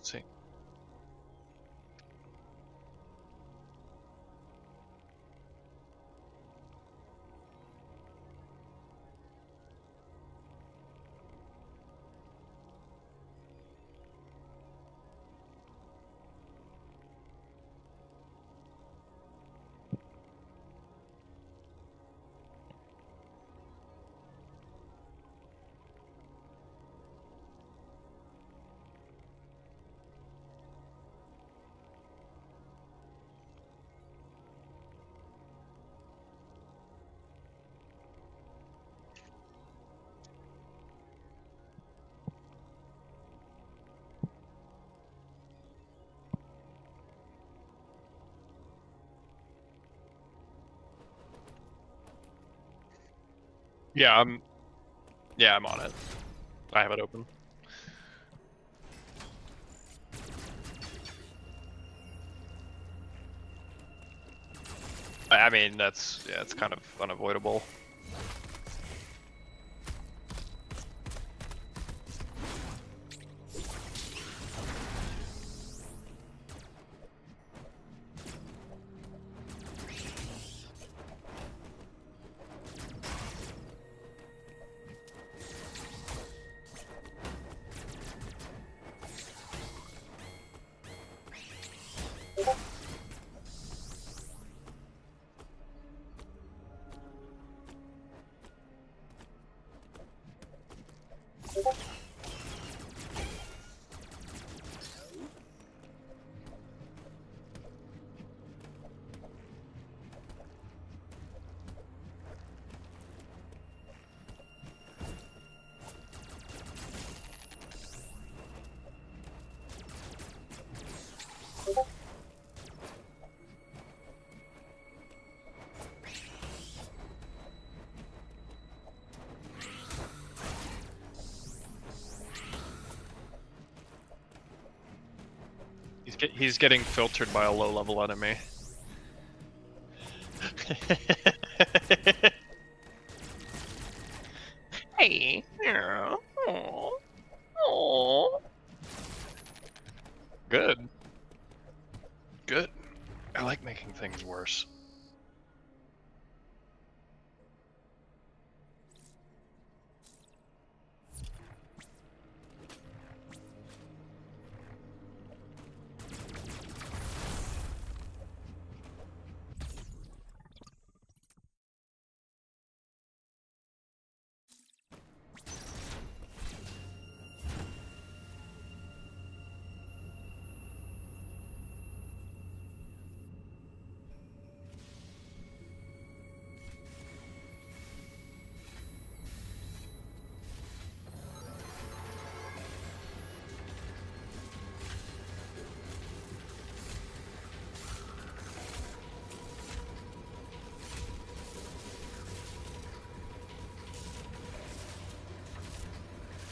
see. Yeah, I'm on it. I have it open. I mean, it's kind of unavoidable. He's getting filtered by a low-level enemy. Hey. Oh. Good. Good. I like making things worse.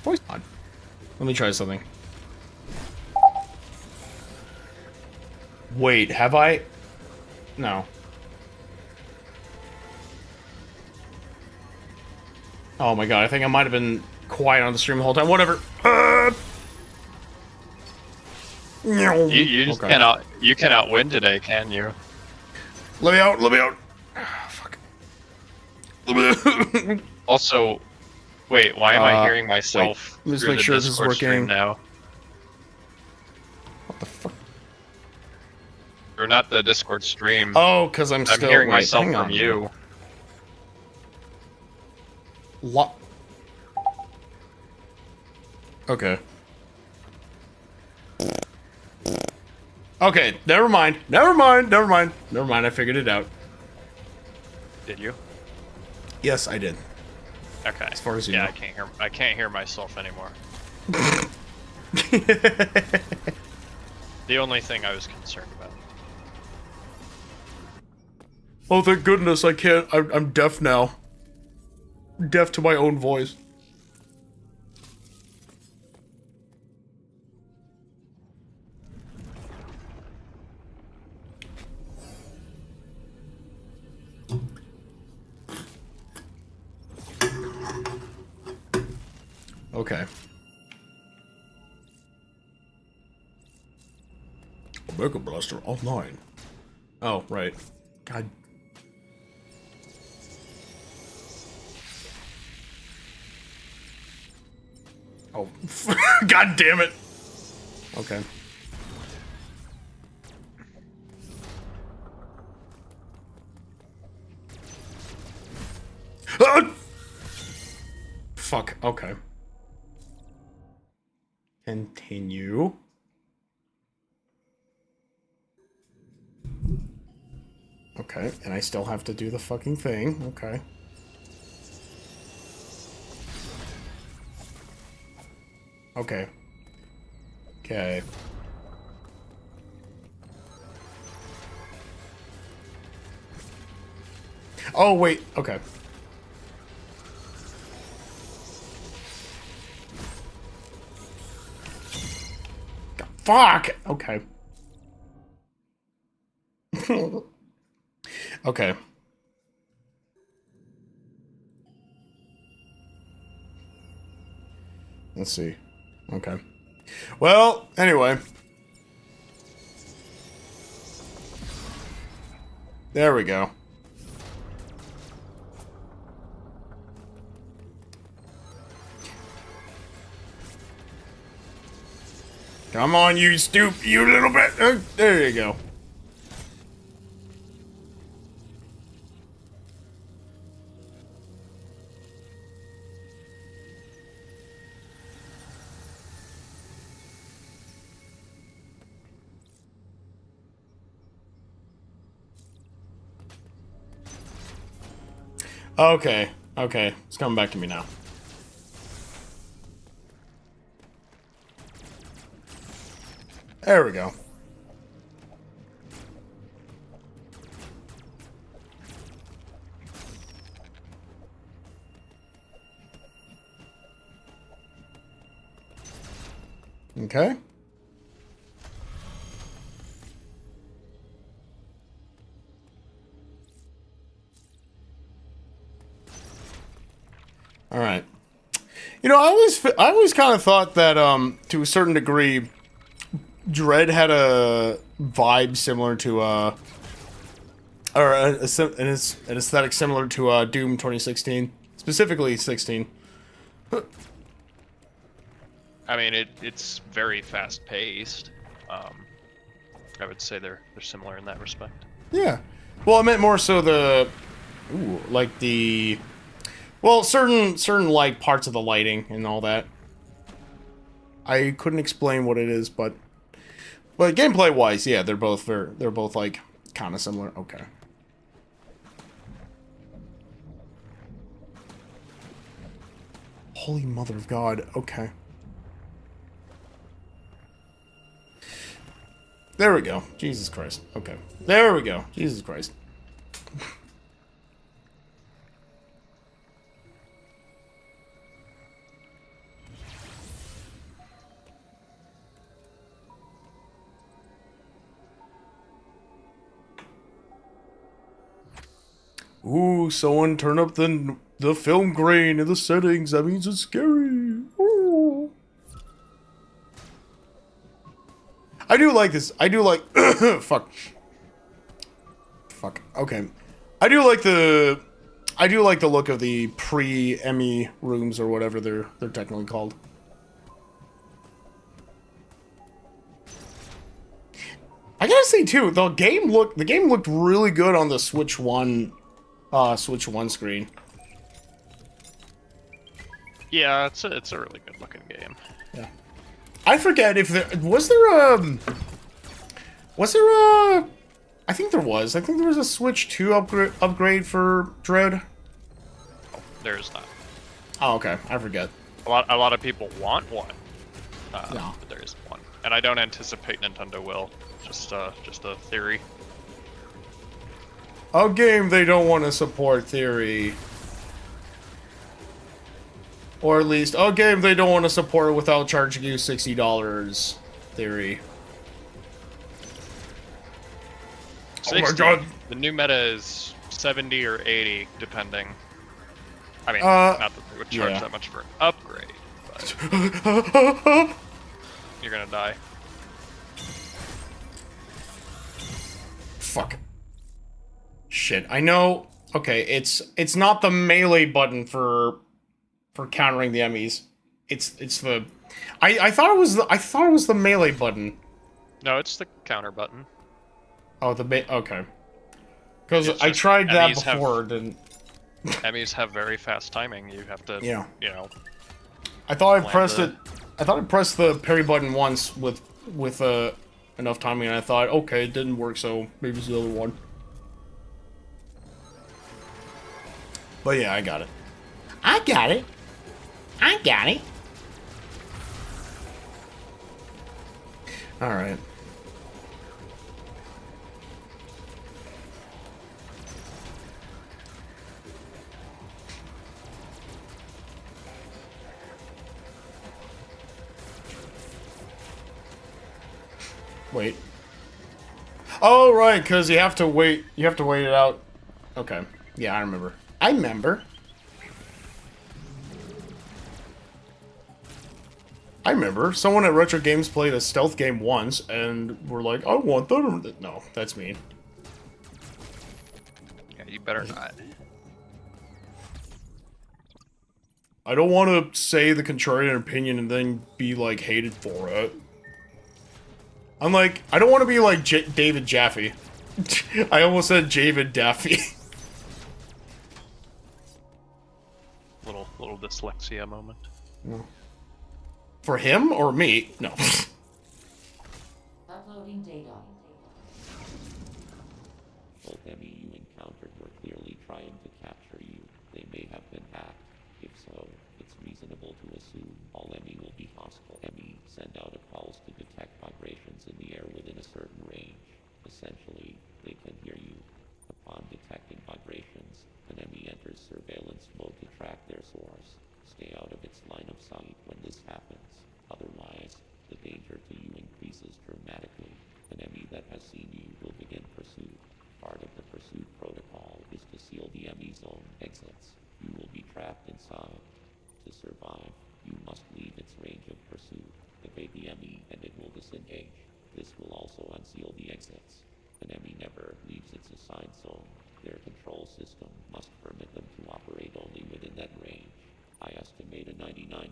Voice on. Let me try something. Wait, have I? No. Oh my god, I think I might have been quiet on the stream the whole time. Whatever. You just cannot win today, can you? Let me out, let me out. Ah, fuck. Let me Also, wait, why am I hearing myself Let's through make the sure this is Discord stream working. now? What the fuck? Or not the Discord stream. Oh, because I'm still hearing wait, myself hang from on. you. Okay. Okay, never mind. Never mind. Never mind. Never mind. I figured it out. Did you? Yes, I did. Okay. As far as you yeah, know. I can't hear myself anymore. The only thing I was concerned about. Oh, thank goodness I can't. I'm deaf now. Deaf to my own voice. Okay. Mega Blaster online. Oh, right. God. Oh, God damn it. Okay. Fuck, okay. Continue. Okay, and I still have to do the fucking thing. Okay. Okay. Okay. Oh, wait. Okay. God, fuck! Okay. Okay. Let's see. Okay. Well, anyway. There we go. Come on, you you little bit. There you go. Okay. Okay. It's coming back to me now. There we go. Okay. All right. You know, I always kind of thought that to a certain degree Dread had a vibe similar to or an aesthetic similar to Doom 2016, specifically 16. I mean, it's very fast paced. I would say they're similar in that respect. Yeah. Well, I meant more so like the, well, certain like parts of the lighting and all that. I couldn't explain what it is, but gameplay wise, yeah, they're both like kind of similar. Okay. Holy mother of God. Okay. There we go. Jesus Christ. Okay. There we go. Jesus Christ. Ooh, someone turn up the film grain in the settings. That means it's scary. Ooh. I do like this. I do like fuck. Fuck. Okay. I do like the look of the pre-Emmy rooms or whatever they're technically called. I gotta say too, the game looked really good on the Switch 1 screen. Yeah, it's a really good looking game. Yeah. I forget if there was I think there was. I think there was a Switch 2 upgrade for Dread. There's not. Oh, okay. I forget. A lot of people want one. No. But there isn't one, and I don't anticipate Nintendo will. Just a theory. A game they don't want to support theory. Or at least a game they don't want to support without charging you $60 theory. 60. Oh my God. The new meta is 70 or 80, depending. I mean, not that they would charge that much for an upgrade, but you're gonna die. fuck. Shit, I know. Okay, it's not the melee button for countering the enemies. It's the. I thought it was the melee button. No, it's the counter button. Oh, okay. Because It's I just tried that enemies before, didn't. Enemies have very fast timing. You have to, Yeah. you know. I thought I land pressed it. I thought I pressed the parry button once with enough timing, and I thought, okay, it didn't work, so maybe it's the other one. But yeah, I got it. I got it. I got it. All right. Wait. Oh, right, because you have to wait. You have to wait it out. Okay. Yeah, I remember. I remember. I remember. Someone at Retro Games played a stealth game once, and were like, I want that. No, that's me. Yeah, you better not. I don't want to say the contrarian opinion and then be, like, hated for it. I'm like, I don't want to be like David Jaffe. I almost said David Daffy. Little dyslexia moment. For him or me? No. Uploading data. Both enemy you encountered were clearly trying to capture you. They may have been hacked. If so, it's reasonable to assume all enemy will be hostile. Enemy send out a pulse to detect vibrations in the air within a certain range. Essentially, they can hear you. Upon detecting vibrations, an enemy enters surveillance mode to track their source. Stay out of its line of sight when this happens. Otherwise, the danger to you increases dramatically. An enemy that has seen you will begin pursuit. Part of the pursuit protocol is to seal the enemy zone exits. You will be trapped inside. To survive, you must leave its range of pursuit. Evade the enemy and it will disengage. This will also unseal the exits. An enemy never leaves its assigned zone. Their control system must permit them to operate only within that range. I estimate a 99%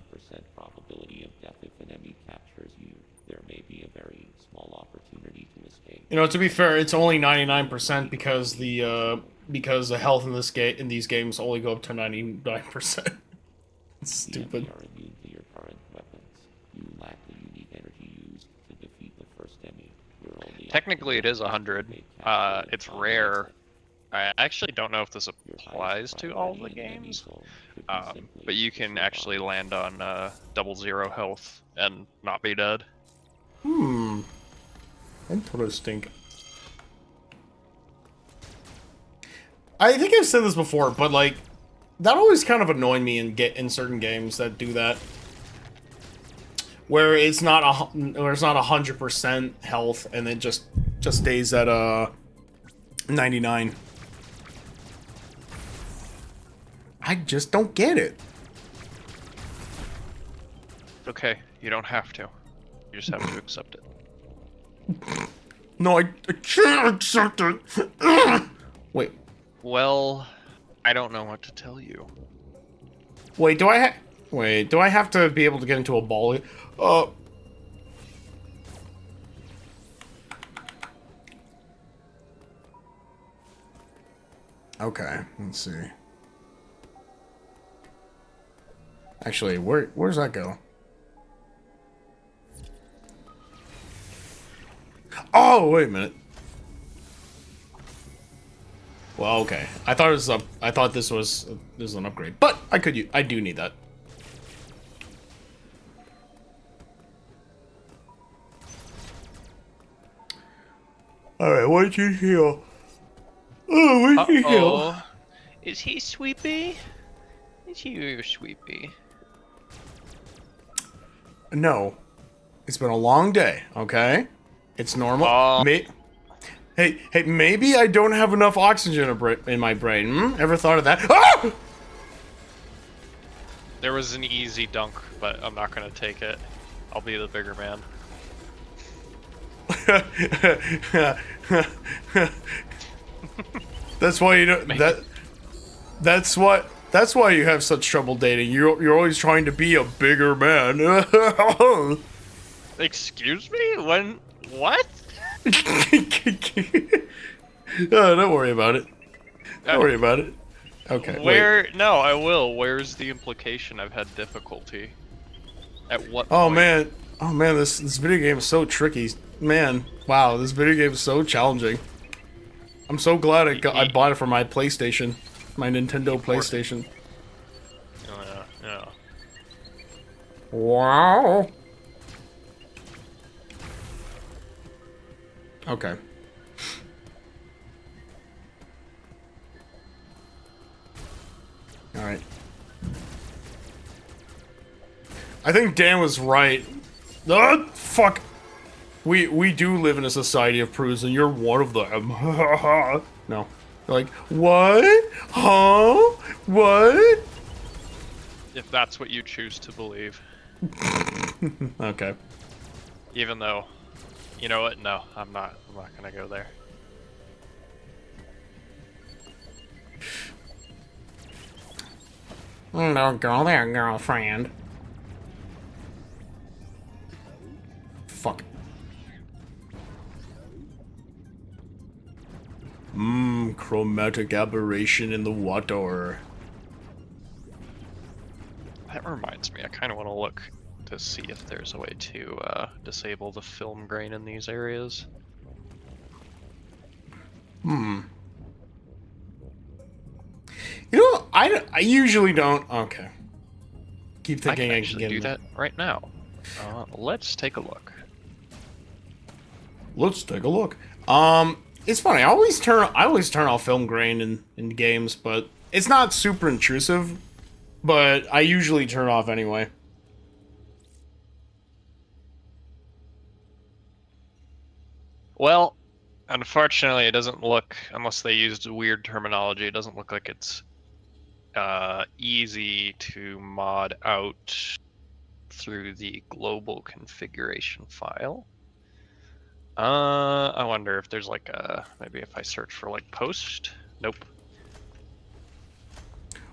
probability of death if an enemy captures you. There may be a very small opportunity to escape. You know, to be fair, it's only 99% because the health in these games only go up to 99%. It's stupid. The enemy are immune to your current weapons. You lack the unique energy used to defeat the first enemy. Technically, it is 100. It's rare. I actually don't know if this applies to all the games, but you can actually land on 00 health and not be dead. Interesting. I think I've said this before, but like, that always kind of annoyed me in certain games that do that, where it's not 100% health and it just stays at 99. I just don't get it. Okay, you don't have to. You just have to accept it. No, I can't accept it. Wait, Well, I don't know what to tell you. wait, do I have to be able to get into a ball? Okay, let's see. Actually, where's that go? Oh, wait a minute. Well, okay. I thought it was I thought this was an upgrade, but I do need that. All right, what did you heal? Oh, what did you heal? Is he Sweepy? Is he Sweepy? No, it's been a long day. Okay, it's normal. Hey, maybe I don't have enough oxygen in my brain. Ever thought of that? Ah! There was an easy dunk, but I'm not gonna take it. I'll be the bigger man. That's why you don't. That's why you have such trouble dating. You're always trying to be a bigger man. Excuse me? When? What? Oh, don't worry about it. Don't worry about it. Okay. Where? Wait. No, I will. Where's the implication I've had difficulty? At what Oh point? man. Oh man. This video game is so tricky. Man. Wow. This video game is so challenging. I'm so glad I bought it for my PlayStation, my Nintendo PlayStation. Yeah. Wow. Okay. All right. I think Dan was right. Fuck. We do live in a society of prudes, and you're one of them. No. You're like, what? Huh? What? If that's what you choose to believe. Okay. Even though, you know what? No, I'm not gonna go there. Don't go there, girlfriend. Fuck. Chromatic aberration in the water. That reminds me, I kind of want to look to see if there's a way to disable the film grain in these areas. You know, I usually don't. Okay. Keep I thinking can I can actually get do in there. that right now. Let's take a look. Let's take a look. It's funny. I always turn off film grain in games, but it's not super intrusive. But I usually turn off anyway. Well, unfortunately, it doesn't look, unless they used weird terminology, it doesn't look like it's easy to mod out through the global configuration file. I wonder if there's like maybe if I search for like post. Nope.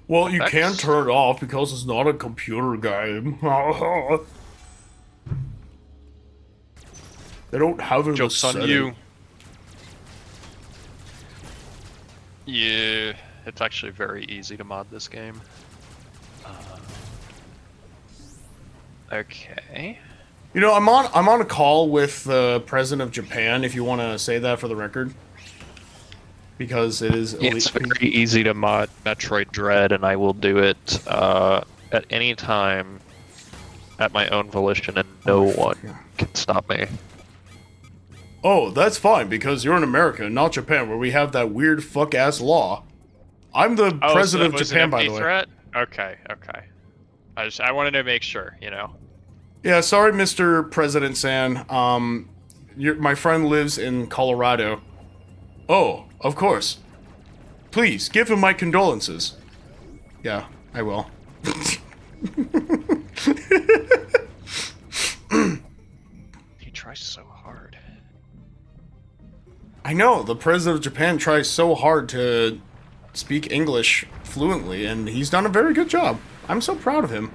Well, you Effects? can't turn it off because it's not a computer game. They don't have it in the Joke's on setting. you. Yeah, it's actually very easy to mod this game. Okay. You know, I'm on a call with the president of Japan. If you want to say that for the record, because it is. It's very easy to mod Metroid Dread, and I will do it at any time at my own volition, and no one can stop me. Oh, that's fine because you're in America, not Japan, where we have that weird fuck ass law. I'm the president of Japan, by the way. Threat? Okay. I wanted to make sure, you know. Yeah, sorry, Mr. President San. My friend lives in Colorado. Oh, of course. Please, give him my condolences. Yeah, I will. He tries so hard. I know, the president of Japan tries so hard to speak English fluently, and he's done a very good job. I'm so proud of him.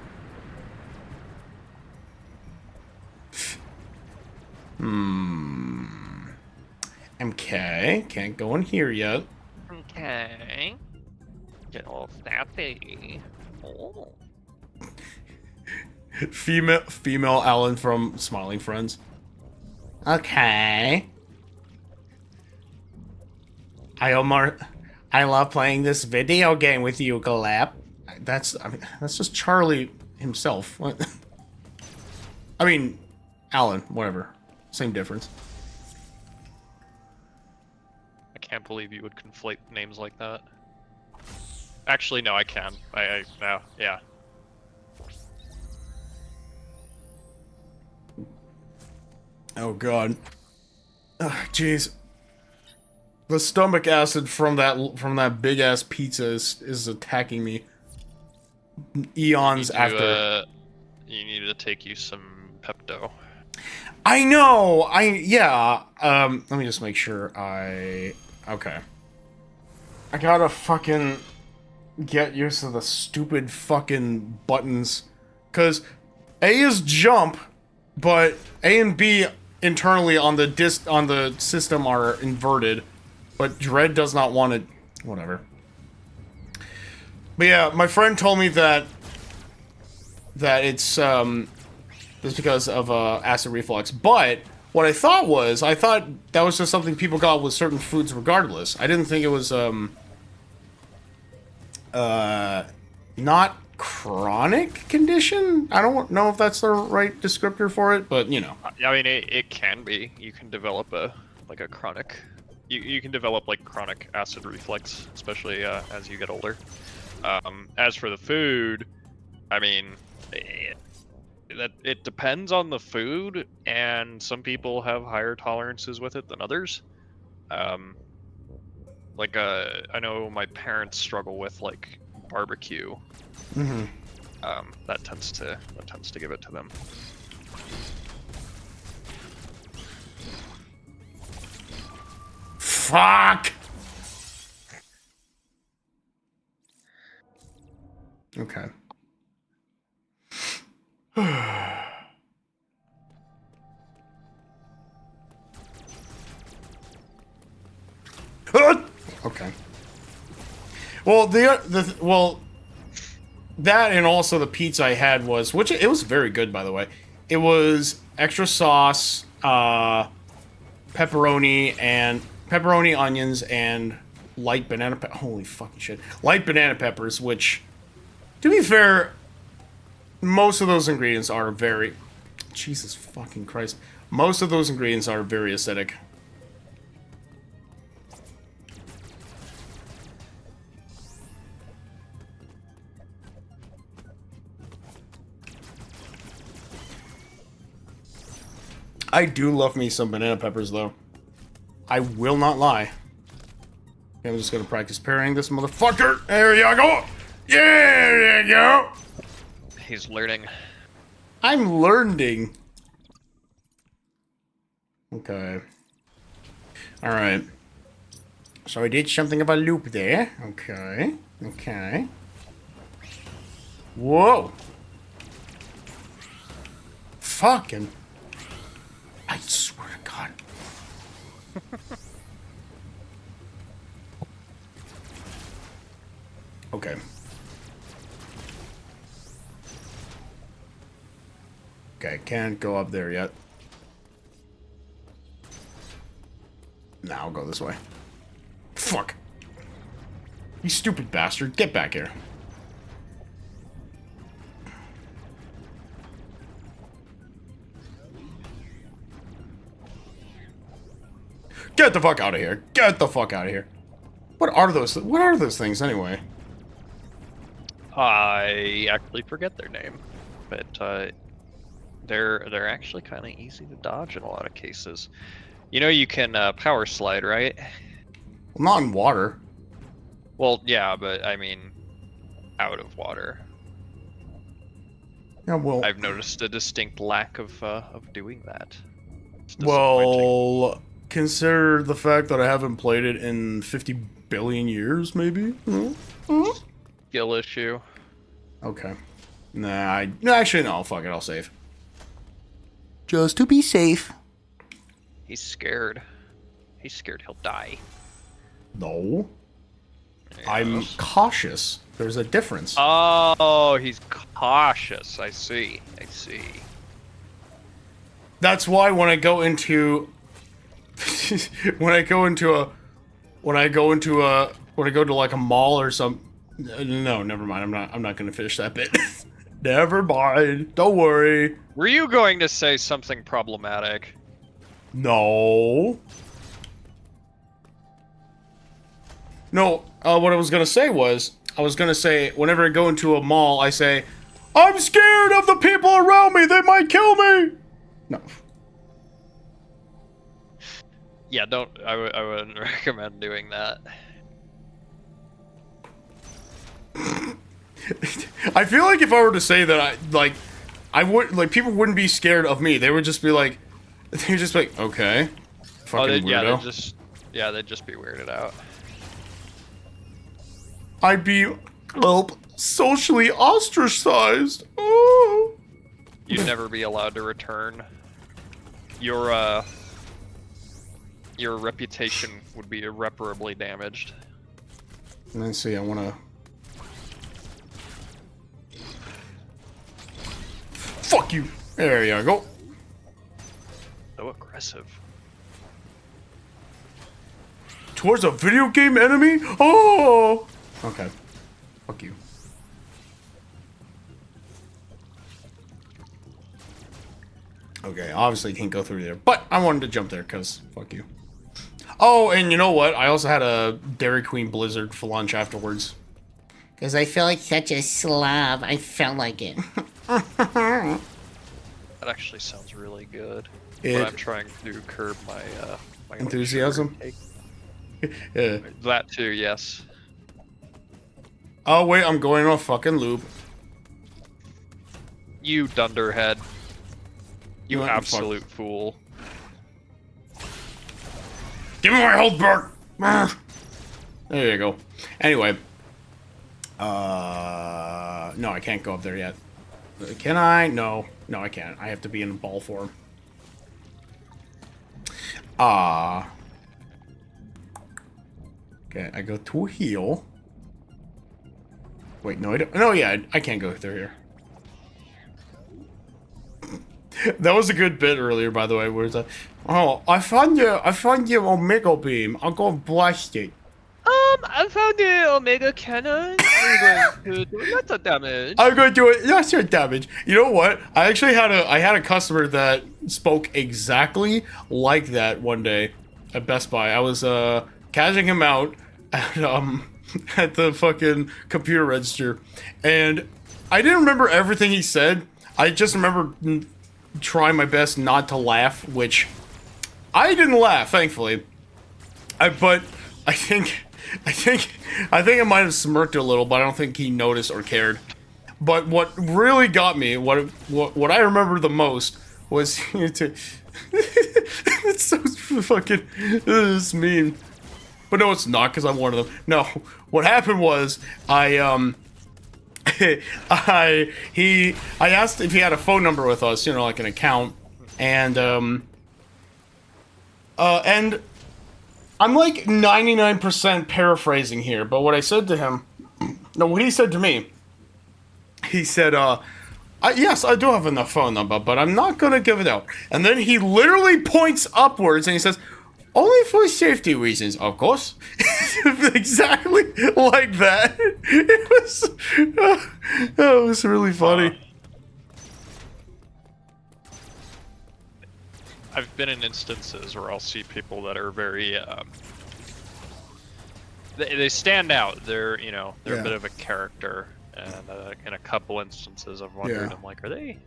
Okay, can't go in here yet. Okay. Get a little snappy. Oh. Female Alan from Smiling Friends. Okay. I love playing this video game with you, Galap. That's just Charlie himself. What? I mean, Alan, whatever. Same difference. I can't believe you would conflate names like that. Actually, no, I can. No, yeah. Oh god. Jeez. The stomach acid from that big ass pizza is attacking me. Eons after. You need to take you some Pepto. I know. Yeah. Let me just make sure okay. I gotta fucking get used to the stupid fucking buttons, cause A is jump, but A and B internally on the system are inverted, but Dread does not want it. Whatever. But yeah, my friend told me that it's because of acid reflux. But what I thought that was just something people got with certain foods regardless. I didn't think it was not chronic condition. I don't know if that's the right descriptor for it, but you know. I mean, it can be. You can develop a chronic. You can develop like chronic acid reflux, especially as you get older. As for the food, I mean, it depends on the food, and some people have higher tolerances with it than others. Like I know my parents struggle with like barbecue. Mm-hmm. That tends to give it to them. Fuck. Okay. Okay. Well, well, that and also the pizza I had was, which it was very good, by the way. It was extra sauce, pepperoni, onions, and light banana holy fucking shit. Light banana peppers, which, to be fair, most of those ingredients are very... Jesus fucking Christ. Most of those ingredients are very acidic. I do love me some banana peppers, though. I will not lie. Okay, I'm just gonna practice parrying this motherfucker. There you go. Yeah, there you go. He's learning. I'm learning. Okay. Alright. So I did something of a loop there. Okay. Okay. Whoa. Fucking... I swear to God. Okay. Okay, can't go up there yet. Now I'll go this way. Fuck. You stupid bastard. Get back here. Get the fuck out of here. Get the fuck out of here. What are those things anyway? I actually forget their name, but they're actually kind of easy to dodge in a lot of cases. You know, you can power slide, right? Well, not in water. Well, yeah, but I mean, out of water. Yeah, well, I've noticed a distinct lack of doing that. It's disappointing. well, consider the fact that I haven't played it in 50 billion years, maybe. Skill issue. Okay. Nah, actually, no. Fuck it. I'll save. Just to be safe. He's scared. He's scared he'll die. No. Yes. I'm cautious. There's a difference. Oh, he's cautious. I see. I see. That's why when I go into when I go to like a mall or some... No, never mind. I'm not gonna finish that bit. Never mind. Don't worry. Were you going to say something problematic? No. No, what I was gonna say was, whenever I go into a mall, I say, I'm scared of the people around me, they might kill me! No. Yeah, I wouldn't recommend doing that. I feel like if I were to say that, people wouldn't be scared of me, they would just be like, They're just like, okay. Fucking weirdo. They'd just be weirded out. I'd be, socially ostracized. Oh. You'd never be allowed to return. Your reputation would be irreparably damaged. Let's see, I wanna... Fuck you! There you go. So aggressive. Towards a video game enemy? Oh! Okay. Fuck you. Okay, obviously can't go through there, but I wanted to jump there, because fuck you. Oh, and you know what? I also had a Dairy Queen Blizzard for lunch afterwards. Because I feel like such a slob. I felt like it. That actually sounds really good. But I'm trying to curb my my enthusiasm. Yeah. That too, yes. Oh wait, I'm going on a fucking loop. You dunderhead. You What? absolute fool. Give me my health back! There you go. Anyway. No, I can't go up there yet. Can I? No. No, I can't. I have to be in ball form. Okay, I go to a heal. Wait, no, I don't. No, yeah, I can't go through here. That was a good bit earlier, by the way, where it's like, oh, I found your Omega Beam. I'm gonna blast it. I found the Omega Cannon. I'm going to do lots of damage. I'm gonna do it. That's your damage. You know what? I actually had a customer that spoke exactly like that one day at Best Buy. I was cashing him out at at the fucking computer register, and I didn't remember everything he said. I just remember trying my best not to laugh, which I didn't laugh, thankfully. But I think I might have smirked a little, but I don't think he noticed or cared. But what really got me, what I remember the most was it's so fucking this mean. But no, it's not, because I'm one of them. No, what happened was I asked if he had a phone number with us, you know, like an account, and I'm like 99% paraphrasing here, but what I said to him, no, what he said to me, he said, yes, I do have enough phone number, but I'm not gonna give it out. And then he literally points upwards and he says, only for safety reasons, of course. Exactly like that. It was really funny. I've been in instances where I'll see people that are very, they stand out. They're a bit of a character, and in a couple instances I've wondered, I'm like, are they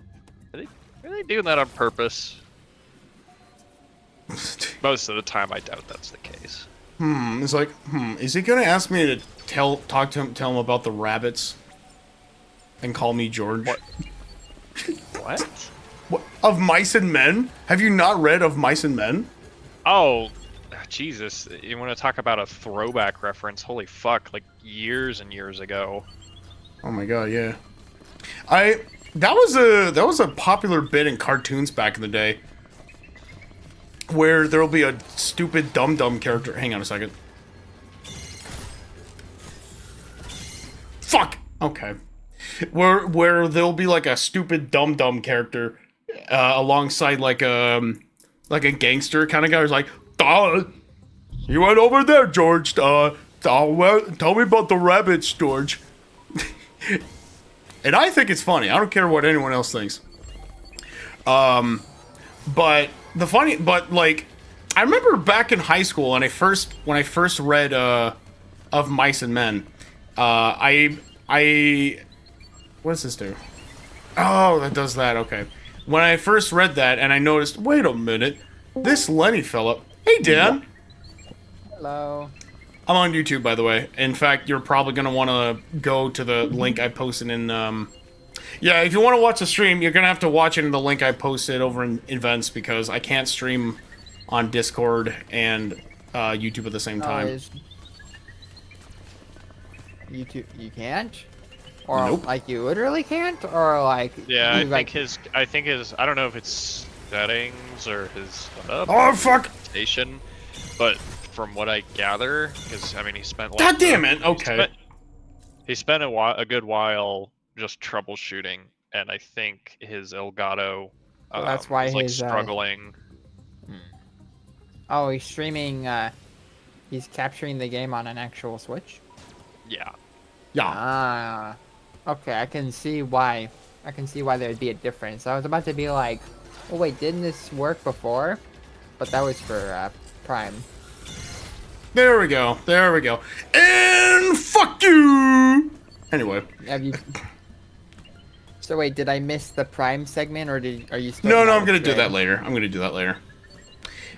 doing that on purpose? Most of the time, I doubt that's the case. It's like, is he gonna ask me to tell him about the rabbits, and call me George? What? What? Of Mice and Men? Have you not read Of Mice and Men? Oh, Jesus! You want to talk about a throwback reference? Holy fuck! Years and years ago. Oh my god, yeah. That was a popular bit in cartoons back in the day, where there'll be a stupid dumb character. Hang on a second. Fuck! Okay. Where there'll be like a stupid dumb character alongside like a gangster kind of guy who's like, you went over there, George. Tell me about the rabbits, George. And I think it's funny. I don't care what anyone else thinks. But like, I remember back in high school when I first read Of Mice and Men, what does this do? Oh, that does that. Okay. When I first read that, and I noticed, wait a minute, this Lenny fella. Hey, Dan. Hello. I'm on YouTube, by the way. In fact, you're probably gonna want to go to the link I posted in Yeah, if you want to watch the stream, you're gonna have to watch it in the link I posted over in events because I can't stream on Discord and YouTube at the same time. Is you can't? Or Nope. like you literally can't? Or like Yeah, you, I think his I don't know if it's settings or his Oh fuck! station, but from what I gather, because I mean he spent like God damn it! Okay. He spent a good while just troubleshooting, and I think his Elgato So that's why is like his, struggling. oh, he's streaming. He's capturing the game on an actual Switch. Yeah. Yeah. Ah, okay. I can see why. I can see why there'd be a difference. I was about to be like, oh wait, didn't this work before? But that was for Prime. There we go. There we go. And fuck you. Anyway. Have you? So wait, did I miss the Prime segment, or are you still? No, I'm gonna do that later. I'm gonna do that later.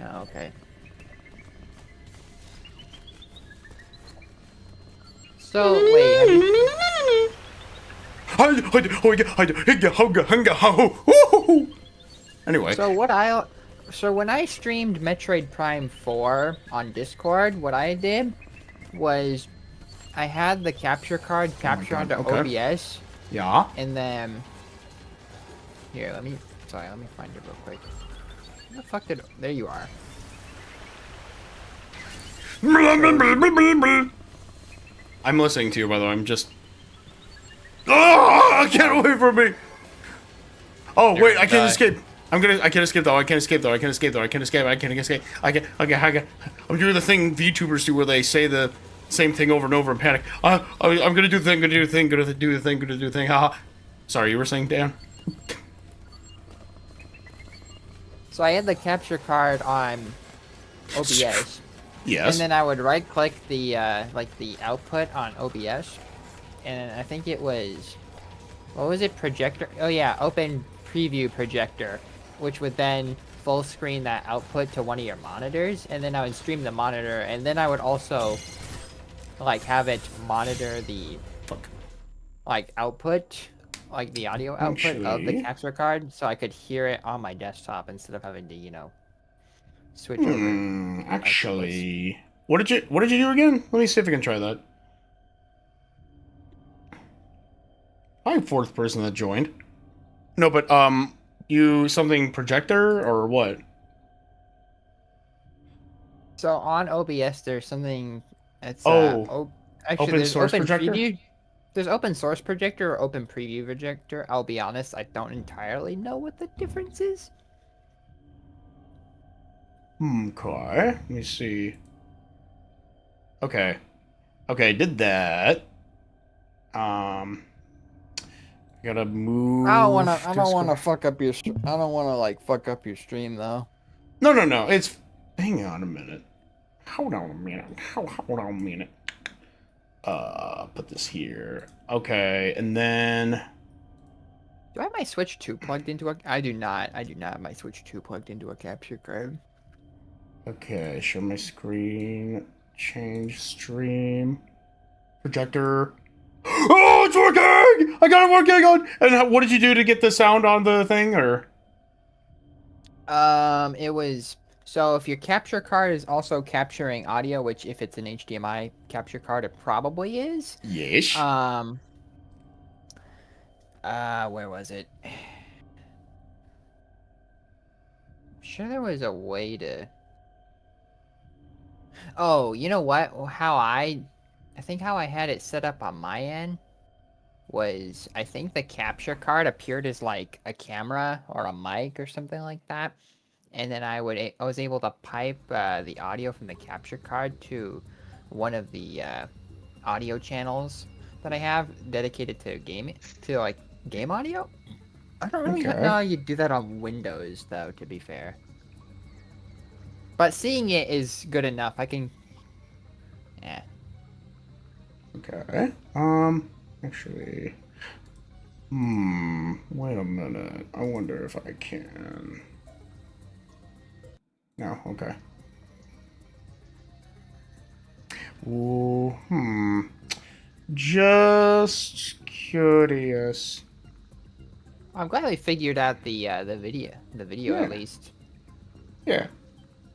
Oh, okay. So wait, have you... Anyway. So when I streamed Metroid Prime 4 on Discord, what I did was I had the capture card capture onto okay. OBS, Yeah. and then here, let me find it real quick. Where the fuck did? There you are. I'm listening to you, by the way. I'm just. Oh, get away from me! Oh wait, I can't escape. I can't escape though. I can't escape though. I can't escape though. I can't escape. I can't escape. Okay. I'm doing the thing VTubers do where they say the same thing over and over and panic. I'm gonna do the thing. Gonna do the thing. Gonna do the thing. Gonna do the thing. Haha. Sorry, you were saying, Dan? So I had the capture card on OBS. Yes. And then I would right click the like the output on OBS, and I think it was, what was it, projector? Oh yeah, open preview projector, which would then full screen that output to one of your monitors, and then I would stream the monitor, and then I would also like have it monitor the like output, like the audio output of the capture card, so I could hear it on my desktop instead of having to, you know, switch over. Actually, what did you do again? Let me see if I can try that. I'm fourth person that joined. No, but you something projector or what? So on OBS, there's something. It's actually open there's source open projector? preview. There's open source projector or open preview projector. I'll be honest, I don't entirely know what the difference is. Okay, let me see. Okay, did that. Gotta move. I don't wanna fuck up your. I don't wanna like fuck up your stream though. No. It's. Hang on a minute. Hold on a minute. Put this here. Okay, and then. Do I have my Switch 2 plugged into a? I do not. I do not have my Switch 2 plugged into a capture card. Okay, show my screen. Change stream. Projector. Oh, it's working! I got it working on. And what did you do to get the sound on the thing, or? It was. So if your capture card is also capturing audio, which if it's an HDMI capture card, it probably is. Yes. Where was it? I'm sure there was a way to. Oh, you know what? I think how I had it set up on my end was, I think the capture card appeared as like a camera or a mic or something like that. And then I was able to pipe the audio from the capture card to one of the audio channels that I have dedicated to game audio. I don't really know how you do that on Windows though, to be fair. But seeing it is good enough. I can. Yeah. Okay. Actually. Wait a minute. I wonder if I can. No. Okay. Ooh. Just curious. I'm glad they figured out the video Yeah. at least. Yeah.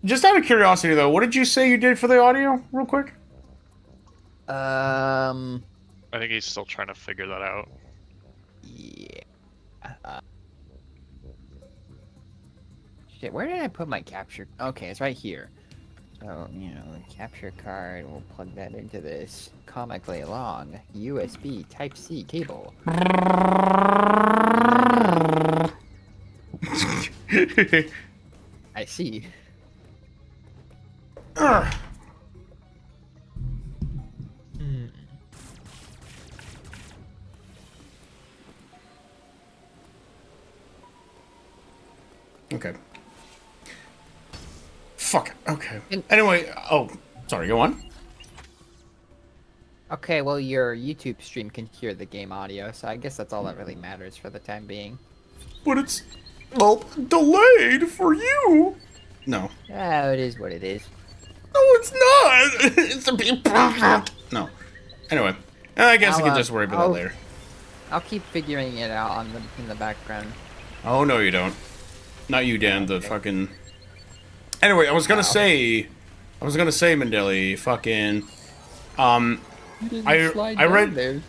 Just out of curiosity, though, what did you say you did for the audio, real quick? Um, I think he's still trying to figure that out. yeah. Shit, where did I put my capture? Okay, it's right here. So, you know, the capture card, we'll plug that into this comically long USB Type-C cable. I see. Okay. Fuck. Okay. And- Anyway, oh, sorry, go on. Okay, well, your YouTube stream can hear the game audio, so I guess that's all that really matters for the time being. But it's, well, delayed for you. No. Oh, it is what it is. No, it's not. It's a bit perfect. No. Anyway, I guess I can just worry about that later. I'll keep figuring it out in the background. Oh, no, you don't. Not you, Dan, the fucking... Anyway, I was gonna say, Mandeli, fucking, I read... there.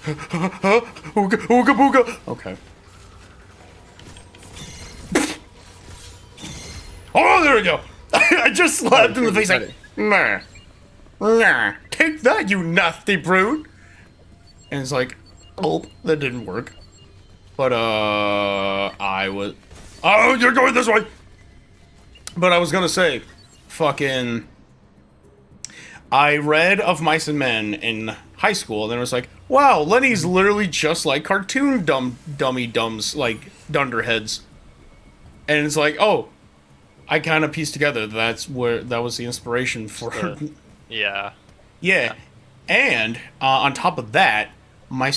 Ooga, ooga booga. Okay. Oh, there we go. I just slapped him in the face like, nah, nah, take that, you nasty brute. And it's like, oh, that didn't work. But, I was... Oh, you're going this way! But I was gonna say, fucking... I read Of Mice and Men in high school, and then it was like, wow, Lenny's literally just like cartoon dummy dumbs, like, dunderheads. And it's like, oh, I kind of pieced together that was the inspiration for her. Yeah. Yeah. And, on top of that, my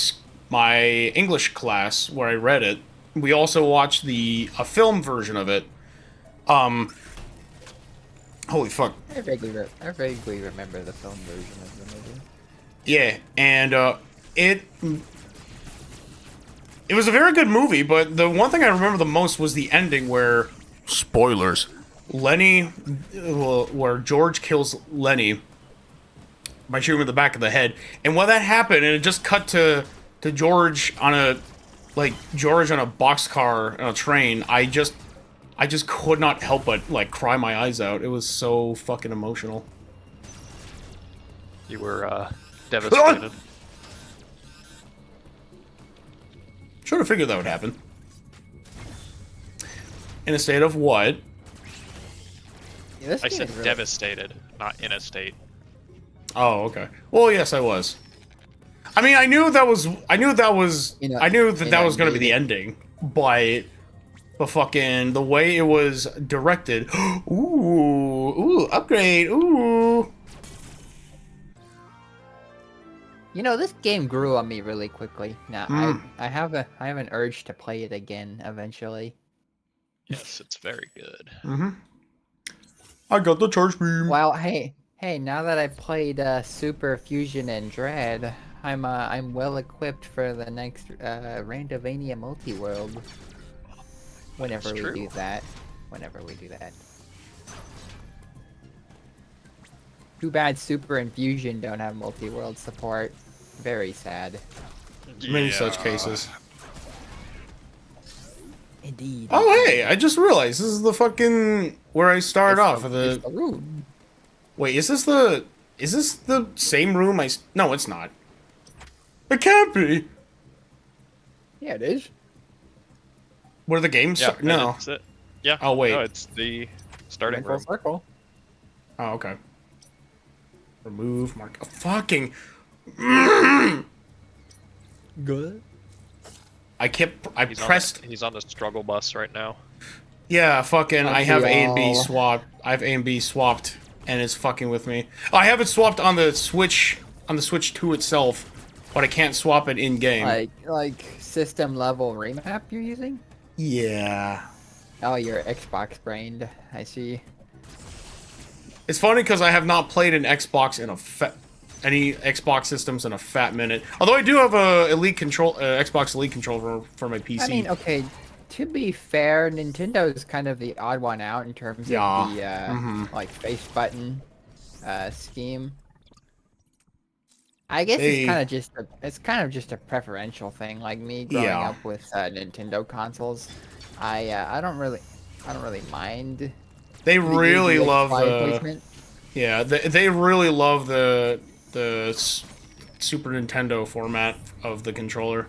English class, where I read it, we also watched a film version of it. Holy fuck. I vaguely remember the film version of the movie. Yeah, and it was a very good movie, but the one thing I remember the most was the ending where, spoilers, where George kills Lenny by shooting him in the back of the head. And when that happened, and it just cut to George on a boxcar on a train, I just could not help but, like, cry my eyes out. It was so fucking emotional. You were, devastated. Should have figured that would happen. In a state of what? Yeah, this I game said is really- devastated, not in a state. Oh, okay. Well, yes, I was. I mean, I knew that was going to be the ending, but fucking the way it was directed. Ooh, upgrade. Ooh. You know, this game grew on me really quickly. Now Mm. I have an urge to play it again eventually. Yes, it's very good. Mm-hmm. I got the charge beam. Well, hey, now that I played Super Fusion and Dread, I'm well equipped for the next Randovania multi-world. Whenever That's we true. do that. Whenever we do that. Too bad Super and Fusion don't have multi-world support. Very sad. Many such cases. Indeed. Oh, hey, I just realized this is the fucking where I started off of It's the. the room. Wait, is this the same room? No, it's not. It can't be. Yeah, it is. Where the game Yeah, start? No. that's it. Yeah. Oh, wait. No, it's the starting Full room. circle. Oh, okay. Remove mark. Oh, fucking. Good. I pressed. He's on the struggle bus right now. Yeah, fucking. I have A and B y'all. swapped. I have A and B swapped, and it's fucking with me. I have it swapped on the Switch, 2 itself, but I can't swap it in game. Like system level remap you're using? Yeah. Oh, you're Xbox brained. I see. It's funny because I have not played an Xbox in any Xbox systems in a fat minute. Although I do have a Elite control, Xbox Elite controller for my PC. I mean, okay. To be fair, Nintendo is kind of the odd one out in terms of the like face button scheme. I guess it's kind of just a preferential thing. Like me growing up with Nintendo consoles, I don't really mind. They really love placement. Yeah, they really love the Super Nintendo format of the controller.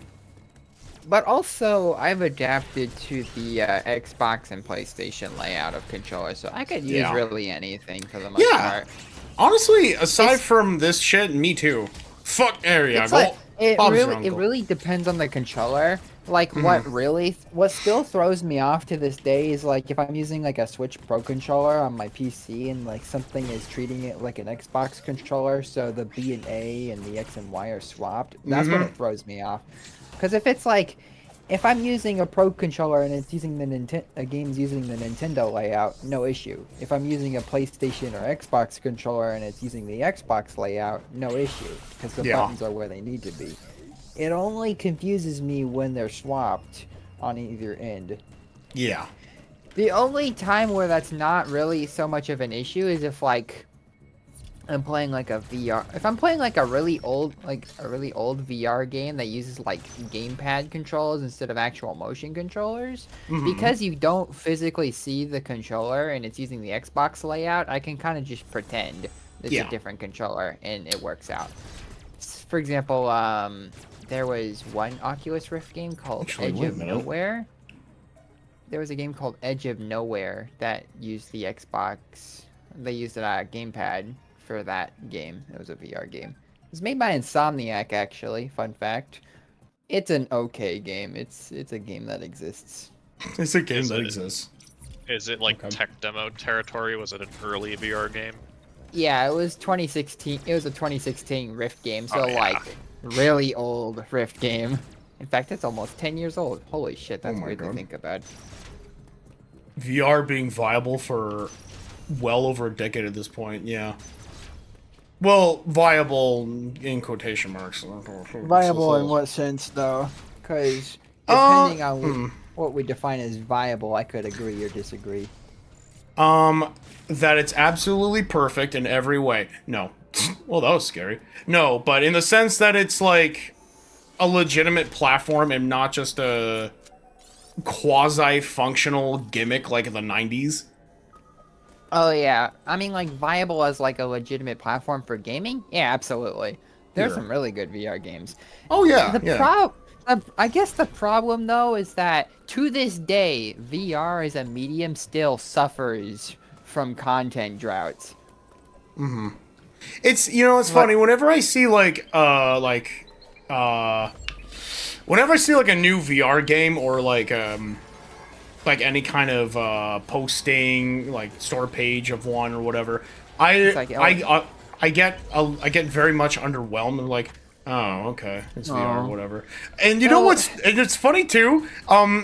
But also, I've adapted to the Xbox and PlayStation layout of controllers, so I could use really anything for the most part. Honestly, aside from this shit, me too. Fuck area. Like, it really depends on the controller. Like what still throws me off to this day is like if I'm using like a Switch Pro controller on my PC and like something is treating it like an Xbox controller, so the B and A and the X and Y are swapped. That's when it throws me off. Because if it's like, if I'm using a Pro controller and it's using a game's using the Nintendo layout, no issue. If I'm using a PlayStation or Xbox controller and it's using the Xbox layout, no issue. Because the buttons are where they need to be. It only confuses me when they're swapped on either end. Yeah. The only time where that's not really so much of an issue is if like I'm playing like a VR. If I'm playing like a really old VR game that uses like gamepad controls instead of actual motion controllers, because you don't physically see the controller and it's using the Xbox layout, I can kind of just pretend it's a different controller and it works out. For example, there was one Oculus Rift game called Edge of Nowhere. There was a game called Edge of Nowhere that used the Xbox. They used a gamepad for that game. It was a VR game. It was made by Insomniac, actually. Fun fact. It's an okay game. It's a game that exists. It's a game that exists. Is it like tech demo territory? Was it an early VR game? Yeah, it was 2016. It was a 2016 Rift game, so like really old Rift game. In fact, it's almost 10 years old. Holy shit, that's weird to think about. VR being viable for well over a decade at this point, yeah. Well, viable in quotation marks. Viable in what sense, though? Because depending on what we define as viable, I could agree or disagree. That it's absolutely perfect in every way. No. Well, that was scary. No, but in the sense that it's like a legitimate platform and not just a quasi-functional gimmick like in the 90s. Oh, yeah. I mean, like, viable as, like, a legitimate platform for gaming? Yeah, absolutely. There's some really good VR games. Oh, yeah, I guess the problem, though, is that to this day, VR as a medium still suffers from content droughts. It's, you know, it's funny. Whenever I see, whenever I see, like, a new VR game or, like any kind of posting, like store page of one or whatever, I get very much underwhelmed. I'm like, oh, okay, it's VR or whatever. And you know what's? And it's funny too.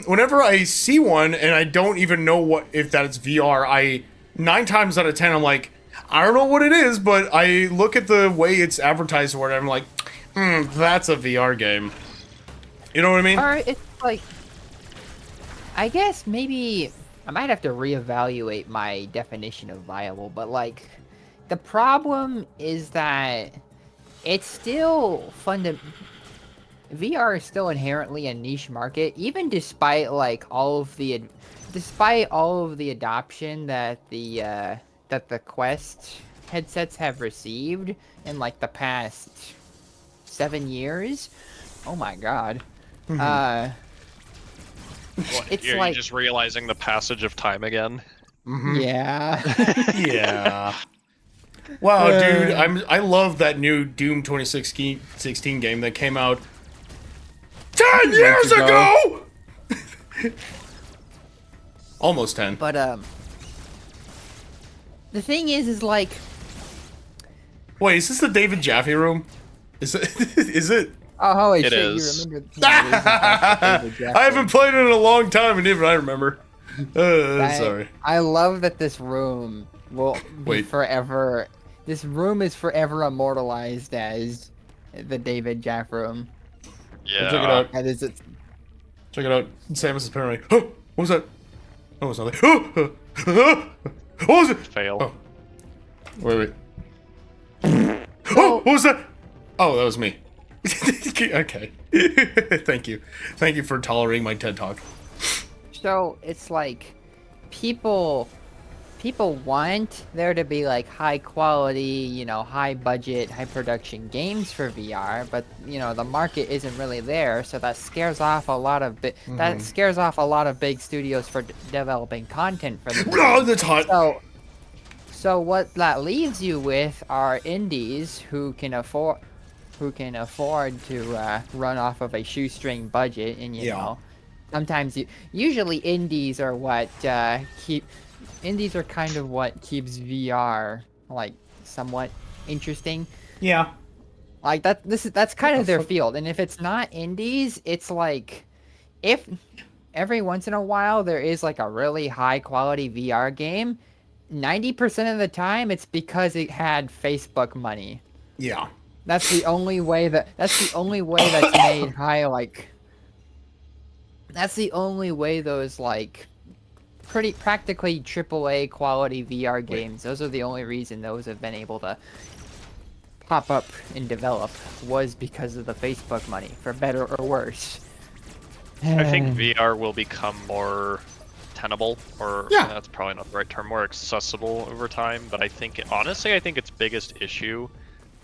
Whenever I see one and I don't even know if that's VR, 9 times out of 10 I'm like, I don't know what it is, but I look at the way it's advertised or whatever. I'm like, that's a VR game. You know what I mean? Alright, it's like, I guess maybe I might have to reevaluate my definition of viable, but like, the problem is that it's still VR is still inherently a niche market, even despite like all of the adoption that the Quest headsets have received in like the past 7 years. Oh my god. It's you're like just realizing the passage of time again. Yeah. Yeah. Wow, dude, I love that new Doom 2016 game that came out 10 years ago. Almost 10. But the thing is like, wait, is this the David Jaffe room? Is it? Is it? Oh, holy It shit! is. You remember? I haven't played it in a long time, and even I remember. Sorry. I love that this room will be Wait. forever this room is forever immortalized as the David Jaff room. Yeah. Check it out. That is it. Check it out. Samus is paranoid. Oh, what was that? Oh, it's nothing. What was it? Fail. Oh. Wait. Oh, what was that? Oh, that was me. Okay. Thank you. Thank you for tolerating my TED Talk. So it's like people want there to be like high quality, you know, high budget, high production games for VR, but you know, the market isn't really there, so that scares off a lot of big studios for developing content for the Oh, that's hot. So what that leaves you with are indies who can afford to run off of a shoestring budget, and you know, sometimes usually indies are what indies are kind of what keeps VR like somewhat interesting. Yeah. Like that's kind of their field, and if it's not indies, it's like if every once in a while there is like a really high quality VR game, 90% of the time it's because it had Facebook money. Yeah. That's the only way that's made high, like that's the only way those like pretty practically AAA quality VR games, those are the only reason those have been able to pop up and develop, was because of the Facebook money, for better or worse. I think VR will become more tenable, or that's probably not the right term, more accessible over time, but I think, honestly, I think its biggest issue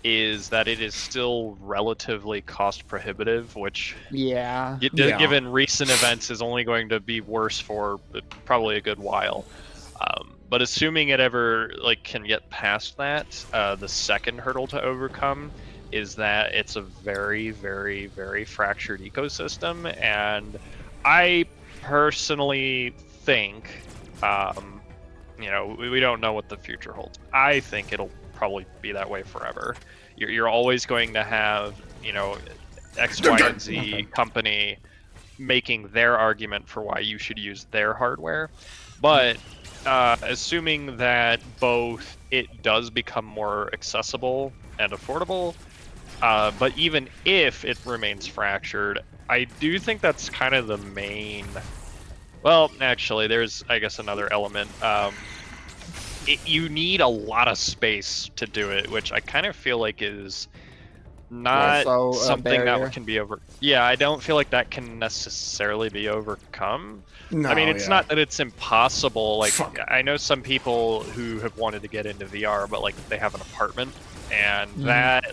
is that it is still relatively cost prohibitive, which given recent events is only going to be worse for probably a good while. But assuming it ever can get past that, the second hurdle to overcome is that it's a very, very, very fractured ecosystem, and I personally think, we don't know what the future holds. I think it'll probably be that way forever. You're always going to have, X, Y, and Z company making their argument for why you should use their hardware. But assuming that both it does become more accessible and affordable, but even if it remains fractured, I do think that's kind of the main... Well, actually, there's, I guess, another element. You need a lot of space to do it, which I kind of feel like is not something that can be over. Yeah, I don't feel like that can necessarily be overcome. No, I mean, it's not that it's impossible. Like, I know some people who have wanted to get into VR, but they have an apartment, and that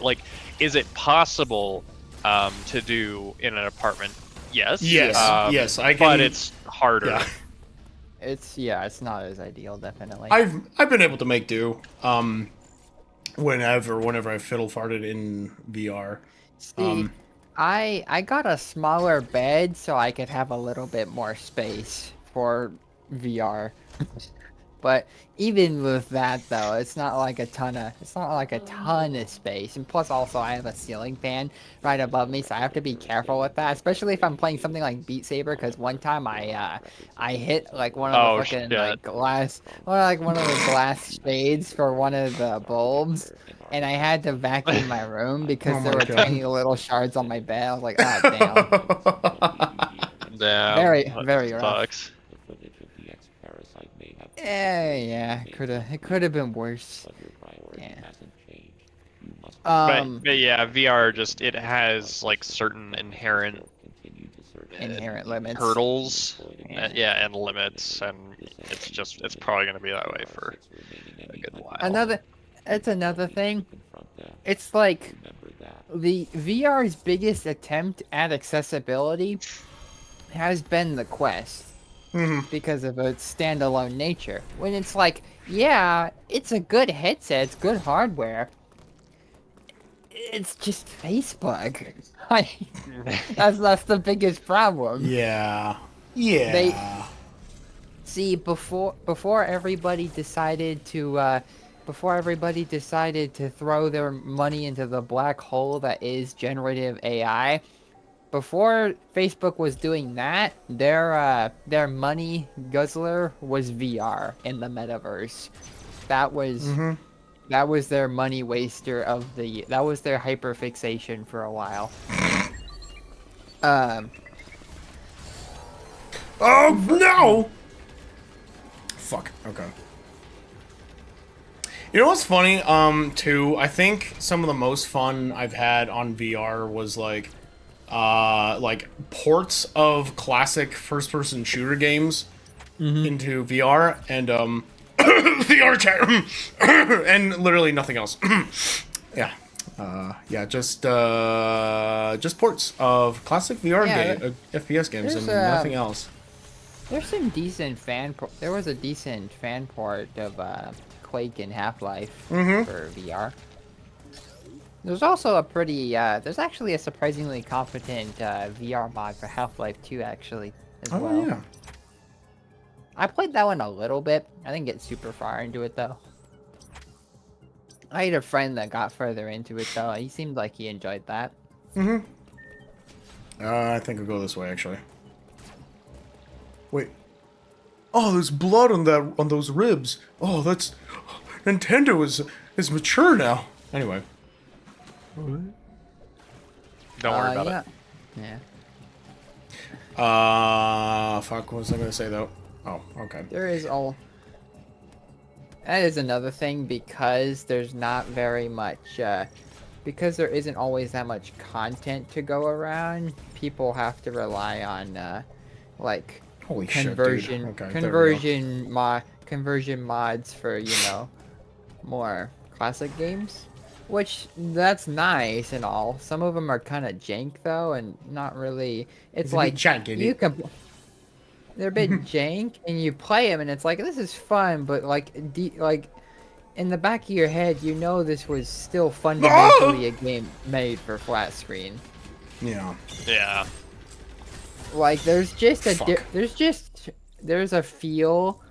is it possible to do in an apartment? Yes. Yes, I can. But it's harder. Yeah. It's not as ideal, definitely. I've been able to make do. Whenever I fiddle farted in VR. See, I got a smaller bed so I could have a little bit more space for VR. But even with that though, it's not like a ton of space. And plus also I have a ceiling fan right above me, so I have to be careful with that, especially if I'm playing something like Beat Saber, because one time I hit one of the fucking glass one of the glass shades for one of the bulbs, and I had to vacuum my room because there were tiny little shards on my bed. I was like, ah, damn. Very, very rough. Yeah, it could have been worse. Yeah. But yeah, VR it has certain inherent limits, hurdles, and limits, and it's probably going to be that way for a good while. It's another thing. It's like the VR's biggest attempt at accessibility has been the Quest. Because of its standalone nature. When it's it's a good headset, it's good hardware. It's just Facebook. That's the biggest problem. Yeah. Before everybody decided to throw their money into the black hole that is generative AI. Before Facebook was doing that, their money guzzler was VR in the metaverse. That was that was their money waster of the. That was their hyperfixation for a while. Oh no! Fuck. Okay. You know what's funny? Too. I think some of the most fun I've had on VR was like ports of classic first-person shooter games into VR and VR chat and literally nothing else. Yeah. Yeah, just ports of classic VR FPS games and nothing else. There's some decent there was a decent fan port of Quake and Half-Life for VR. There's also a pretty there's actually a surprisingly competent VR mod for Half-Life 2 actually as well. Oh yeah. I played that one a little bit. I didn't get super far into it though. I had a friend that got further into it though. He seemed like he enjoyed that. I think I'll go this way actually. Wait. Oh, there's blood on those ribs. Oh, that's Nintendo is mature now. Anyway. Don't worry about it. Yeah. Fuck. What was I gonna say though? Oh, okay. That is another thing because there's not very much. Because there isn't always that much content to go around. People have to rely on like. Holy conversion shit, dude. Okay, conversion mods for more classic games, which that's nice and all. Some of them are kind of jank though, and not really. It's like you can. They're a bit jank, and you play them, and it's like this is fun, but like in the back of your head, you know this was still fundamentally a game made for flat screen. Yeah. Yeah. Like there's just a there's a feel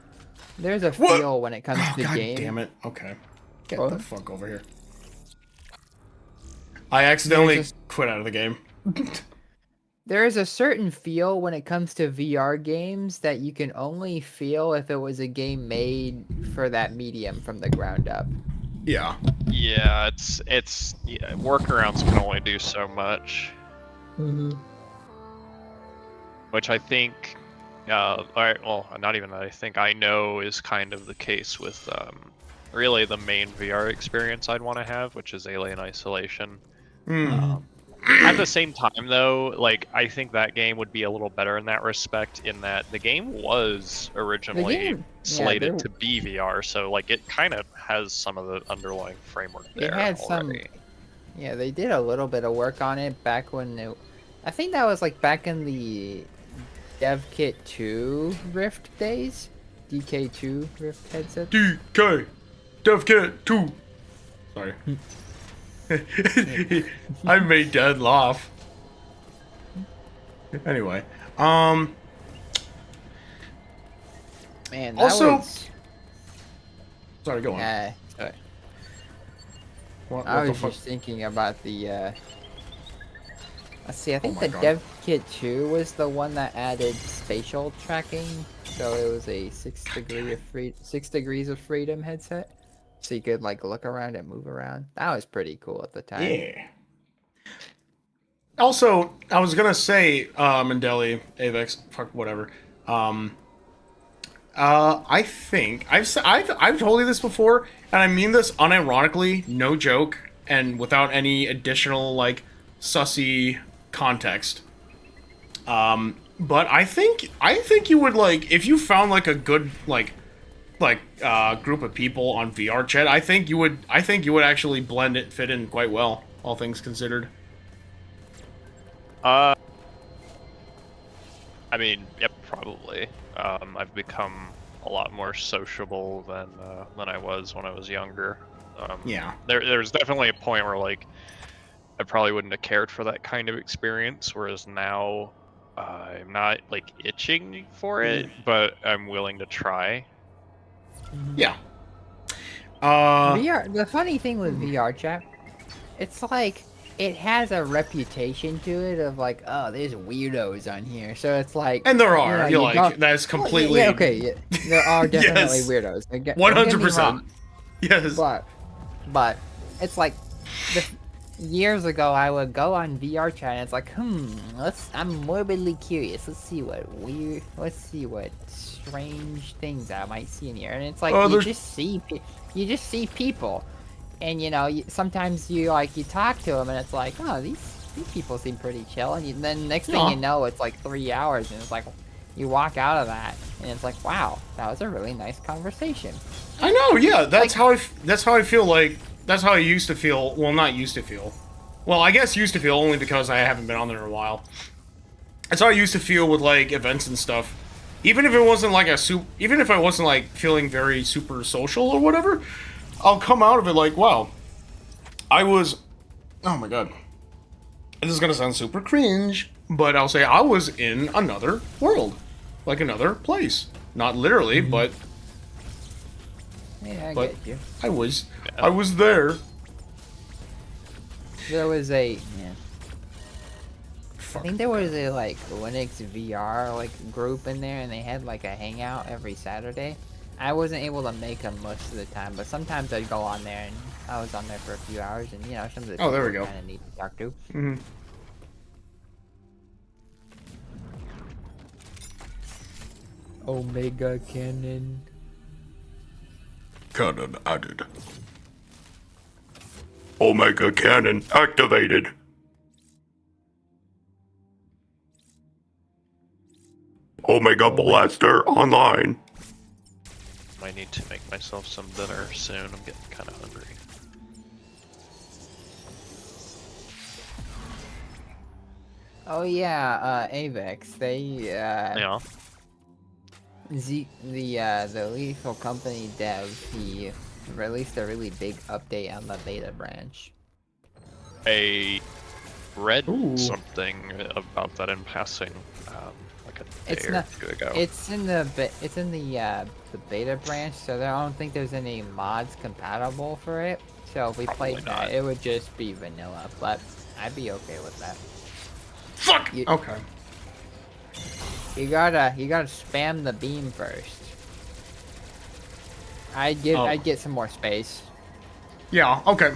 when it comes to God game. Damn it. Okay. Get the fuck over here. I accidentally quit out of the game. There is a certain feel when it comes to VR games that you can only feel if it was a game made for that medium from the ground up. Yeah. Yeah, it's workarounds can only do so much. Which I think, alright, well, not even that I think, I know is kind of the case with really the main VR experience I'd want to have, which is Alien Isolation. At the same time, though, like, I think that game would be a little better in that respect, in that the game was originally slated to be VR, so, like, it kind of has some of the underlying framework there already. Yeah, they did a little bit of work on it back when I think that was, like, back in the DevKit 2 Rift days? DK2 Rift headset? DK! DevKit 2! Sorry. I made Dad laugh. Anyway, Man, that also, was... Sorry, go on. Sorry. What I the was fuck? just thinking about the, let's see, I think my the God. DevKit 2 was the one that added spatial tracking, so it was a 6 degrees of freedom headset, so you could like look around and move around. That was pretty cool at the time. Yeah. Also, I was gonna say, Mandeli, Avex, fuck whatever. I think I've told you this before, and I mean this unironically, no joke, and without any additional like sussy context. But I think you would like if you found like a good group of people on VR chat. I think you would actually fit in quite well, all things considered. I mean, yep, probably. I've become a lot more sociable than I was when I was younger. Yeah. There's definitely a point where like I probably wouldn't have cared for that kind of experience, whereas now I'm not like itching for it, but I'm willing to try. Yeah. VR. The funny thing with VR chat, it's like it has a reputation to it of like, oh, there's weirdos on here. So it's like, and there are. you know, that's completely. There are definitely Yes. weirdos. 100%. Yes. But But it's like years ago I would go on VR chat and it's like, I'm morbidly curious. Let's see what strange things I might see in here. And it's like you just see people, and sometimes you talk to them and it's like, oh, these people seem pretty chill, and then next thing you know, it's like 3 hours and it's like you walk out of that and it's like, wow, that was a really nice conversation. I know, yeah, that's how I feel like. That's how I used to feel. Well, not used to feel. Well, I guess used to feel only because I haven't been on there in a while. That's how I used to feel with like events and stuff. Even if it wasn't like even if I wasn't like feeling very super social or whatever, I'll come out of it like, wow, I was. Oh my god, this is gonna sound super cringe, but I'll say I was in another world, like another place. Not literally, but. Yeah, I But get you. I was there. There was I think there was a like Linux VR group in there, and they had like a hangout every Saturday. I wasn't able to make them most of the time, but sometimes I'd go on there, and I was on there for a few hours, and some of the people there we go. kind of neat to talk to. Mm-hmm. Omega Cannon. Cannon added. Omega cannon activated. Omega blaster online. I need to make myself some dinner soon. I'm getting kind of hungry. Oh yeah, Avex. They Yeah. the Lethal Company dev, he released a really big update on the beta branch. I read Ooh. something about that in passing, like a day or two ago. It's in the beta branch, so I don't think there's any mods compatible for it. So if we Probably played not. that, it would just be vanilla, but I'd be okay with that. Fuck! Okay. You gotta spam the beam first. I'd get some more space. Yeah, okay.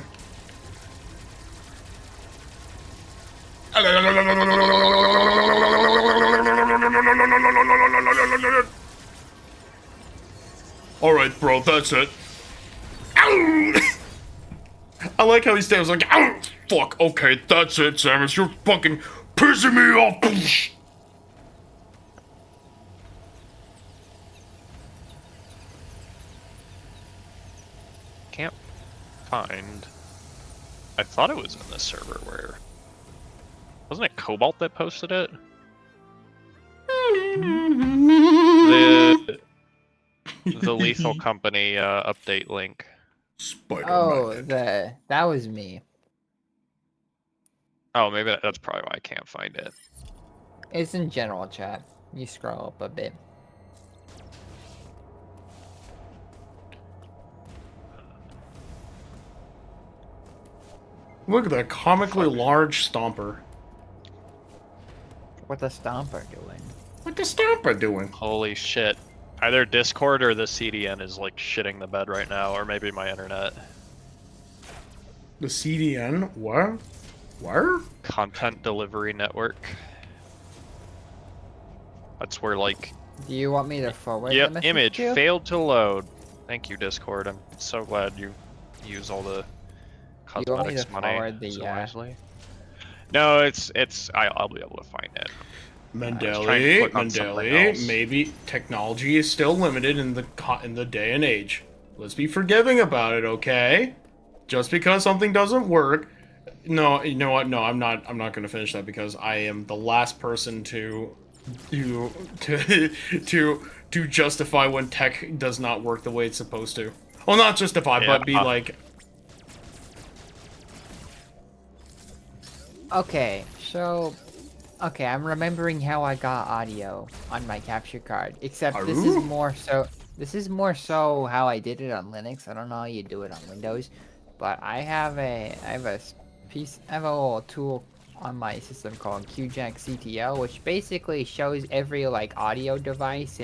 Alright, bro, that's it. Ow! I like how he stands like, ow! Fuck, okay, that's it, Samus. You're fucking pissing me off. Can't find. I thought it was in the server where. Wasn't it Cobalt that posted it? The Lethal Company update link. Spider-Man. Oh, that was me. Oh, maybe that's probably why I can't find it. It's in general chat. You scroll up a bit. Look at that comically large stomper. What the Stomper doing? What the stomper doing? Holy shit. Either Discord or the CDN is like shitting the bed right now, or maybe my internet. The CDN? What? Where? Content Delivery Network. That's where like... Do you want me to forward the Yep, message image to you? failed to load. Thank you, Discord. I'm so glad you use all the You want me cosmetics to money forward the, so wisely. No, I'll be able to find it. trying to click on something else. Maybe technology is still limited in the day and age. Let's be forgiving about it, okay? Just because something doesn't work. No, you know what? No, I'm not going to finish that because I am the last person to justify when tech does not work the way it's supposed to. Well, not justify, but be like. Okay, so... Okay, I'm remembering how I got audio on my capture card. Except this is more so how I did it on Linux. I don't know how you do it on Windows, but I have a little tool on my system called QJack CTL, which basically shows every like audio device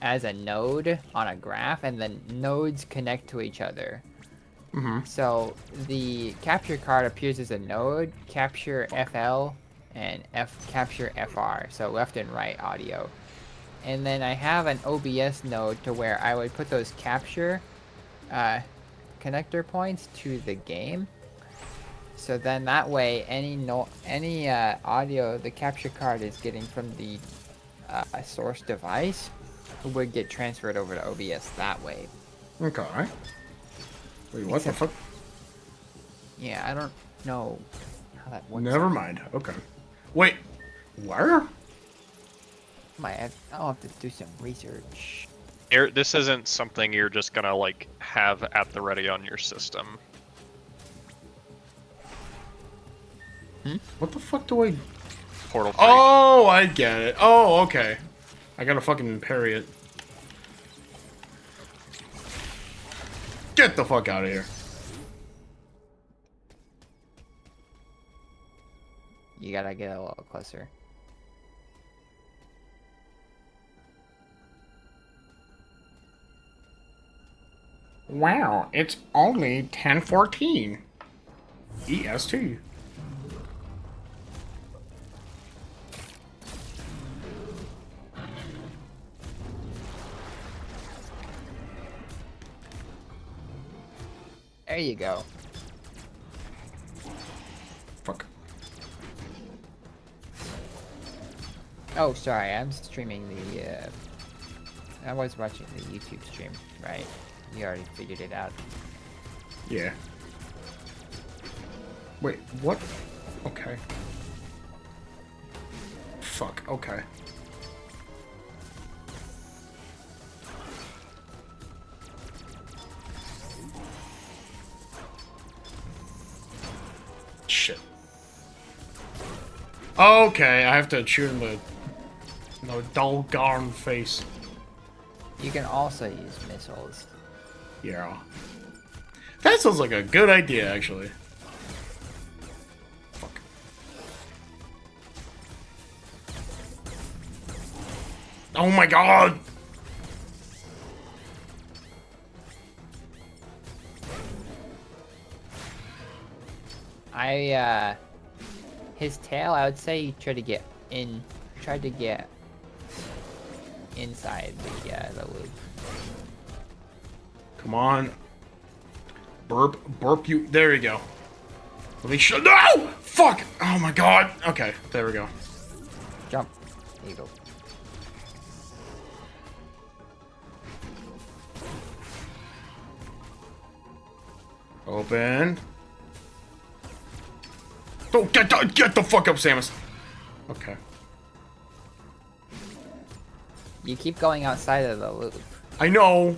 as a node on a graph, and then nodes connect to each other. So the capture card appears as a node, capture FL, and capture FR, so left and right audio. And then I have an OBS node to where I would put those capture connector points to the game. So then that way, any audio the capture card is getting from the source device would get transferred over to OBS that way. Okay. Wait, what the fuck? Yeah, I don't know how that works. Never mind. Okay. Wait, where? I'll have to do some research. This isn't something you're just gonna like have at the ready on your system. What the fuck do I... Portal Freak. Oh, I get it. Oh, okay. I gotta fucking parry it. Get the fuck out of here. You gotta get a little closer. Wow, it's only 10:14. EST. There you go. Fuck. Oh, sorry, I'm streaming the, I was watching the YouTube stream, right? You already figured it out. Yeah. Wait, what? Okay. Fuck, okay. Shit. Okay, I have to shoot him the doggone face. You can also use missiles. Yeah. That sounds like a good idea, actually. Fuck. Oh my god! His tail, I would say he tried to get inside the loop. Come on. Burp you. There you go. Let me show. No! Fuck! Oh my god. Okay, there we go. Jump. There you go. Open. Don't get the fuck up, Samus. Okay. You keep going outside of the loop. I know.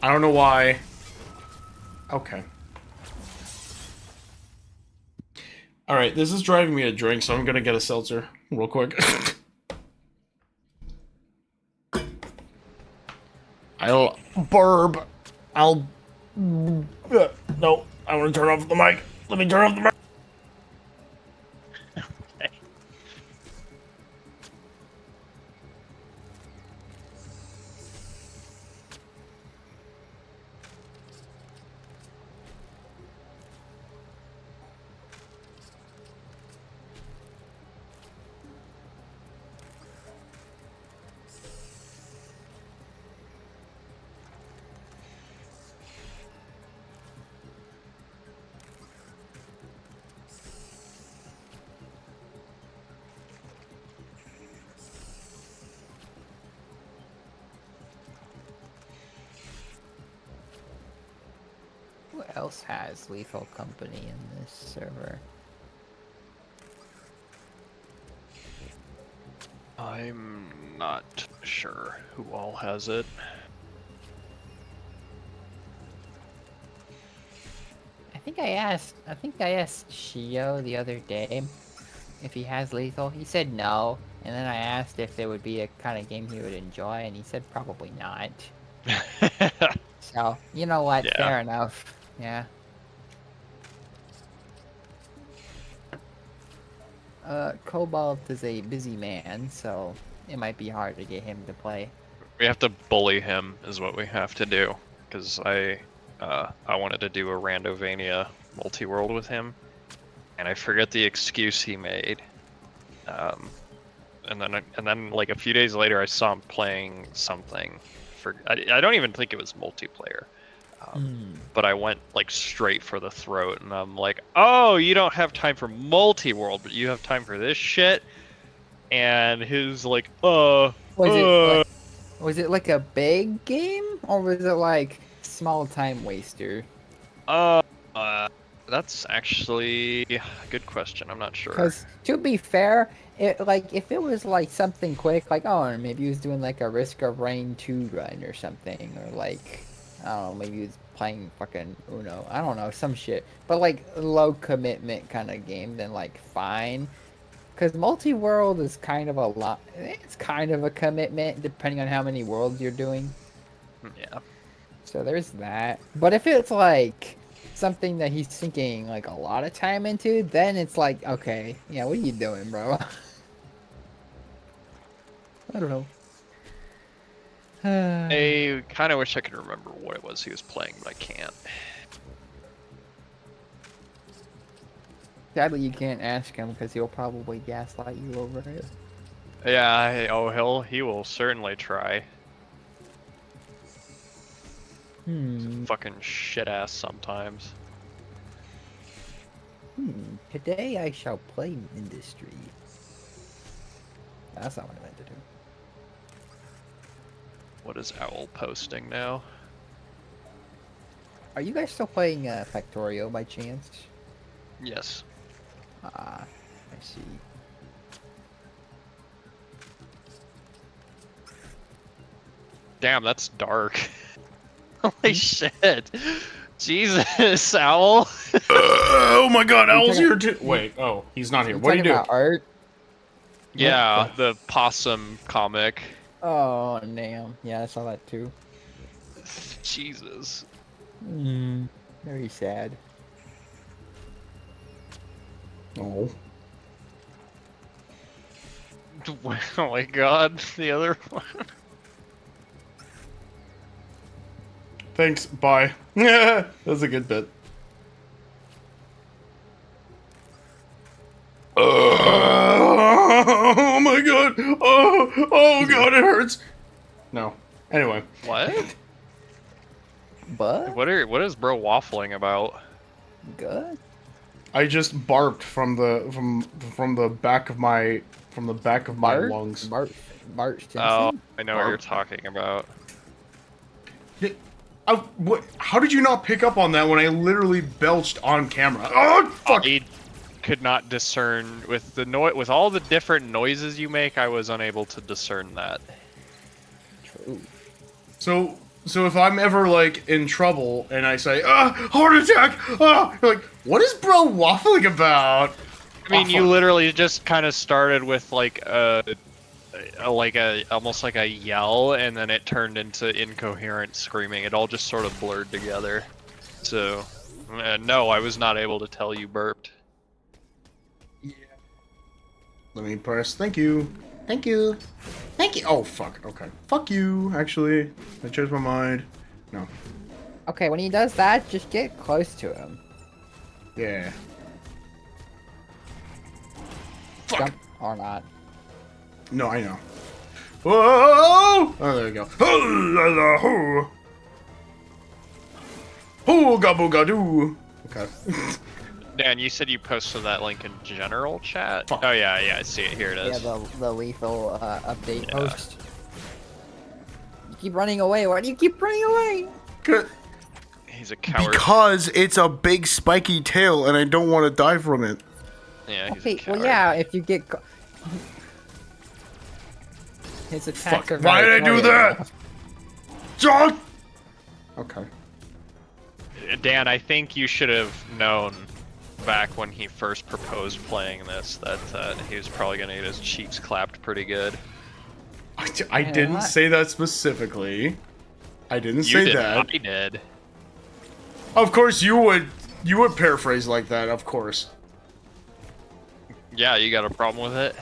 I don't know why. Okay. Alright, this is driving me to drink, so I'm gonna get a seltzer real quick. I'll burb. I'll... No, I want to turn off the mic. Let me turn off the mic. Who else has Lethal Company in this server? I'm not sure who all has it. I think I asked Shio the other day if he has Lethal. He said no, and then I asked if it would be a kind of game he would enjoy, and he said probably not. So, you know what? Yeah. Fair enough. Yeah. Cobalt is a busy man, so it might be hard to get him to play. We have to bully him, is what we have to do. Because I wanted to do a Randovania multi-world with him, and I forget the excuse he made. And then like a few days later, I saw him playing something. I don't even think it was multiplayer. But I went like straight for the throat, and I'm like, "Oh, you don't have time for multi-world, but you have time for this shit." And his like, Was it like a big game, or was it like small time waster? That's actually a good question. I'm not sure. Because to be fair, if it was like something quick, like oh maybe he was doing like a Risk of Rain 2 run or something, or like I don't know, maybe he was playing fucking Uno, I don't know, some shit. But like low commitment kind of game, then like fine. Because multi-world is kind of a lot. It's kind of a commitment depending on how many worlds you're doing. Yeah. So there's that. But if it's like something that he's sinking like a lot of time into, then it's like, okay, yeah, what are you doing, bro? I don't know. I kind of wish I could remember what it was he was playing, but I can't. Sadly, you can't ask him because he'll probably gaslight you over it. Yeah, he will certainly try. Fucking shit ass sometimes. Today I shall play Industry. That's not what I meant to do. What is Owl posting now? Are you guys still playing Factorio by chance? Yes. Ah, I see. Damn, that's dark. Holy shit. Jesus, Owl. Oh my god, Owl's here too. Wait, oh, he's not here. You What do you talking do? about art? Yeah, the possum comic. Oh, damn. Yeah, I saw that too. Jesus. Very sad. Oh. Oh my god, the other one. Thanks, bye. Yeah, that's a good bit. Oh my god! Oh god, it hurts! No. Anyway. What? But What is bro waffling about? good. I just barked from the back of my lungs. Bart Simpson. Oh, I know what you're Barb. talking about. What? How did you not pick up on that when I literally belched on camera? Oh fuck! I could not discern with the with all the different noises you make. I was unable to discern that. True. So if I'm ever like in trouble and I say heart attack, you're like, what is bro waffling about? I mean, you fuck. literally just kind of started with like almost like a yell, and then it turned into incoherent screaming. It all just sort of blurred together. So, no, I was not able to tell you burped. Let me press. Thank you. Thank you. Thank you. Oh fuck. Okay. Fuck you. Actually, I changed my mind. No. Okay, when he does that, just get close to him. Yeah. Fuck. Jump or not. No, I know. Whoa! Oh, there we go. Oh, gaboo gadoo. Okay. Dan, you said you posted that link in general chat? Fuck. Oh yeah, I see it. Here it Yeah, is. the lethal update Yeah. post. You keep running away. Why do you keep running away? Good. He's a coward. Because it's a big spiky tail and I don't want to die from it. Yeah, he's a Okay, coward. well, yeah, if you get. His attacks are Fuck. Why very did I do targeted. that? John! Okay. Dan, I think you should have known back when he first proposed playing this that he was probably going to get his cheeks clapped pretty good. I didn't what? say that specifically. I didn't You say did. that. I did. Of course you would paraphrase like that, of course. Yeah, you got a problem with it?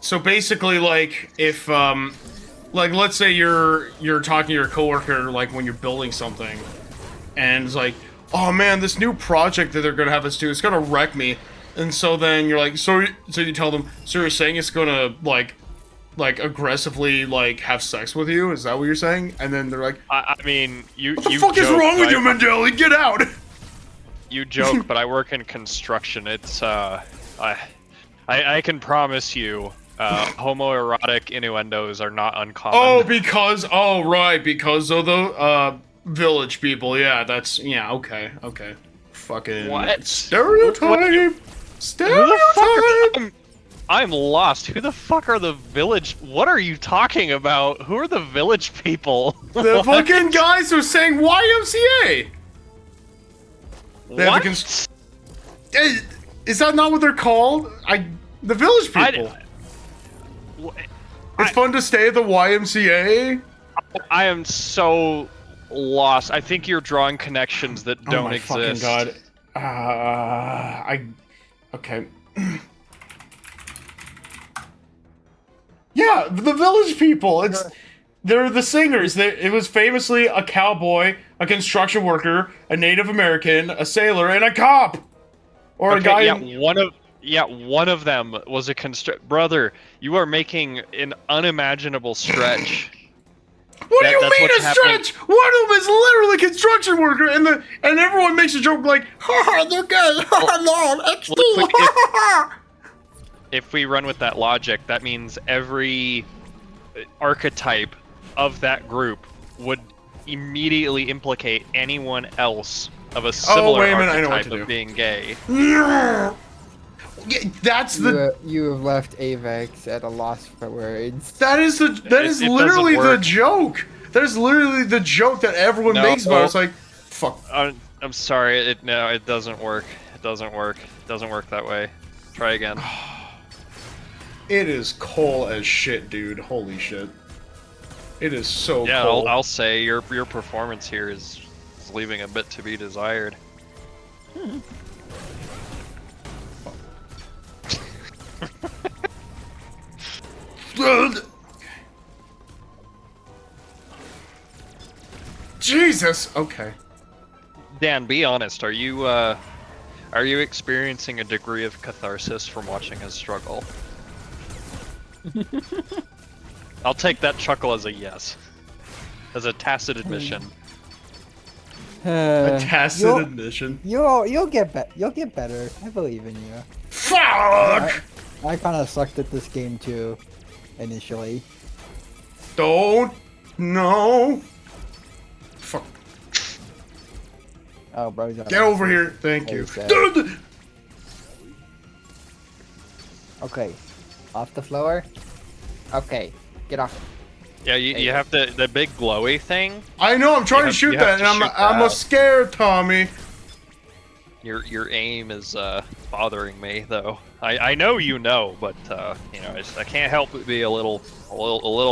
So basically, like, if like let's say you're talking to your coworker, like when you're building something, and it's like, oh man, this new project that they're gonna have us do, it's gonna wreck me. And so then you're like, so you tell them, so you're saying it's gonna like aggressively like have sex with you? Is that what you're saying? And then they're like, I mean, what the fuck is wrong with you, Mandeli? Get out! You joke, but I work in construction. It's I can promise you, homoerotic innuendos are not uncommon. Oh, because because of the village people. Yeah, okay. Fucking What? stereotype. I'm lost. Who the fuck are the village? What are you talking about? Who are the village people? The fucking guys who sang YMCA. What? Is that not what they're called? The village people. It's fun to stay at the YMCA. I am so lost. I think you're drawing connections that don't exist. Oh my fucking god. Okay. Yeah, the village people. They're the singers. It was famously a cowboy, a construction worker, a Native American, a sailor, and a cop. Or a guy. Yeah, one of them was a brother. You are making an unimaginable stretch. What do you mean a stretch? One of them is literally a construction worker, and everyone makes a joke like, "Ha, they're gay, no, XD." If we run with that logic, that means every archetype of that group would immediately implicate anyone else of a similar archetype of being gay. That's the. You have left Avex at a loss for words. That is literally the joke. That is literally the joke that everyone makes about it. It's like, fuck. I'm sorry. It doesn't work. It doesn't work. It doesn't work that way. Try again. It is cool as shit, dude. Holy shit. It is so yeah, cool. I'll say your performance here is leaving a bit to be desired. Jesus. Okay. Dan, be honest. Are you experiencing a degree of catharsis from watching his struggle? I'll take that chuckle as a yes, as a tacit admission. A tacit admission. You'll get better. I believe in you. Fuck! I kind of sucked at this game too, initially. Don't. No. Fuck. Oh, bro. Get over here. Thank you. Dude. Okay. Off the floor. Okay. Get off. Yeah, you have the big glowy thing. I know. I'm trying to shoot that, and I'm scared, Tommy. Your aim is bothering me, though. I know you know, but you know, I can't help but be a little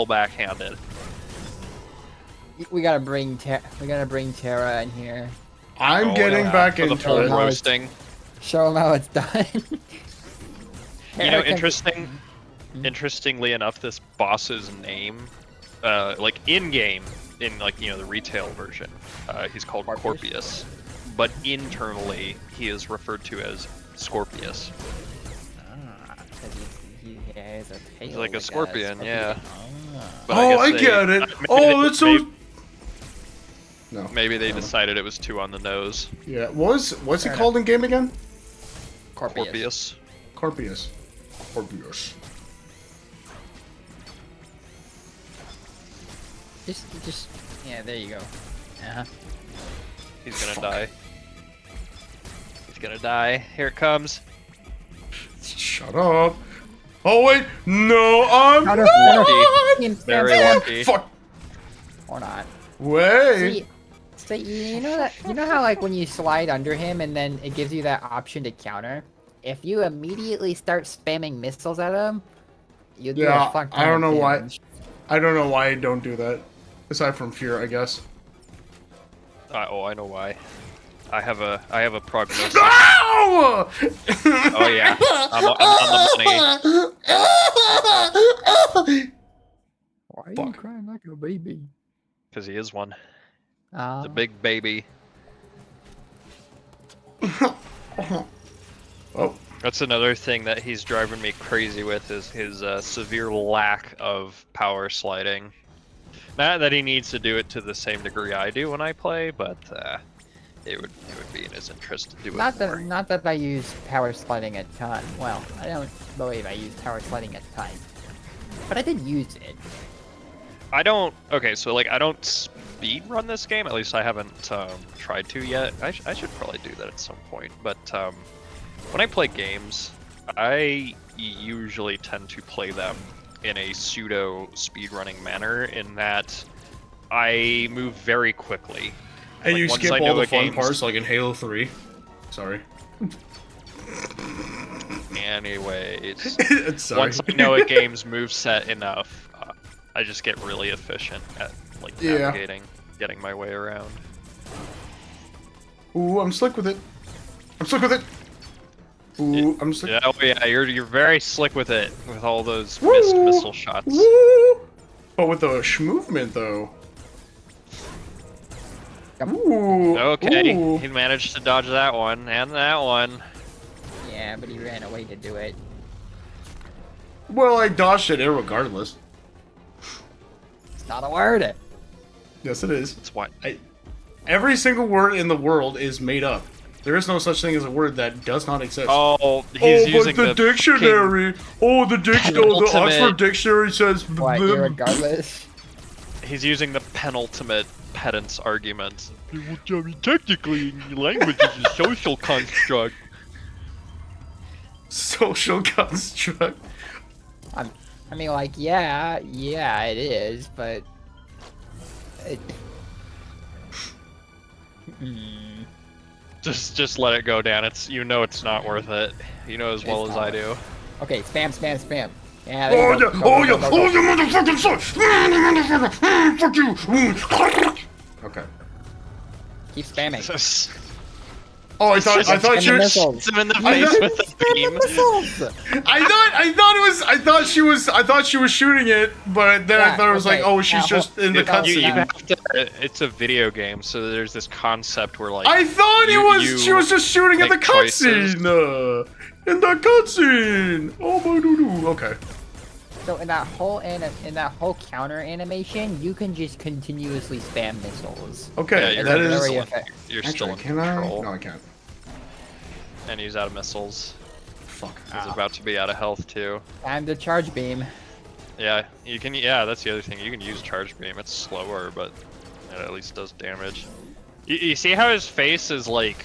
backhanded. We gotta bring Tara in here. I'm getting back into full it. roasting. Show him how it's done. You know, interestingly enough, this boss's name, like in game, in like the retail version, he's called Corpius, but internally he is referred to as Scorpius. He's like a scorpion, yeah. But I get it. That's so. No. Maybe they decided it was too on the nose. Yeah. What's it called in game again? Corpius. Corpius. Just, yeah, there you go. He's gonna die. He's gonna die. Here it comes. Shut up. Oh wait, no, I'm not. Very lucky. Fuck. Or not. Wait. So you know how like when you slide under him and then it gives you that option to counter? If you immediately start spamming missiles at him, you do a fuck ton I don't know of why. damage. I don't know why I don't do that. Aside from fear, I guess. Oh, I know why. I have a prognosis. Ow! Oh yeah, I'm on the money. Why are you crying like a baby? Because he is one. Oh. The big baby. Oh, That's another thing that he's driving me crazy with is his severe lack of power sliding. Not that he needs to do it to the same degree I do when I play, but it would be in his interest to do it more. Not that I use power sliding a ton. Well, I don't believe I use power sliding a ton, but I did use it. I don't. Okay, so like I don't speed run this game. At least I haven't tried to yet. I should probably do that at some point. But when I play games, I usually tend to play them in a pseudo speedrunning manner, in that I move very quickly. and Like, you once skip I know all the a fun game's- parts, like in Halo 3. Sorry. Anyways, Sorry. once I know a game's moveset enough, I just get really efficient at like Yeah. navigating, getting my way around. Ooh, I'm slick with it. I'm slick with it. Ooh, I'm slick. Yeah, oh yeah, you're very slick with it, with all those Woo! missed missile shots. Woo! But with the movement though. Yep. Ooh. Okay, Ooh. he managed to dodge that one and that one. Yeah, but he ran away to do it. Well, I dodged it irregardless. It's not a word. Yes, it is. That's why. Every single word in the world is made up. There is no such thing as a word that does not exist. Oh, he's using but the dictionary. Oh, the Penultimate- Oxford Dictionary says. What, irregardless? He's using the penultimate pedant's argument. Well, Joey, technically, language is a social construct. Social construct. I mean, like, yeah, it is, but it... Just let it go, Dan. It's it's not worth it. You know as well It's as not I do. Okay, spam. Yeah, Oh, there yeah. you go. Go, Oh, go, yeah. go, go, Oh, go. you motherfucking son. Fuck you. Okay. Keep spamming. Oh, I thought Spam you. the missiles. Him in the I face know- with the Spam beam. the missiles! I thought she was shooting it, but then I Yeah, thought it was like, okay. oh, she's Now, just in the you- you- You cutscene. have to. It's a video game, so there's this concept where like I thought she was just shooting at the make choices. cutscene. In the cutscene. Oh my doo. Okay. So in that whole counter animation, you can just continuously spam missiles. Okay, Yeah, that you're is. very still, effective. you're still Actually, in can I? control, No, I can't. and he's out of missiles. Fuck. He's about to be out of health too. Time to charge beam. Yeah, you can. Yeah, that's the other thing. You can use charge beam. It's slower, but it at least does damage. You see how his face is like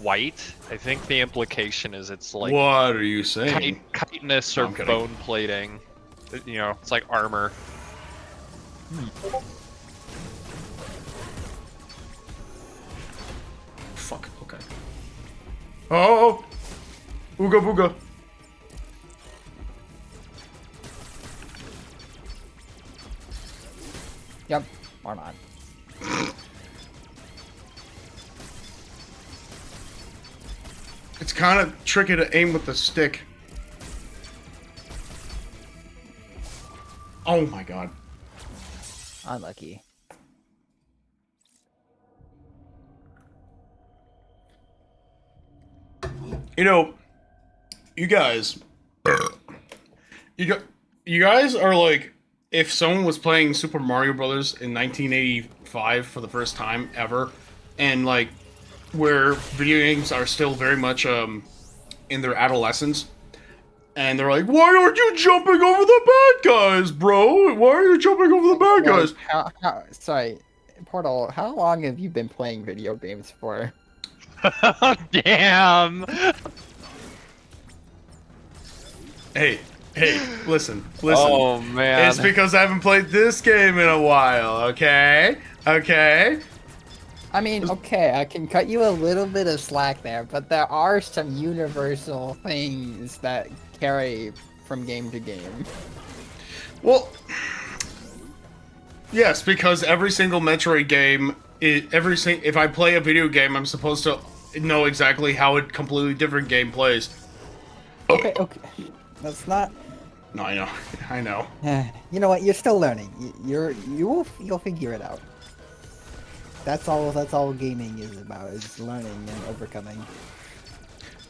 white? I think the implication is it's like What are you saying? chitinous No, or I'm kidding. bone plating. You know, it's like armor. Fuck. Okay. Oh. Ooga booga. Yep, or not. It's kind of tricky to aim with the stick. Oh my god. Unlucky. You know, you guys, you guys are like, if someone was playing Super Mario Brothers in 1985 for the first time ever, and like, where video games are still very much in their adolescence, and they're like, why aren't you jumping over the bad guys, bro? Why are you jumping over the bad guys? Sorry, Portal, how long have you been playing video games for? Damn! Hey, listen. Oh man! It's because I haven't played this game in a while, okay? Okay? I mean, okay, I can cut you a little bit of slack there, but there are some universal things that carry from game to game. Well, yes, because every single Metroid game, if I play a video game, I'm supposed to know exactly how a completely different game plays. Okay, that's not. No, I know. You know what? You're still learning. You'll figure it out. That's all gaming is about, is learning and overcoming.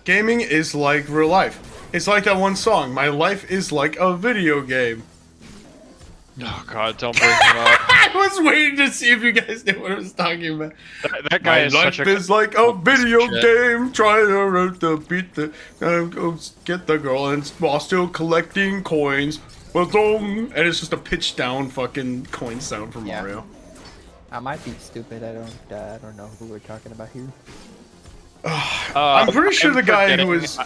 Gaming is like real life. It's like that one song, My Life is Like a Video Game. Oh god, don't bring him up. I was waiting to see if you guys knew what I was talking about. That guy My is life such a is like a video shit. game. Try to root the beat the go get the girl and while still collecting coins. And it's just a pitch down fucking coin sound from Yeah. Mario. I might be stupid. I don't know who we're talking about here. I'm pretty sure I'm the guy who forgetting- was.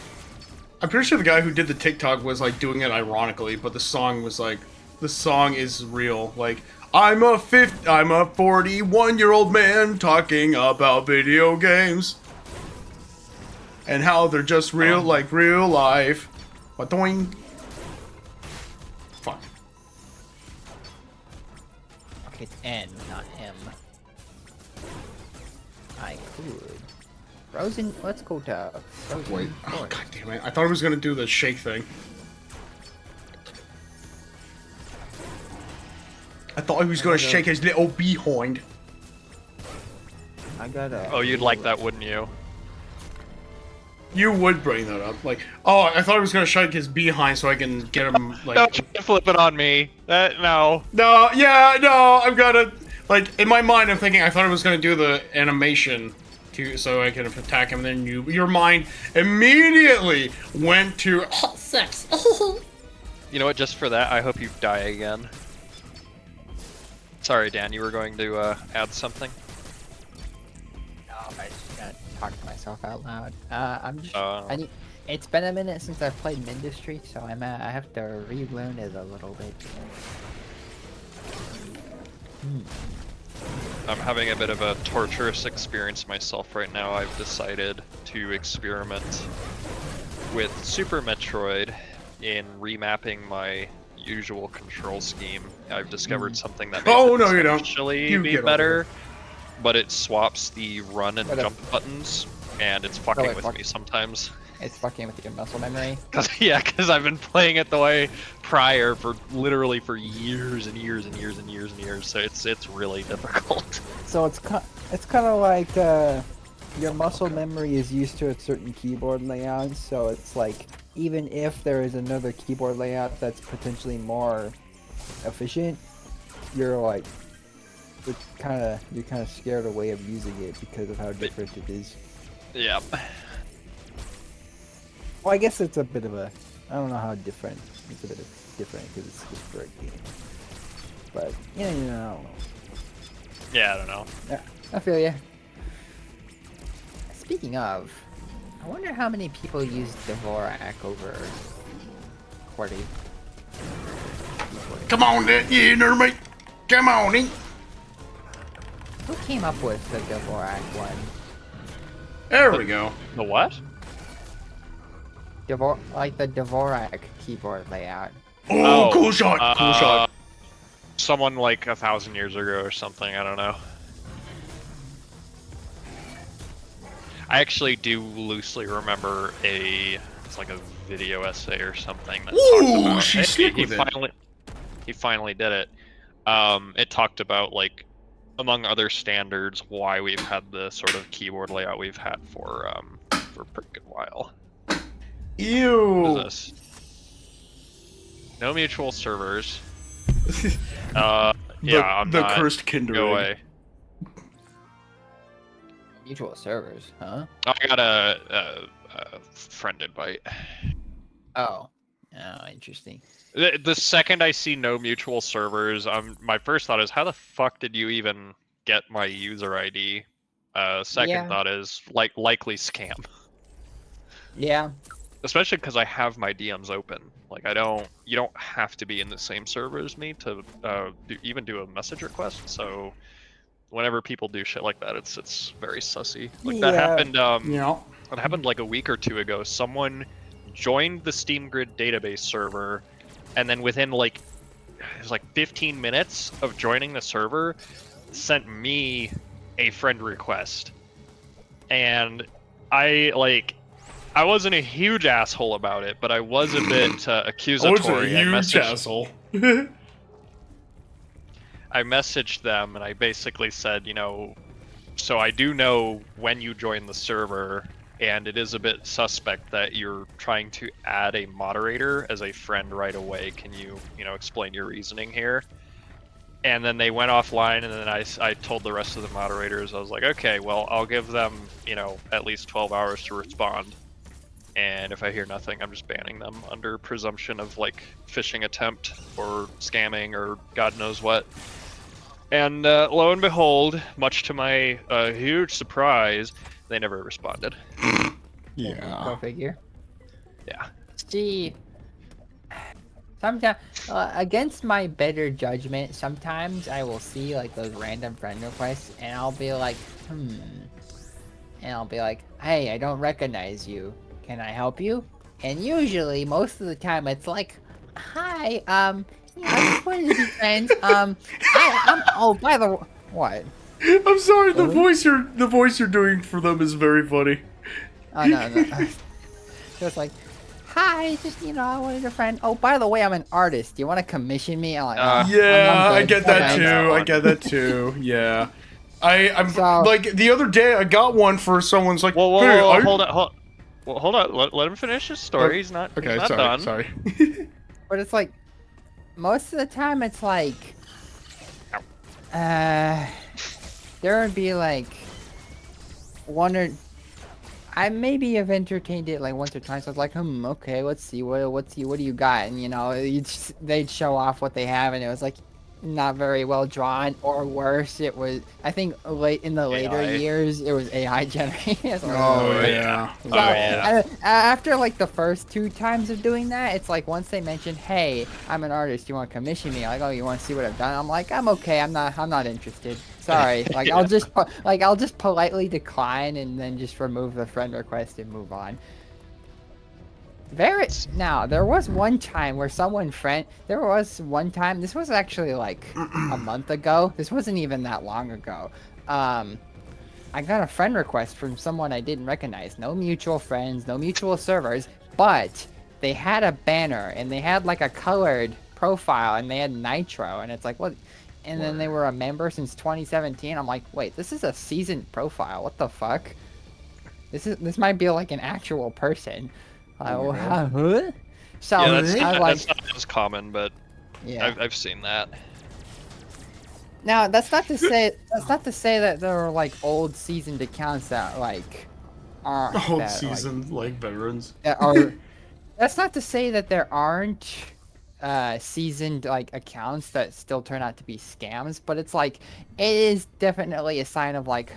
I'm pretty sure the guy who did the TikTok was like doing it ironically, but the song was like, the song is real. Like, I'm a 41-year-old man talking about video games and how they're just real, like real life. What doing? Fuck. Okay, it's N, not M. I could. Frozen. Let's go to Frozen. Wait. Oh Forest. god damn it! I thought I was gonna do the shake thing. I thought he was gonna shake his little behind. I gotta. Oh, you'd like that, wouldn't you? You would bring that up, like, oh, I thought he was gonna shake his behind so I can get him, like. Don't flip it on me. No. No, yeah, no, I'm gonna, like, in my mind, I'm thinking I thought I was gonna do the animation to so I can attack him. And then your mind immediately went to Sex. You know what? Just for that, I hope you die again. Sorry, Dan. You were going to add something. No, I just gotta talk to myself out loud. I'm just. Oh. I need. It's been a minute since I've played Mindustry, so I have to relearn it a little bit. I'm having a bit of a torturous experience myself right now. I've decided to experiment with Super Metroid in remapping my usual control scheme. I've discovered something that makes Oh, it no, you don't. essentially You be get over better, but it swaps the run and What a- jump buttons, and it's fucking wait, with fuck. me sometimes. It's fucking with your muscle memory. Cause I've been playing it the way prior for literally for years and years and years and years and years. So it's really difficult. So it's kind of like your muscle memory is used to a certain keyboard layout. So it's like even if there is another keyboard layout that's potentially more efficient, you're kind of scared away of using it because of how different it is. Yeah. Well, I guess it's a bit of a. I don't know how different. It's a bit different because it's just for a game. But yeah, I don't know. Yeah, I don't know. Yeah, I feel ya. Speaking of, I wonder how many people use Dvorak over QWERTY. come on, you mate. Come on, in. Who came up with the Dvorak one? There we go. The what? Like the Dvorak keyboard layout. Oh, Oh, cool shot, cool shot. Someone like 1,000 years ago or something. I don't know. I actually do loosely remember it's like a video essay or something that Ooh, talked about. she's Hey, slick with it. He finally did it. It talked about like, among other standards, why we've had the sort of keyboard layout we've had for a pretty good while. What Ew. is this? No mutual servers. Yeah, I'm the not. cursed Kinder Go Egg. away. Mutual servers, huh? I got a friend invite. Oh. Oh, interesting. The second I see no mutual servers, my first thought is, how the fuck did you even get my user ID? Second Yeah. thought is, likely scam. Yeah. Especially because I have my DMs open. Like, you don't have to be in the same server as me to even do a message request. So, whenever people do shit like that, it's very sussy. Like that Yeah. happened. Yeah. It happened like a week or two ago. Someone joined the Steam Grid database server, and then within it was like 15 minutes of joining the server, sent me a friend request, and I wasn't a huge asshole about it, but I was a bit I was a accusatory. huge asshole. I messaged them and I basically said, you know, So I do know when you join the server, and it is a bit suspect that you're trying to add a moderator as a friend right away. Can you, explain your reasoning here? And then they went offline, and then I told the rest of the moderators, I was like, okay, well, I'll give them, at least 12 hours to respond. And if I hear nothing, I'm just banning them under presumption of, like, phishing attempt or scamming or God knows what. And lo and behold, much to my huge surprise, they never responded. Go Yeah. figure. Yeah. See, sometimes against my better judgment, sometimes I will see like those random friend requests, and I'll be like, and I'll be like, hey, I don't recognize you. Can I help you? And usually, most of the time, it's like, hi, I just wanted to be friends. I'm. Oh, by the way, what? I'm sorry. The voice you're doing for them is very funny. Oh no. Just like, hi, just I wanted a friend. Oh, by the way, I'm an artist. Do you want to commission me? I'm like, Yeah, I'm I good. get that Okay. too. I one. get that too. Yeah. I'm So- like the other day I got one for someone's like, Whoa, hey, hold on. Well, hold on. Let him finish his story. He's not. Okay, he's not done. sorry. But it's like, most of the time, it's like, there would be like one or I maybe have entertained it like once or twice. I was like, okay, let's see what do you got? And they'd show off what they have, and it was like not very well drawn, or worse, it was. I think late in the later AI. years, it was AI generated. Oh yeah. Oh, yeah. After like the first 2 times of doing that, it's like once they mentioned, "Hey, I'm an artist. You want to commission me?" Like, "Oh, you want to see what I've done?" I'm like, "I'm okay. I'm not interested. Sorry." Like, Yeah. I'll just politely decline and then just remove the friend request and move on. Now, there was one time where this was actually like a month ago. This wasn't even that long ago. I got a friend request from someone I didn't recognize. No mutual friends, no mutual servers, but they had a banner and they had like a colored profile and they had nitro, and it's like, what? And then they were a member since 2017. I'm like, wait, this is a seasoned profile. What the fuck? This might be like an actual person. Huh? So Yeah, that's I like, not as common, but yeah. I've seen that. Now that's not to say that there are like old seasoned accounts that like are Old that, seasoned like veterans. that are. That's not to say that there aren't seasoned like accounts that still turn out to be scams, but it's like it is definitely a sign of like,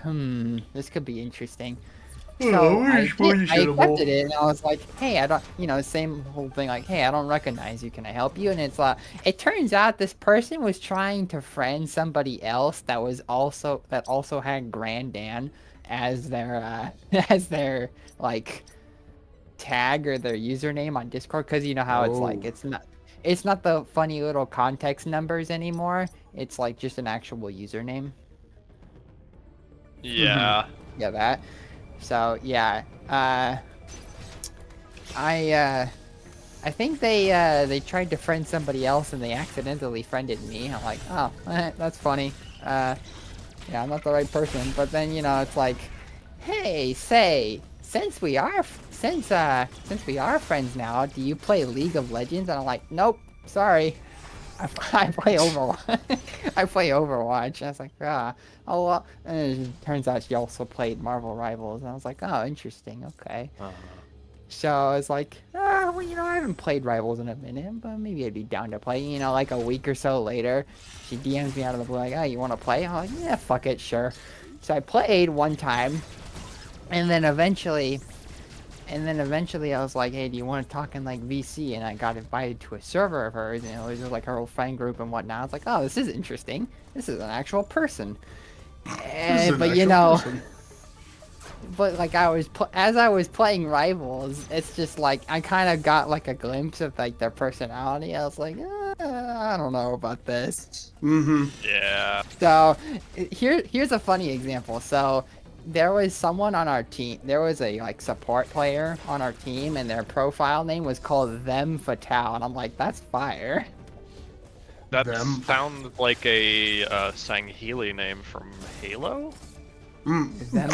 this could be interesting. So I accepted it, and I was like, hey, I don't, same whole thing, like, hey, I don't recognize you, can I help you? And it's like, it turns out this person was trying to friend somebody else that also had Grand Dan as their as their like tag or their username on Discord, because you know how it's like, it's not the funny little context numbers anymore. It's like just an actual username. Yeah. Yeah, that. So yeah, I think they tried to friend somebody else and they accidentally friended me. I'm like, oh, that's funny. Yeah, I'm not the right person. But then it's like, hey, since we are friends now, do you play League of Legends? And I'm like, nope, sorry. I play Overwatch. I play Overwatch. And I was like, oh well. And it turns out she also played Marvel Rivals. And I was like, oh, interesting. Okay. So I was like, well, I haven't played Rivals in a minute, but maybe I'd be down to play. Like a week or so later, she DMs me out of the blue like, oh, you want to play? I'm like, yeah, fuck it, sure. So I played one time, and then eventually I was like, hey, do you want to talk in like VC? And I got invited to a server of hers, and it was just like her whole friend group and whatnot. I was like, oh, this is interesting. This is an actual person. But like as I was playing Rivals, it's just like I kind of got like a glimpse of like their personality. I was like, I don't know about this. Yeah. So here's a funny example. So there was someone on our team. There was a like support player on our team, and their profile name was called Them Fatale, and I'm like, that's fire. That sounds like a Sangheili name from Halo. Them. Them.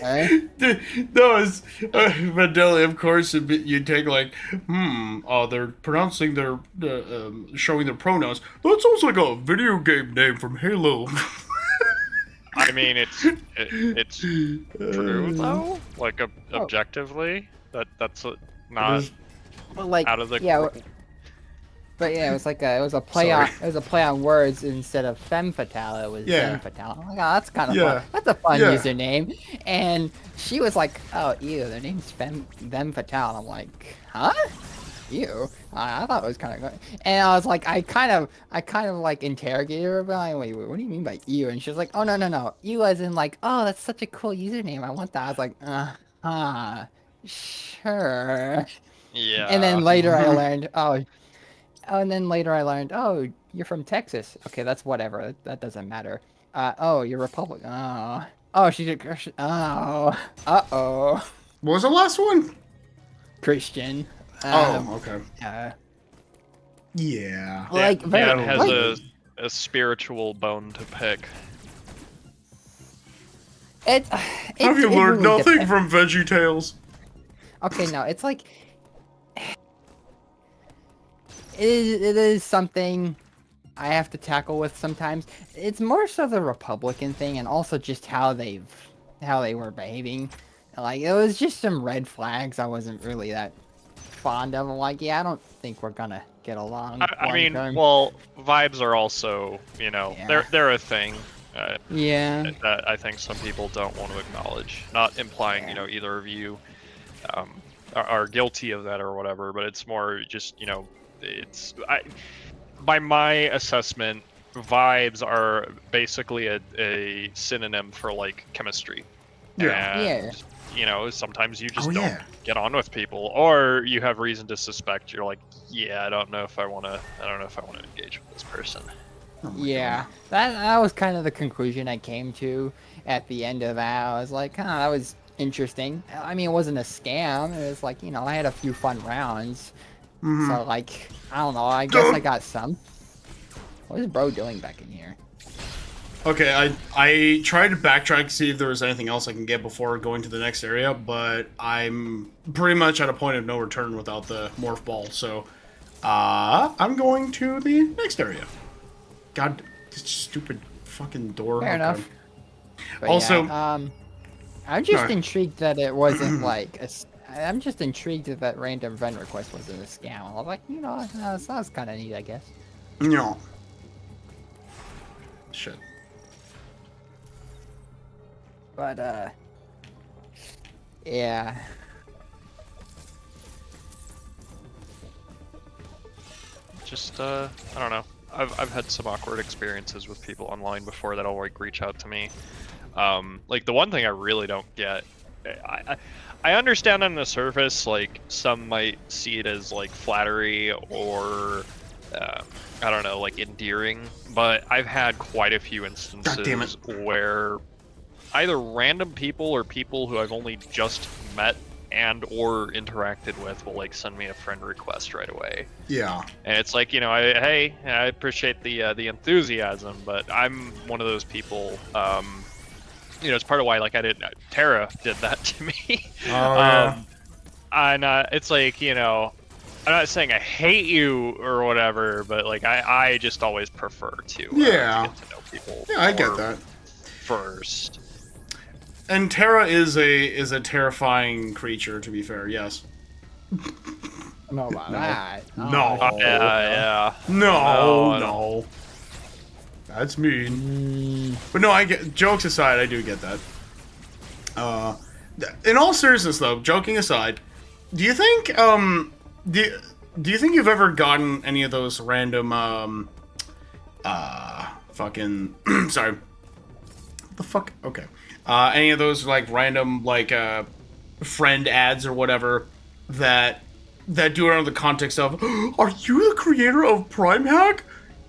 Alright? No, it's Mandela. Of course, you take like, they're pronouncing their, showing their pronouns. That sounds like a video game name from Halo. I mean, it's true though. Like objectively, that's not Well, like, out of the. yeah, but yeah, it was like it was a play on words instead of femme fatale. It was femme fatale. I'm like, oh, that's kind of fun. That's a fun username. And she was like, oh, ew, their name's femme fatale. And I'm like, huh? Ew. I thought it was kind of good. And I was like, I kind of like interrogated her about, wait, what do you mean by ew? And she was like, oh, no. Ew as in like, oh, that's such a cool username. I want that. I was like, sure. Yeah. And then later I learned, oh, you're from Texas. Okay, that's whatever. That doesn't matter. Oh, you're Republican. Oh, she's a Christian. Oh, uh-oh. What was the last one? Christian. Okay. Yeah. Yeah. Like, very, Yeah, it has like, a spiritual bone to pick. Have you learned really nothing from Veggie Tales? Okay, no, it's like it is something I have to tackle with sometimes. It's more so the Republican thing, and also just how they were behaving. Like, it was just some red flags I wasn't really that fond of. I'm like, yeah, I don't think we're gonna get along. I mean, long-term. well, vibes are also, they're a thing. Yeah. That I think some people don't want to acknowledge. Not implying, either of you are guilty of that or whatever, but it's more just, by my assessment, vibes are basically a synonym for like chemistry. And, sometimes you just don't get on with people, or you have reason to suspect. You're like, I don't know if I want to engage with this person. Yeah, that was kind of the conclusion I came to at the end of that. I was like, that was interesting. I mean, it wasn't a scam. It was like, I had a few fun rounds. So, like, I don't know. I guess I got some. What is bro doing back in here? Okay, I tried to backtrack to see if there was anything else I can get before going to the next area, but I'm pretty much at a point of no return without the morph ball, so I'm going to the next area. God, this stupid fucking door. Fair enough. But also, I'm just intrigued that it wasn't like I'm just intrigued that random friend request wasn't a scam. I was like, that sounds kind of neat, I guess. No. Shit. But yeah. Just I don't know. I've had some awkward experiences with people online before that'll like reach out to me. Like the one thing I really don't get, I understand on the surface, like some might see it as like flattery or I don't know, like endearing, but I've had quite a few instances where either random people or people who I've only just met and or interacted with will like send me a friend request right away. Yeah. And it's like, I appreciate the enthusiasm, but I'm one of those people. It's part of why like Tara did that to me. And it's like, I'm not saying I hate you or whatever, but like I just always prefer to get to know people. Yeah, I get that. First. And Terra is a terrifying creature, to be fair. Yes. No, that. No. Yeah. No. That's mean. But no, I get. Jokes aside, I do get that. In all seriousness, though, joking aside, do you think do you think you've ever gotten any of those random fucking sorry. What the fuck? Okay. Any of those like random like friend ads or whatever that do it under the context of, are you the creator of Prime Hack?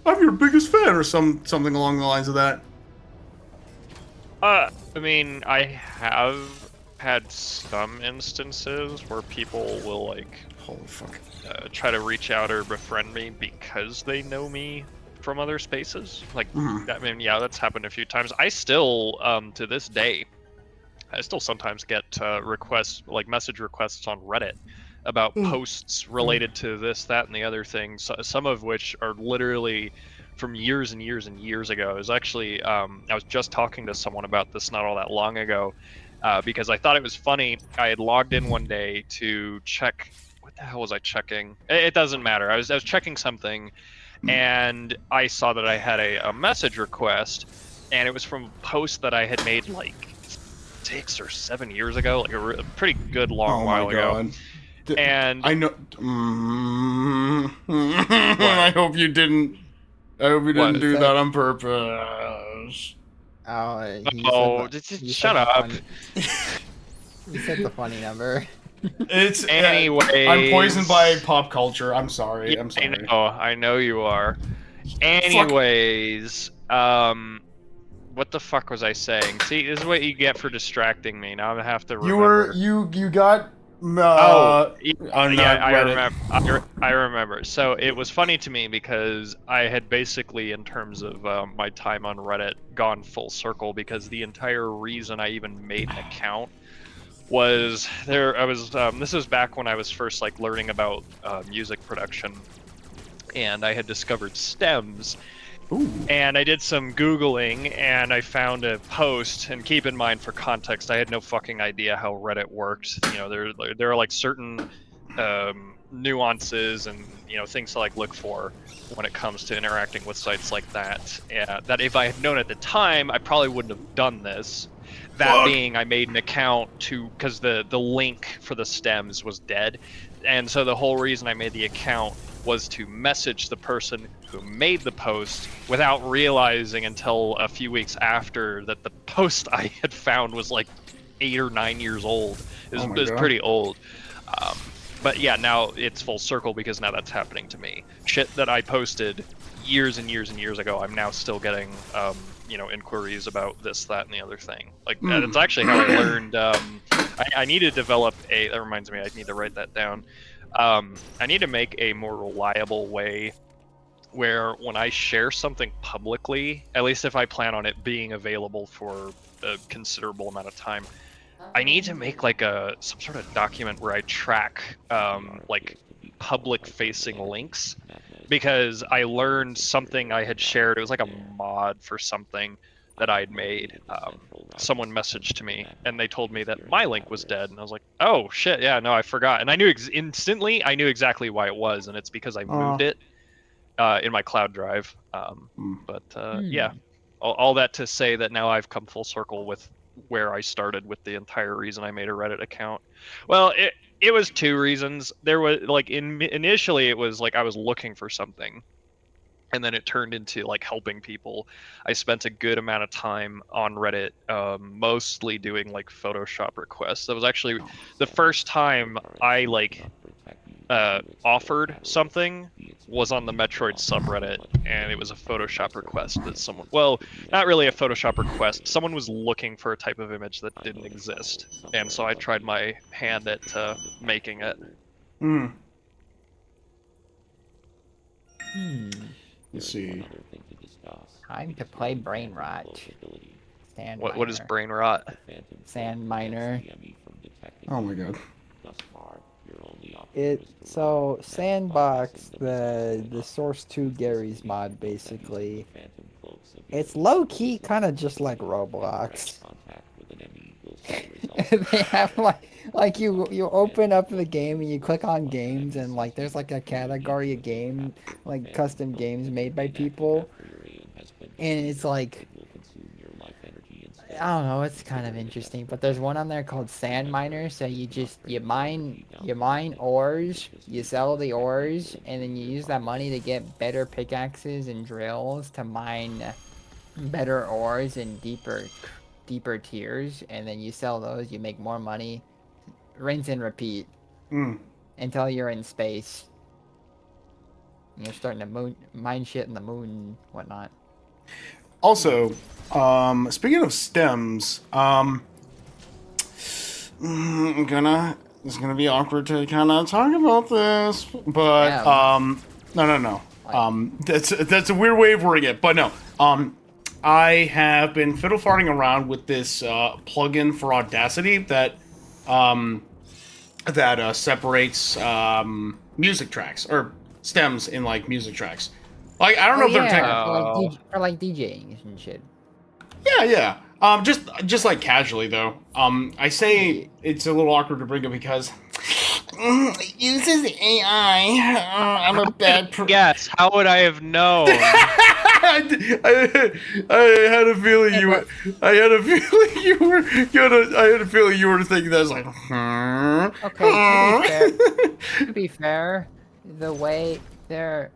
I'm your biggest fan, or something along the lines of that. I mean, I have had some instances where people will like Holy fuck. try to reach out or befriend me because they know me from other spaces. Like, I mean, yeah, that's happened a few times. I still, to this day, I still sometimes get requests, like message requests on Reddit about posts related to this, that, and the other thing. So, some of which are literally from years and years and years ago. It was actually, I was just talking to someone about this not all that long ago, because I thought it was funny. I had logged in one day to check. What the hell was I checking? It doesn't matter. I was checking something, and I saw that I had a message request, and it was from a post that I had made like 6 or 7 years ago, like a pretty good long while ago. And I know. I hope you didn't. I hope you didn't do that on purpose. Shut up. You said the funny number. It's Anyways, I'm poisoned by pop culture. I'm sorry. I'm sorry. I know you are. Anyways, what the fuck was I saying? See, this is what you get for distracting me. Now I'm gonna have to remember. You got. I remember. So it was funny to me because I had basically, in terms of my time on Reddit, gone full circle, because the entire reason I even made an account was there. I was. This was back when I was first like learning about music production, and I had discovered stems. Ooh. And I did some Googling, and I found a post, and keep in mind, for context, I had no fucking idea how Reddit worked. You know, there are like certain nuances and, you know, things to like look for when it comes to interacting with sites like that. That if I had known at the time, I probably wouldn't have done this. That being, I made an account because the link for the stems was dead. And so the whole reason I made the account was to message the person who made the post, without realizing until a few weeks after that the post I had found was like 8 or 9 years old. It was pretty old. But yeah, now it's full circle, because now that's happening to me. Shit that I posted years and years and years ago, I'm now still getting you know, inquiries about this, that, and the other thing. Like, that's actually how I learned. I need to develop that reminds me, I need to write that down. I need to make a more reliable way where when I share something publicly, at least if I plan on it being available for a considerable amount of time, I need to make like some sort of document where I track like public-facing links, because I learned something I had shared. It was like a mod for something that I'd made. Someone messaged to me, and they told me that my link was dead, and I was like, "Oh shit, yeah, no, I forgot." And I knew instantly. I knew exactly why it was, and it's because I moved it in my cloud drive. Yeah, all that to say that now I've come full circle with where I started with the entire reason I made a Reddit account. Well, it was 2 reasons. There was like initially it was like I was looking for something, and then it turned into like helping people. I spent a good amount of time on Reddit, mostly doing like Photoshop requests. That was actually the first time I like offered something, was on the Metroid subreddit, and it was a Photoshop request that someone, well, not really a Photoshop request, someone was looking for a type of image that didn't exist, and so I tried my hand at making it. Let's see. Time to play Brain Rot. What is Brain Rot? Sand Miner. Oh my god. So Sandbox, the Source 2 Gary's mod, basically, it's low key kind of just like Roblox. They have like you open up the game and you click on games, and like there's like a category of game, like custom games made by people, and it's like, I don't know, it's kind of interesting, but there's one on there called Sand Miner. So you mine ores, you sell the ores, and then you use that money to get better pickaxes and drills to mine better ores in deeper tiers, and then you sell those, you make more money, rinse and repeat until you're in space. And you're starting to mine shit in the moon and whatnot. Also, speaking of stems, I'm gonna it's gonna be awkward to kind of talk about this, but Yeah. no. That's a weird way of wording it, but no. I have been fiddle farting around with this plugin for Audacity that separates music tracks or stems in like music tracks. Like I don't know if they're for like DJing and shit. Yeah. Just like casually though. I say it's a little awkward to bring up because it uses AI. I'm a bad. Yes. How would I have known? I had a feeling you were. I had a feeling you were. I had a feeling you were thinking that. I was like, Okay, to be fair, the way there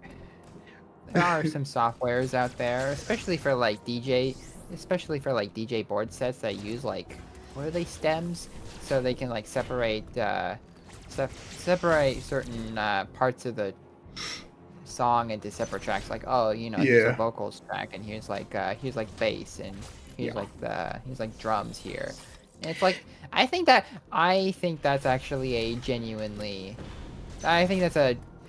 are some softwares out there, especially for like DJ board sets that use like, what are they, stems, so they can like separate separate certain parts of the song into separate tracks. Like, oh, here's a vocals track, and here's like bass, and here's like drums here. And it's like I think that's actually a genuinely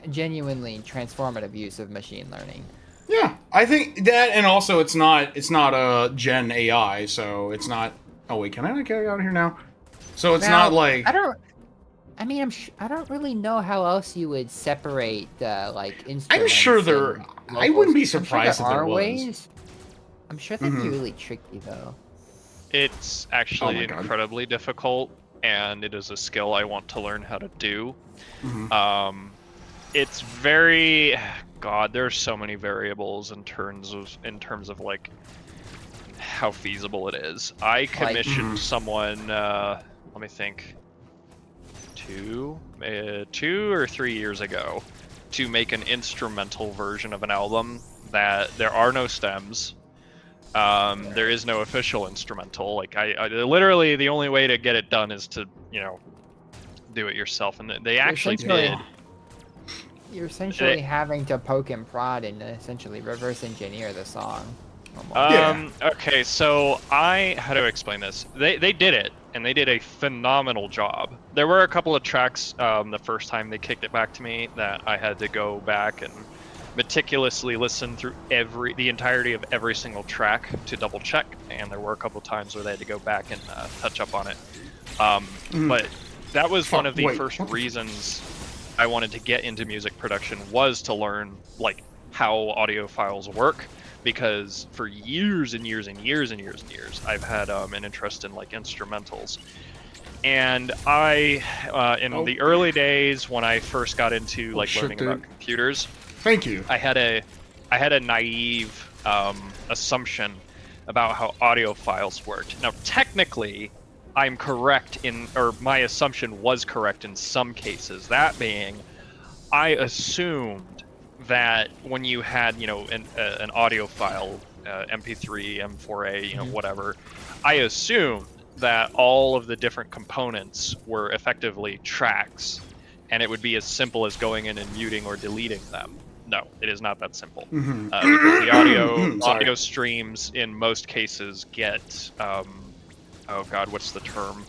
transformative use of machine learning. Yeah, I think that, and also it's not a Gen AI, so it's not. Oh wait, can I get out of here now? So it's not like I don't really know how else you would separate like instruments. I'm sure there. I wouldn't be surprised if there was. Ways. I'm sure that'd be really tricky though. It's actually incredibly difficult, and it is a skill I want to learn how to do. It's very there's so many variables in terms of like how feasible it is. I commissioned someone, let me think, 2 or 3 years ago to make an instrumental version of an album that there are no stems. There is no official instrumental. Like I literally the only way to get it done is to do it yourself, and they actually did. You're essentially having to poke and prod and essentially reverse engineer the song. Okay, so how to explain this? They did it, and they did a phenomenal job. There were a couple of tracks the first time they kicked it back to me that I had to go back and meticulously listen through the entirety of every single track to double check, and there were a couple times where they had to go back and touch up on it. But that was one of the first reasons I wanted to get into music production, was to learn like how audio files work, because for years and years and years and years and years I've had an interest in like instrumentals. And I in the early days when I first got into like learning about computers, thank you, I had a naive assumption about how audio files worked. Now technically I'm correct or my assumption was correct in some cases. That being, I assumed that when you had, an audio file, MP3, M4A, whatever, I assumed that all of the different components were effectively tracks, and it would be as simple as going in and muting or deleting them. No, it is not that simple. Because the audio streams in most cases get what's the term?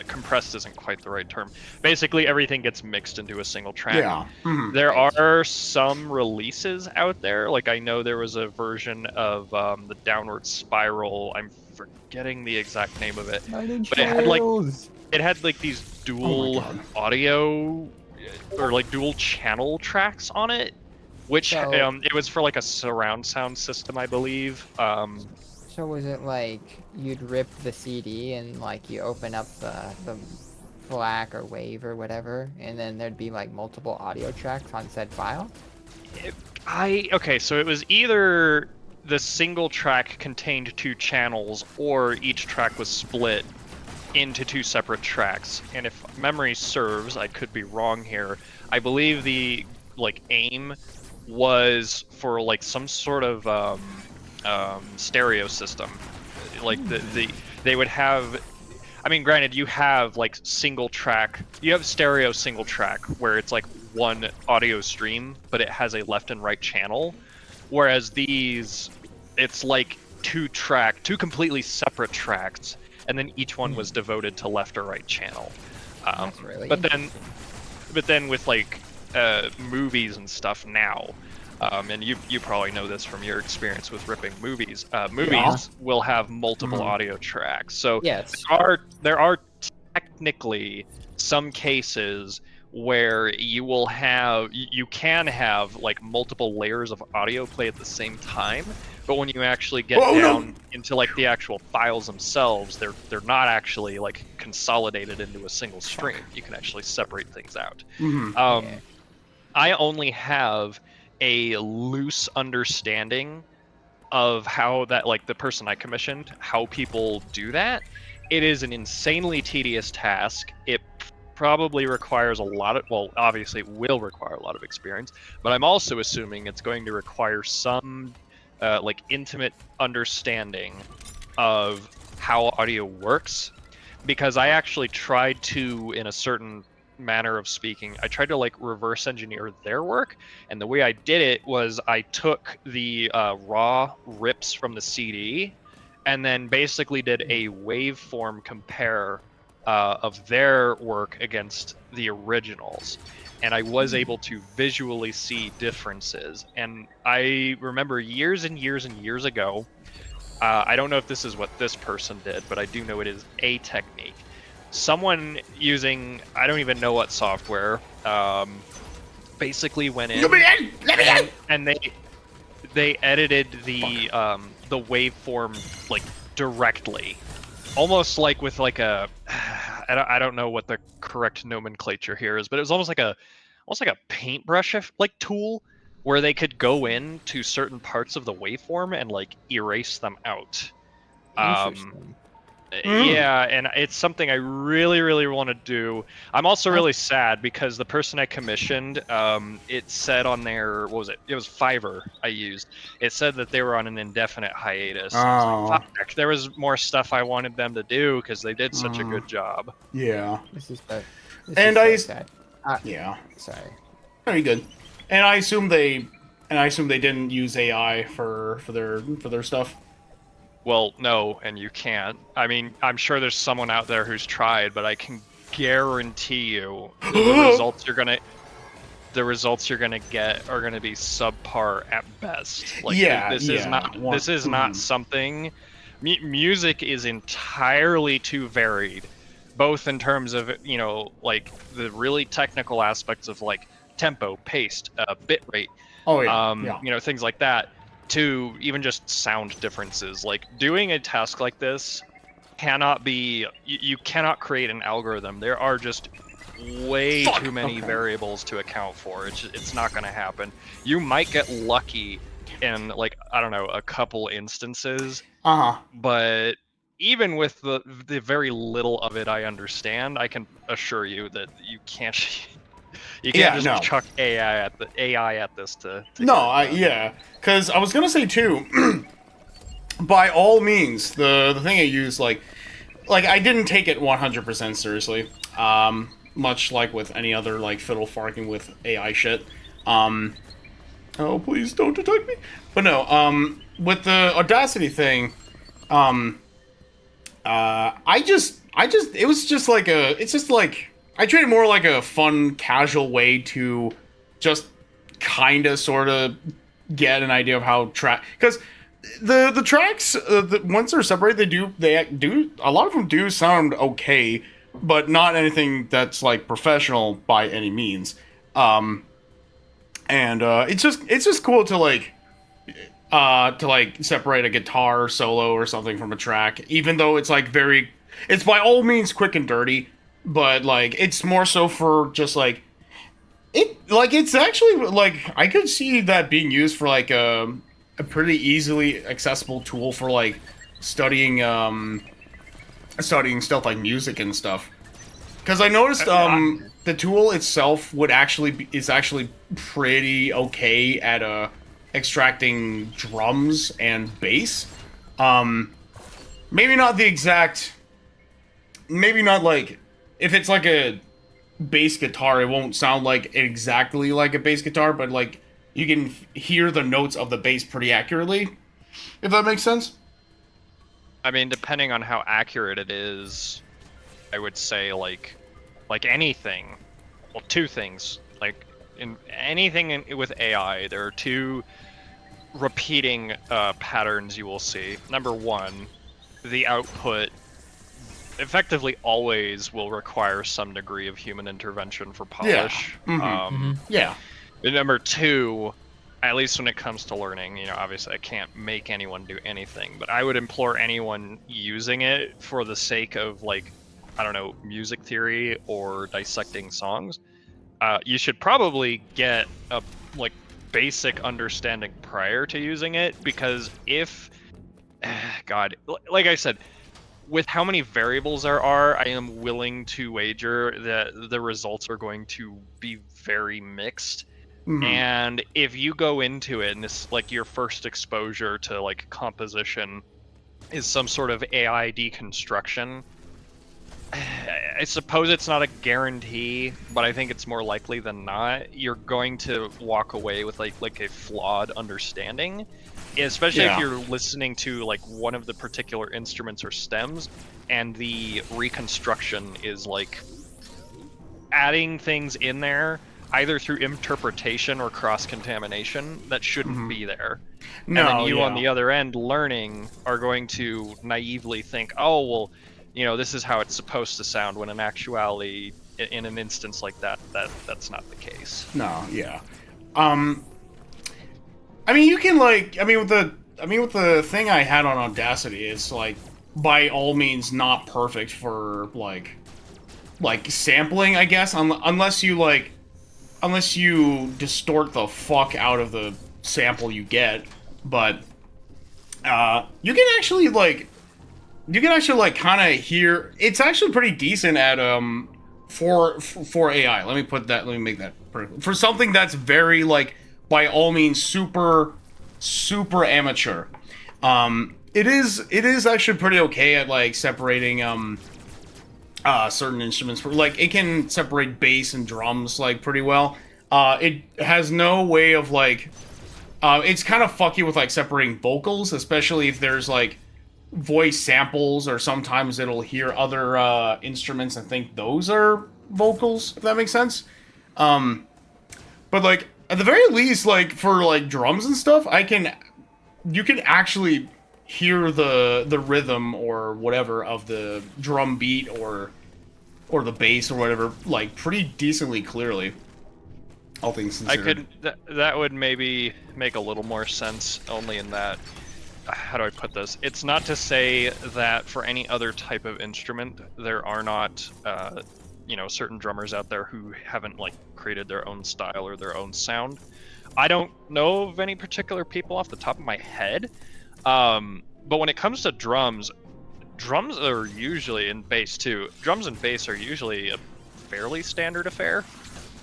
Compressed isn't quite the right term. Basically, everything gets mixed into a single track. Yeah. There are some releases out there. Like I know there was a version of the Downward Spiral. I'm forgetting the exact name of it, but it had like these dual audio or like dual channel tracks on it, which it was for like a surround sound system, I believe. So was it like you'd rip the CD and like you open up the FLAC or WAV or whatever, and then there'd be like multiple audio tracks on said file? So it was either the single track contained 2 channels, or each track was split into 2 separate tracks. And if memory serves, I could be wrong here, I believe the aim was for like some sort of stereo system. Like they would have, I mean, granted, you have like you have stereo single track where it's like one audio stream, but it has a left and right channel, whereas these, it's like 2 completely separate tracks, and then each one was devoted to left or right channel. That's really But then with like movies and stuff now, and you probably know this from your experience with ripping movies. Movies will have multiple audio tracks, so Yes. there are technically some cases where you can have like multiple layers of audio play at the same time, but when you actually get down into like the actual files themselves, they're not actually like consolidated into a single stream. You can actually separate things out. I only have a loose understanding of how that, like the person I commissioned, how people do that. It is an insanely tedious task. It probably requires a lot of, well, obviously it will require a lot of experience, but I'm also assuming it's going to require some like intimate understanding of how audio works, because I actually tried to, in a certain manner of speaking, I tried to like reverse engineer their work, and the way I did it was I took the raw rips from the CD and then basically did a waveform compare of their work against the originals, and I was able to visually see differences. And I remember years and years and years ago, I don't know if this is what this person did, but I do know it is a technique. Someone using, I don't even know what software, basically went in and they edited the waveform like directly, almost like with like a I don't know what the correct nomenclature here is, but it was almost like a paintbrush like tool where they could go in to certain parts of the waveform and like erase them out. Interesting. Yeah, and it's something I really, really want to do. I'm also really sad because the person I commissioned, it said on their, what was it? It was Fiverr I used. It said that they were on an indefinite hiatus. I was like, fuck, there was more stuff I wanted them to do because they did such a good job. Yeah. This is bad. Yeah. Sorry. Very good. And I assume they didn't use AI for their stuff. Well, no, and you can't. I mean, I'm sure there's someone out there who's tried, but I can guarantee you the results you're gonna get are gonna be subpar at best. Like, this is not something. Music is entirely too varied, both in terms of, you know, like the really technical aspects of like tempo, pace, bit rate, you know, things like that, to even just sound differences. Like, doing a task like this cannot be, you cannot create an algorithm. There are just way too many variables to account for. It's not going to happen. You might get lucky in, like, I don't know, a couple instances, but even with the very little of it I understand, I can assure you that you can't just chuck AI at this to because I was gonna say too, by all means, the thing I used, like I didn't take it 100% seriously, much like with any other like fiddle farking with AI shit. Oh, please don't detect me. But no, with the Audacity thing, I treat it more like a fun, casual way to just kind of, sort of get an idea of how because the tracks, once they're separated, they do a lot of them do sound okay, but not anything that's like professional by any means. And it's just cool to like separate a guitar solo or something from a track, even though it's like it's by all means quick and dirty. But, like, it's more so for just, like, it's actually, like, I could see that being used for, like, a pretty easily accessible tool for, like, studying stuff like music and stuff. Because I noticed, the tool itself is actually pretty okay at, extracting drums and bass. Maybe not like, if it's like a bass guitar, it won't sound like exactly like a bass guitar, but like you can hear the notes of the bass pretty accurately, if that makes sense. I mean, depending on how accurate it is, I would say like like anything, well, two things. Like in anything with AI, there are two repeating patterns you will see. Number one, the output effectively always will require some degree of human intervention for polish. Yeah. And number two, at least when it comes to learning, obviously I can't make anyone do anything, but I would implore anyone using it for the sake of, like, I don't know, music theory or dissecting songs, you should probably get a, like, basic understanding prior to using it, because if, God, like I said, with how many variables there are, I am willing to wager that the results are going to be very mixed. And if you go into it and this, like, your first exposure to, like, composition is some sort of AI deconstruction, I suppose it's not a guarantee, but I think it's more likely than not you're going to walk away with like a flawed understanding, especially if you're listening to, like, one of the particular instruments or stems and the reconstruction is, like, adding things in there either through interpretation or cross-contamination that shouldn't be there. No, and then you on the other end learning are going to naively think, oh, well, this is how it's supposed to sound, when in actuality, in an instance like that's not the case. No, yeah. I mean, you can, like, with the thing I had on Audacity, it's, like, by all means not perfect for, like sampling, I guess, unless you distort the fuck out of the sample you get. But you can actually kind of hear. It's actually pretty decent at for AI. Let me make that for something that's very, like, by all means super amateur. It is actually pretty okay at, like, separating certain instruments. Like, it can separate bass and drums, like, pretty well. It has no way of, like, it's kind of fucky with, like, separating vocals, especially if there's, like, voice samples, or sometimes it'll hear other instruments and think those are vocals, if that makes sense. But, like, at the very least, like, for, like, drums and stuff, you can actually hear the rhythm or whatever of the drum beat or the bass or whatever, like, pretty decently clearly, all things considered. That would maybe make a little more sense, only in that, how do I put this? It's not to say that for any other type of instrument there are not certain drummers out there who haven't, like, created their own style or their own sound. I don't know of any particular people off the top of my head, but when it comes to drums are usually, in bass too, drums and bass are usually a fairly standard affair.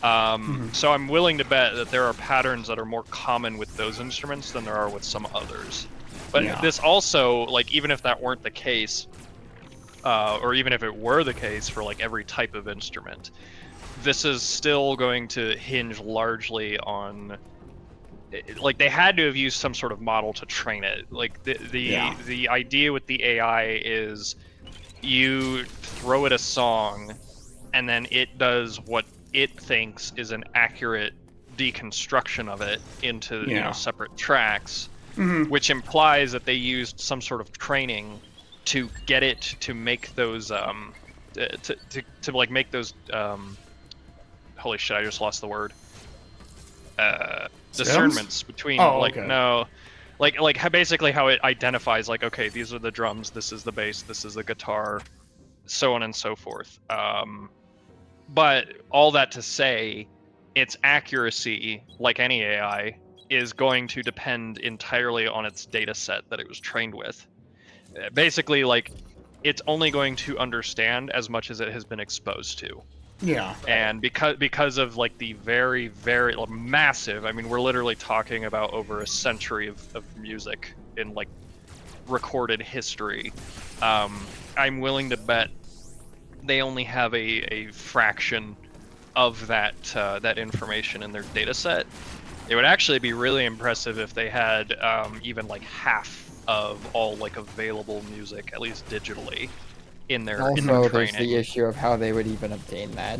So I'm willing to bet that there are patterns that are more common with those instruments than there are with some others. But this also, like, even if that weren't the case, or even if it were the case for, like, every type of instrument, this is still going to hinge largely on, like, they had to have used some sort of model to train it. Like, the idea with the AI is you throw it a song, and then it does what it thinks is an accurate deconstruction of it into separate tracks, which implies that they used some sort of training to get it to make those make those holy shit, I just lost the word. Discernments between basically how it identifies, like, okay, these are the drums, this is the bass, this is the guitar, so on and so forth. But all that to say, its accuracy, like any AI, is going to depend entirely on its data set that it was trained with. Basically, like, it's only going to understand as much as it has been exposed to. Yeah. And because of, like, the very, very massive, I mean, we're literally talking about over a century of music in, like, recorded history, I'm willing to bet they only have a fraction of that information in their data set. It would actually be really impressive if they had even, like, half of all, like, available music, at least digitally, in their Also, there's training. the issue of how they would even obtain that.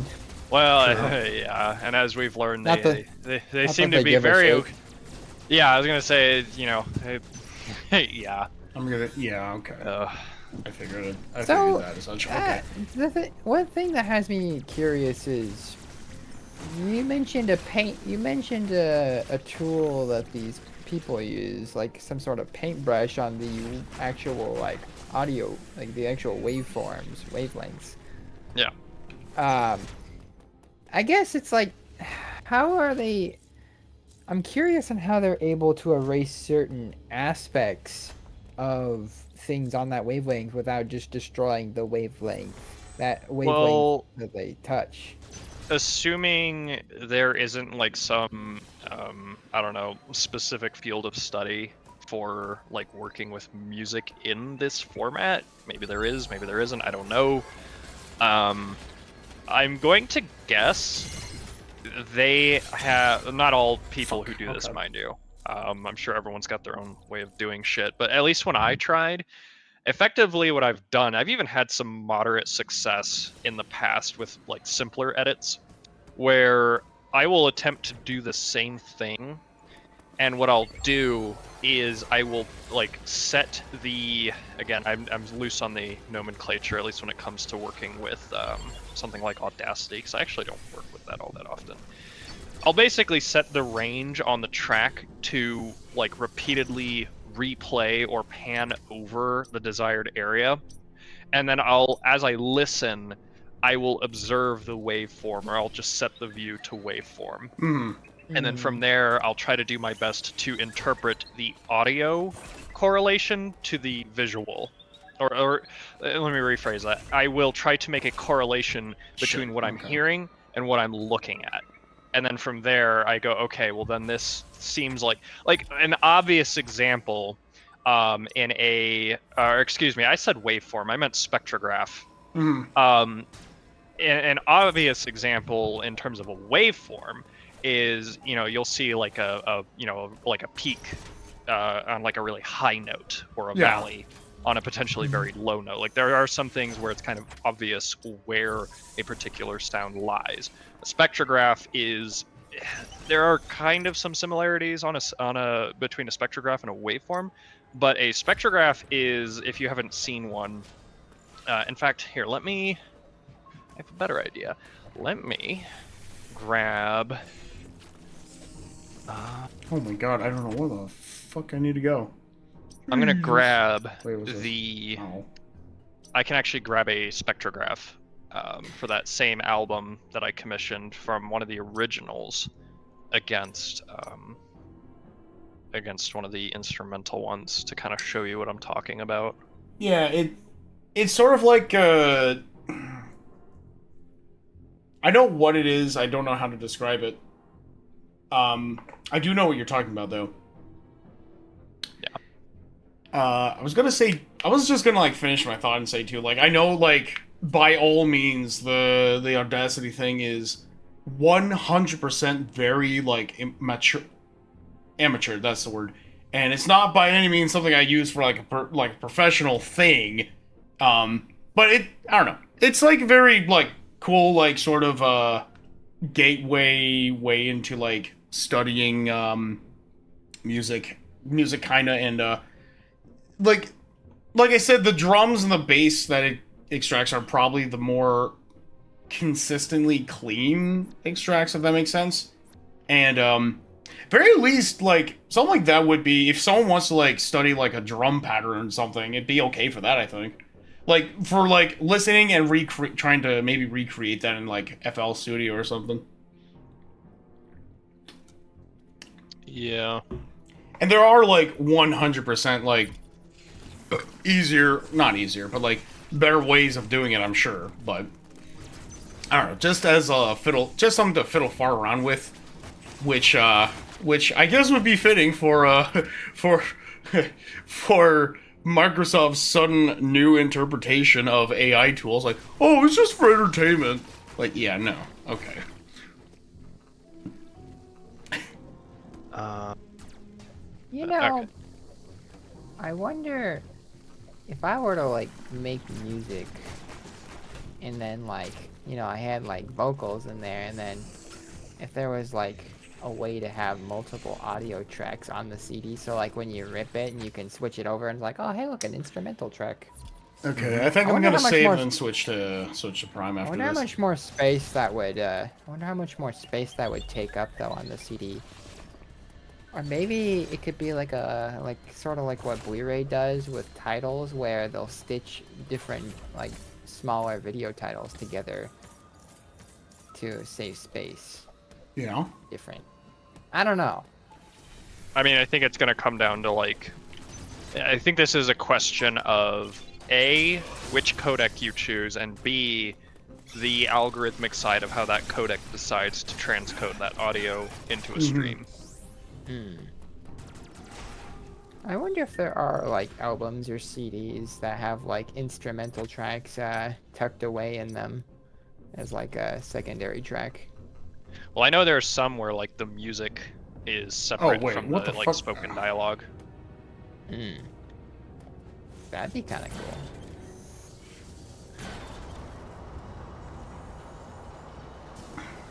Well, yeah, and as we've learned, Not they not seem that to they be give a very. shit. Yeah, I was gonna say, yeah. Yeah, okay. I figured So, that as such. Okay. One thing that has me curious is you mentioned You mentioned a tool that these people use, like some sort of paintbrush on the actual like audio, like the actual wavelengths. Yeah. I guess it's like, how are they? I'm curious on how they're able to erase certain aspects of things on that wavelength without just destroying the wavelength Well, that they touch. assuming there isn't like some, I don't know, specific field of study for like working with music in this format. Maybe there is, maybe there isn't. I don't know. I'm going to guess they have not all people who do this, okay. mind you. I'm sure everyone's got their own way of doing shit, but at least when I tried, effectively what I've done, I've even had some moderate success in the past with like simpler edits where I will attempt to do the same thing, and what I'll do is I will like set the, again, I'm loose on the nomenclature, at least when it comes to working with something like Audacity, because I actually don't work with that all that often. I'll basically set the range on the track to like repeatedly replay or pan over the desired area, and then as I listen, I will observe the waveform, or I'll just set the view to waveform. And then from there, I'll try to do my best to interpret the audio correlation to the visual. Or let me rephrase that. I will try to make a correlation between what I'm hearing and what I'm looking at. And then from there, I go, okay, well then this seems like an obvious example in a, excuse me, I said waveform, I meant spectrograph. An obvious example in terms of a waveform is, you'll see like a peak on like a really high note, or a valley on a potentially very low note. Like there are some things where it's kind of obvious where a particular sound lies. A spectrograph is, there are kind of some similarities between a spectrograph and a waveform, but a spectrograph is, if you haven't seen one, in fact, here, I have a better idea. Let me grab. Oh my god, I don't know where the fuck I need to go. I'm gonna grab Wait, what's this? the. Oh. I can actually grab a spectrograph for that same album that I commissioned from one of the originals against one of the instrumental ones to kind of show you what I'm talking about. Yeah, it's sort of like I know what it is, I don't know how to describe it. I do know what you're talking about though. Yeah. I was just gonna like finish my thought and say too, like I know like by all means the Audacity thing is 100% very like amateur, that's the word. And it's not by any means something I use for like a professional thing. But I don't know. It's like very like cool, like sort of gateway way into like studying music kinda, and like I said, the drums and the bass that it extracts are probably the more consistently clean extracts, if that makes sense. And very least, like something like that would be, if someone wants to like study like a drum pattern or something, it'd be okay for that, I think. Like for like listening and trying to maybe recreate that in like FL Studio or something. Yeah. And there are like 100% like not easier, but like better ways of doing it, I'm sure. But I don't know, just as a just something to fiddle far around with, which I guess would be fitting for for Microsoft's sudden new interpretation of AI tools. Like, oh, it's just for entertainment. Like, yeah, no, okay. You know, Okay. I wonder if I were to like make music, and then like I had like vocals in there, and then if there was like a way to have multiple audio tracks on the CD, so like when you rip it and you can switch it over and it's like, oh hey, look, an instrumental track. Okay, I think I'm gonna save and switch to Prime after I wonder this. how much more space that would. I wonder how much more space that would take up though on the CD. Or maybe it could be like sort of like what Blu-ray does with titles, where they'll stitch different like smaller video titles together to save space. Yeah. Different. I don't know. I mean, I think it's going to come down to like, I think this is a question of A, which codec you choose, and B, the algorithmic side of how that codec decides to transcode that audio into a stream. I wonder if there are like albums or CDs that have like instrumental tracks tucked away in them as like a secondary track. Well, I know there are some where like the music is separate wait, from what the the like fuck? spoken dialogue. That'd be kind of cool.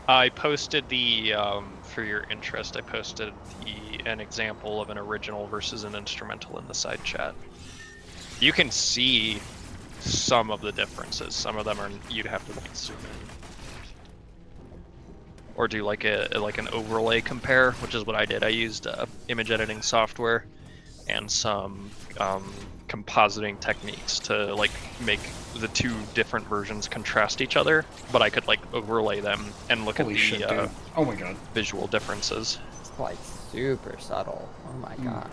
I posted the for your interest. I posted an example of an original versus an instrumental in the side chat. You can see some of the differences. Some of them are you'd have to like zoom in or do like an overlay compare, which is what I did. I used image editing software and some compositing techniques to like make the two different versions contrast each other, but I could like overlay them and look Holy at shit, the dude. Oh my god. visual differences. It's like super subtle. Oh my god.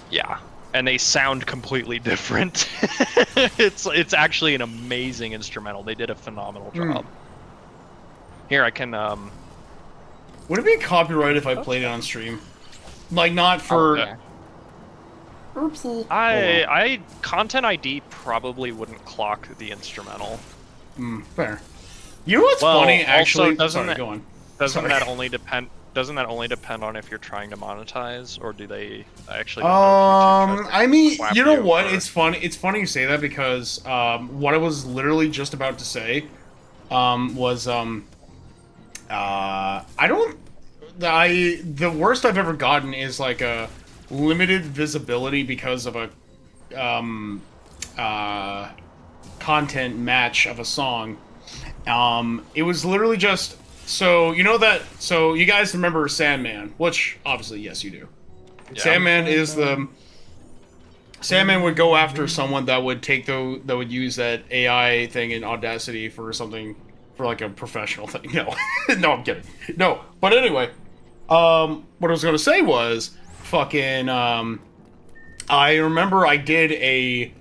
Yeah, and they sound completely different. It's actually an amazing instrumental. They did a phenomenal job. Here, I can Would it be copyright if I played it on stream? Like, not for... yeah. Oopsie. I Content ID probably wouldn't clock the instrumental. Fair. You know what's Well, funny, actually? also, doesn't Sorry, that- go on. Doesn't Sorry. that only depend? Doesn't that only depend on if you're trying to monetize, or do they actually? Don't know if YouTube tries to I mean, slap you know what? for- It's funny. It's funny you say that because what I was literally just about to say was the worst I've ever gotten is like a limited visibility because of a content match of a song. It was literally just so you know that so you guys remember Sandman, which obviously yes you do. Yeah. Sandman is the Sandman would go after someone that would take that would use that AI thing in Audacity for something for like a professional thing. No, no, I'm kidding. No, but anyway, what I was gonna say was fucking. I remember I did a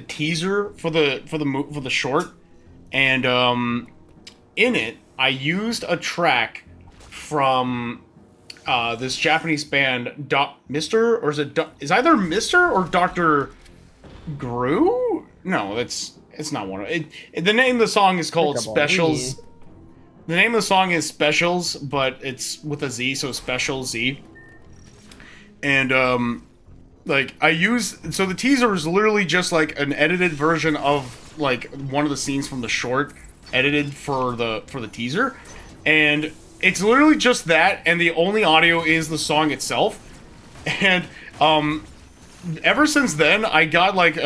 teaser for the short, and in it I used a track from this Japanese band, Mr. or is either Mr. or Dr. Gru? No, it's not one of it. The name of the song is called Clickable. Specials. The name of the song is Specials, but it's with a Z, so Special Z. And like so the teaser is literally just like an edited version of like one of the scenes from the short, edited for the teaser, and it's literally just that, and the only audio is the song itself. And ever since then, I got like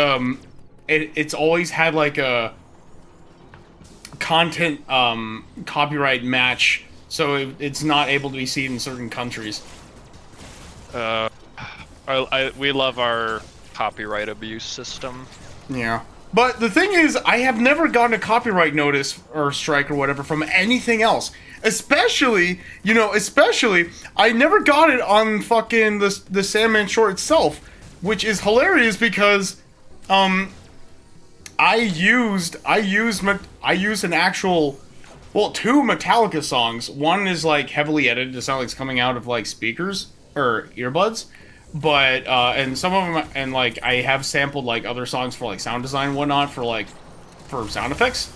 it's always had like a content copyright match, so it's not able to be seen in certain countries. We love our copyright abuse system. Yeah. But the thing is, I have never gotten a copyright notice or strike or whatever from anything else. Especially, I never got it on fucking the Sandman short itself, which is hilarious because, I used an actual, two Metallica songs. One is like heavily edited to sound like it's coming out of like speakers or earbuds. But, and some of them, and, like, I have sampled, like, other songs for, like, sound design and whatnot for sound effects.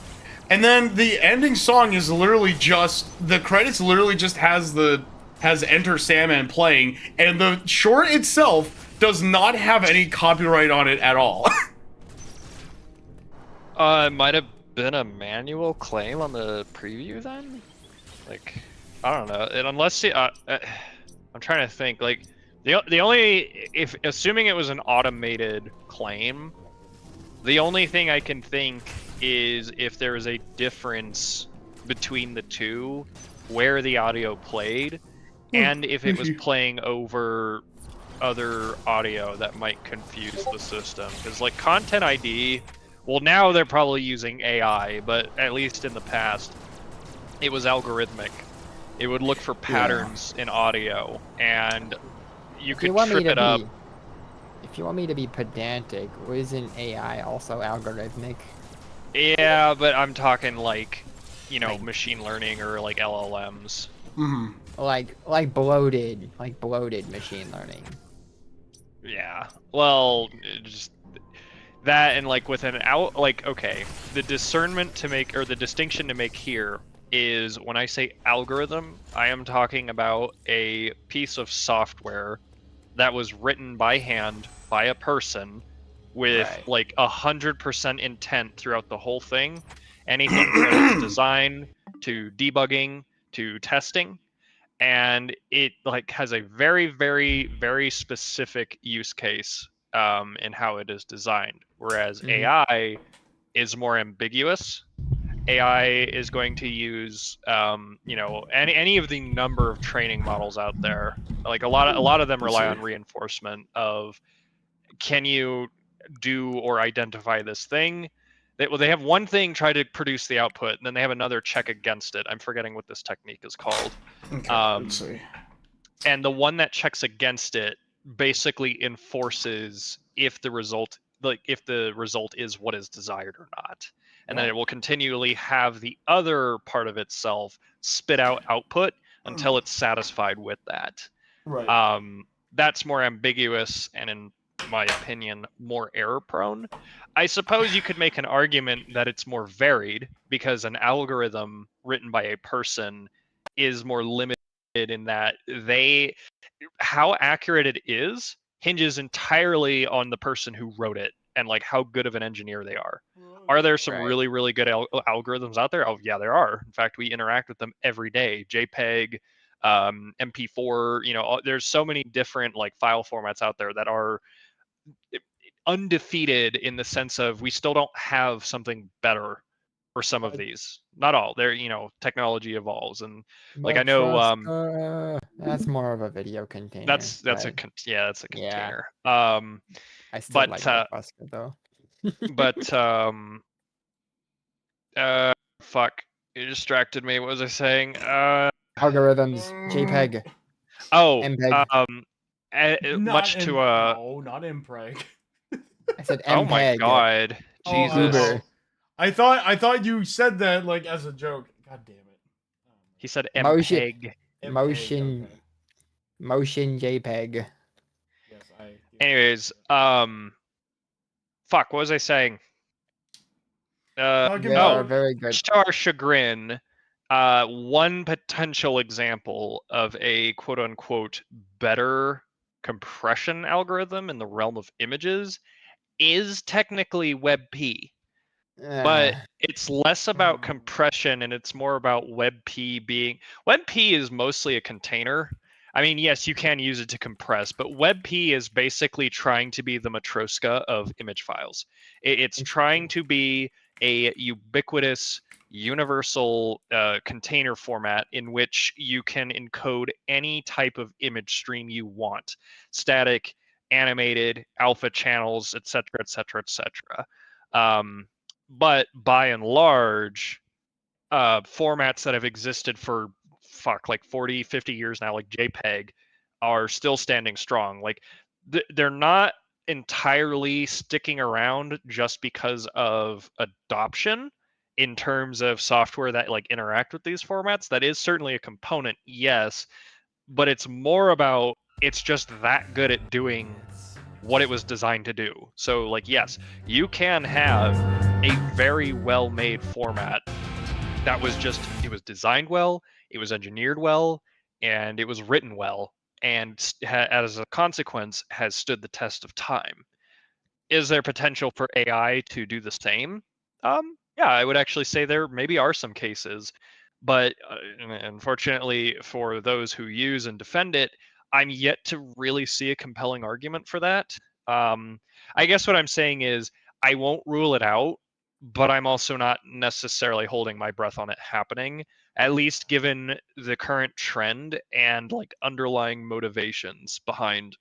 And then the ending song is literally just, the credits literally just has Enter Sandman playing, and the short itself does not have any copyright on it at all. It might have been a manual claim on the preview then? Like, I don't know. And unless I'm trying to think. Like, the only assuming it was an automated claim, the only thing I can think is if there was a difference between the two, where the audio played, and if it was playing over other audio that might confuse the system. Because like Content ID, well, now they're probably using AI, but at least in the past, it was algorithmic. It would look for patterns in audio, and you could trip it up. If you want me to be pedantic, isn't AI also algorithmic? Yeah, but I'm talking like, you know, machine learning or like LLMs. Mm-hmm. Like bloated machine learning. Yeah. Well, just that, and like with an okay, the discernment to make, or the distinction to make here is when I say algorithm, I am talking about a piece of software that was written by hand by a person with like 100% intent throughout the whole thing. Anything from its design to debugging to testing. And it like has a very, very, very specific use case in how it is designed. Whereas AI is more ambiguous. AI is going to use, you know, any of the number of training models out there. Like a lot of them rely on reinforcement of, can you do or identify this thing? They have one thing try to produce the output, and then they have another check against it. I'm forgetting what this technique is called. Okay, let's see. And the one that checks against it basically enforces if the result is what is desired or not. And then it will continually have the other part of itself spit out output until it's satisfied with that. Right. That's more ambiguous and, in my opinion, more error prone. I suppose you could make an argument that it's more varied because an algorithm written by a person is more limited in that how accurate it is hinges entirely on the person who wrote it and like how good of an engineer they are. Are there some really, really good algorithms out there? Oh yeah, there are. In fact, we interact with them every day. JPEG, MP4, you know, there's so many different like file formats out there that are undefeated in the sense of we still don't have something better for some of these. Not all. They're, you know, technology evolves, and like I know that's more of a video container. That's a container. I still but like Nebraska though. but fuck, you distracted me. What was I saying? Algorithms, JPEG. Oh, MPEG. much to no, not MPEG. I said MPEG. Oh my god, Jesus! I thought you said that like as a joke. God damn it. He said MPEG. Motion JPEG. Yes, Anyways, fuck, what was I saying? Very good. To our chagrin, one potential example of a quote-unquote better compression algorithm in the realm of images is technically WebP. But it's less about compression and it's more about WebP being... WebP is mostly a container. I mean, yes, you can use it to compress, but WebP is basically trying to be the Matroska of image files. It's trying to be a ubiquitous, universal container format in which you can encode any type of image stream you want. Static, animated, alpha channels, etc., etc., etc. But by and large, formats that have existed for like 40, 50 years now, like JPEG, are still standing strong. Like they're not entirely sticking around just because of adoption in terms of software that like interact with these formats. That is certainly a component, yes, but it's more about it's just that good at doing what it was designed to do. So like, yes, you can have a very well-made format that was just, it was designed well, it was engineered well, and it was written well, and as a consequence has stood the test of time. Is there potential for AI to do the same? Yeah, I would actually say there maybe are some cases, but unfortunately for those who use and defend it, I'm yet to really see a compelling argument for that. I guess what I'm saying is I won't rule it out, but I'm also not necessarily holding my breath on it happening, at least given the current trend and like underlying motivations behind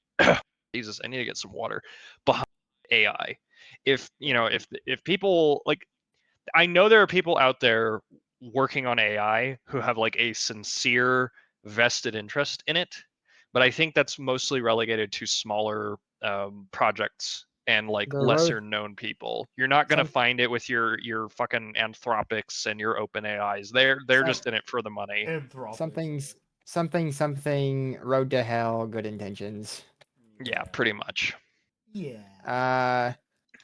Jesus, I need to get some water behind AI. If you know, if people like, I know there are people out there working on AI who have like a sincere vested interest in it, but I think that's mostly relegated to smaller projects and like The lesser road, known people. You're not gonna some, find it with your fucking Anthropics and your open AIs. They're some, just in it for the money. something's something. Road to hell. Good intentions. Yeah, pretty much.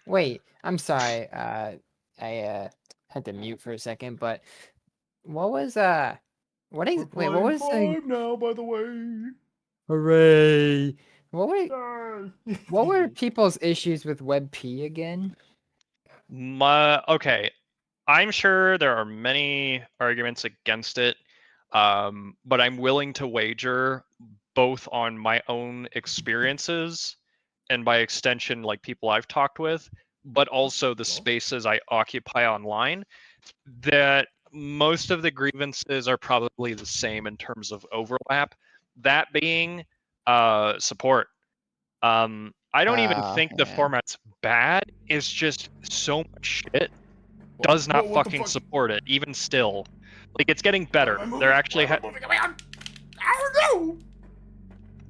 Wait. I'm sorry. I had to mute for a second. But what was wait, what was the now, by the way. hooray? What were people's issues with WebP again? Okay, I'm sure there are many arguments against it, but I'm willing to wager both on my own experiences and by extension, like people I've talked with, but also the spaces I occupy online, that most of the grievances are probably the same in terms of overlap. That being support. I don't even think the Yeah. format's bad. It's just so much shit does not What the fucking fuck? support it, even still. Like, it's getting better. There actually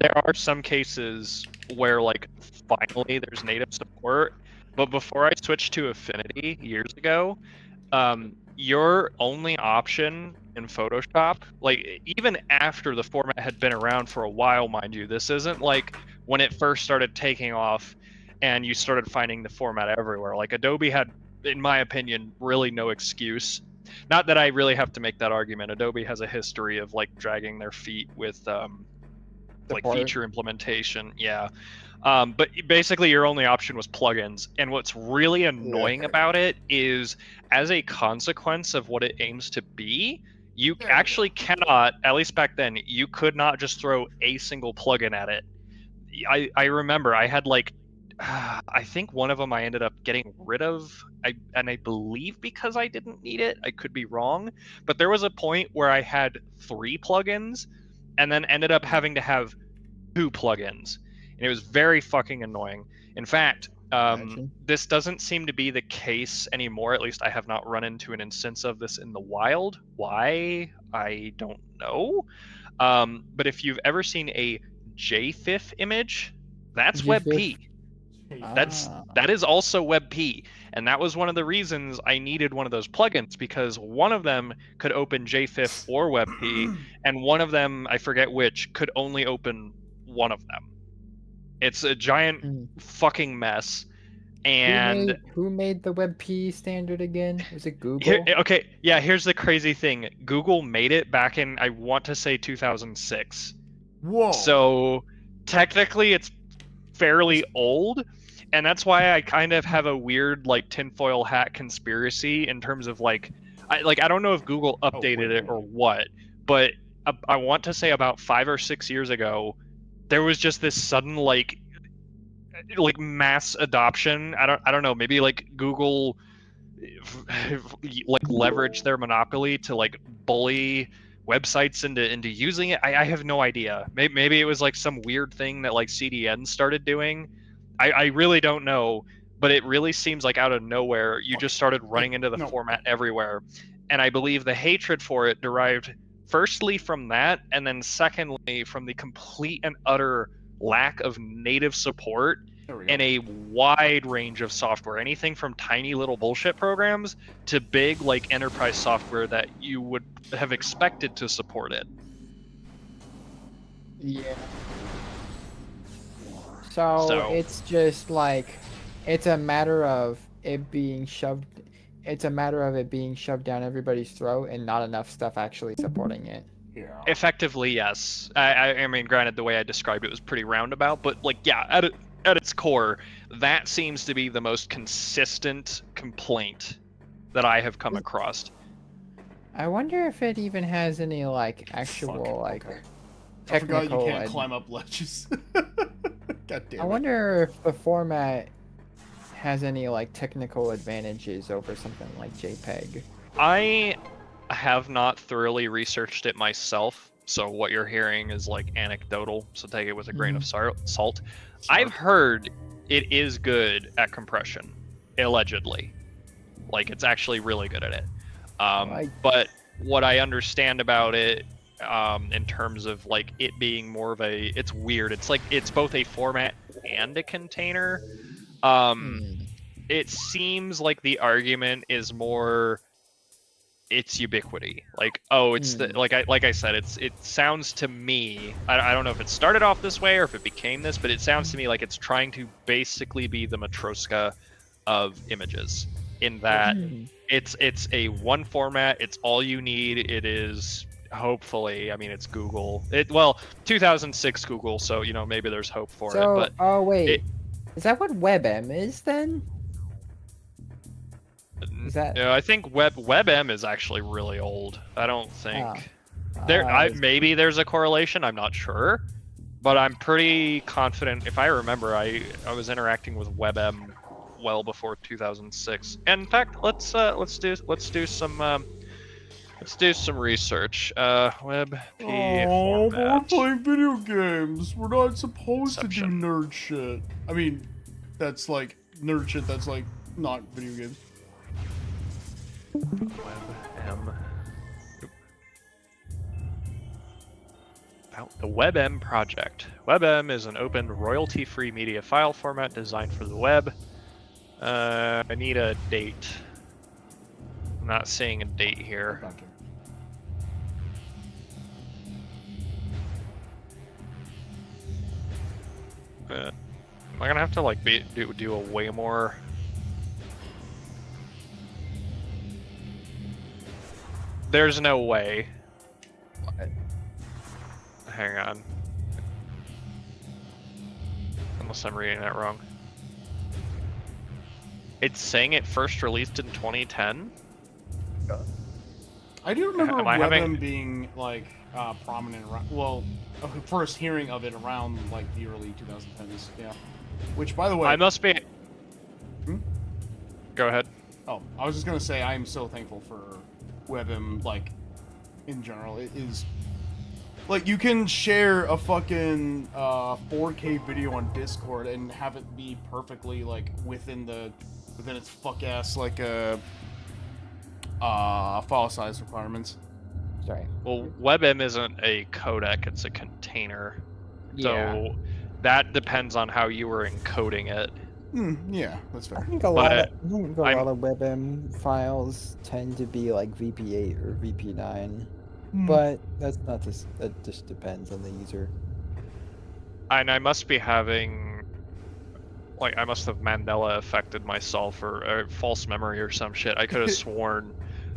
there are some cases where, like, finally there's native support, but before I switched to Affinity years ago, your only option in Photoshop, like, even after the format had been around for a while, mind you, this isn't like when it first started taking off and you started finding the format everywhere. Like, Adobe had, in my opinion, really no excuse. Not that I really have to make that argument. Adobe has a history of like dragging their feet with like Support. feature implementation. Yeah. But basically, your only option was plugins. And what's really annoying about it is, as a consequence of what it aims to be, you actually cannot, at least back then, you could not just throw a single plugin at it. I remember I had like, I think one of them I ended up getting rid of, and I believe because I didn't need it. I could be wrong, but there was a point where I had 3 plugins, and then ended up having to have 2 plugins, and it was very fucking annoying. In fact, Imagine. this doesn't seem to be the case anymore. At least I have not run into an instance of this in the wild. Why? I don't know. But if you've ever seen a JFIF image, that's GFIF. WebP. That is also WebP, and that was one of the reasons I needed one of those plugins, because one of them could open JFIF or WebP, and one of them, I forget which, could only open one of them. It's a giant Hmm. fucking mess. And Who made the WebP standard again? Was it Google? okay, yeah, here's the crazy thing. Google made it back in, I want to say, 2006. Whoa. So technically it's fairly old, and that's why I kind of have a weird like tinfoil hat conspiracy in terms of like I don't know if Google updated it or what, but I want to say about 5 or 6 years ago there was just this sudden like mass adoption. I don't know, maybe like Google like leverage their monopoly to like bully websites into using it. I have no idea. Maybe it was like some weird thing that like CDN started doing. I really don't know, but it really seems like out of nowhere you just started running into the format everywhere. And I believe the hatred for it derived firstly from that, and then secondly from the complete and utter lack of native support in a wide range of software, anything from tiny little bullshit programs to big like enterprise software that you would have expected to support it. Yeah. So it's just like, it's a matter of it being shoved. It's a matter of it being shoved down everybody's throat and not enough stuff actually supporting it. Yeah. Effectively, yes. I mean, granted, the way I described it was pretty roundabout, but like, yeah, at its core, that seems to be the most consistent complaint that I have come across. I wonder if it even has any like actual like okay. I forgot you technical. can't climb up ledges. God damn I it. wonder if the format has any like technical advantages over something like JPEG. I have not thoroughly researched it myself, so what you're hearing is like anecdotal, so take it with a grain of salt. I've heard it is good at compression, allegedly. Like, it's actually really good at it. But what I understand about it, in terms of like it being more of a, it's weird. It's like it's both a format and a container. It seems like the argument is more its ubiquity. Like, oh, it's the like I said, it sounds to me. I don't know if it started off this way or if it became this, but it sounds to me like it's trying to basically be the Matroska of images, in that it's a one format. It's all you need. It is hopefully. I mean, it's Google. 2006 Google, so you know maybe there's hope for it. But oh wait, is that what WebM is then? Is that? Yeah, I think WebM is actually really old. I don't think it's- maybe there's a correlation. I'm not sure, but I'm pretty confident. If I remember, I was interacting with WebM well before 2006. And in fact, let's do some research. WebP Oh, but we're format. playing video games. We're not supposed to do Inception. nerd shit. I mean, that's like nerd shit that's like not video games. WebM. About the WebM project. WebM is an open, royalty-free media file format designed for the web. I need a date. I'm not seeing a date here. Am I gonna have to like do a way more? There's no way. Hang on. Unless I'm reading that wrong. It's saying it first released in 2010? I do remember Am I WebM being like prominent around, well, first hearing of it around like the early 2010s, yeah. Which, by the way, I must be. Go ahead. Oh, I was just gonna say I am so thankful for WebM, like, in general. It is like you can share a fucking 4K video on Discord and have it be perfectly like within its fuck ass like file size requirements. Sorry. Well, WebM isn't a codec; it's a container. Yeah. So that depends on how you were encoding it. Yeah, that's fair. I think a lot of WebM files tend to be like VP8 or VP9, but that's not just, that just depends on the user. And I must be having, like, I must have Mandela affected myself or a false memory or some shit. I could have sworn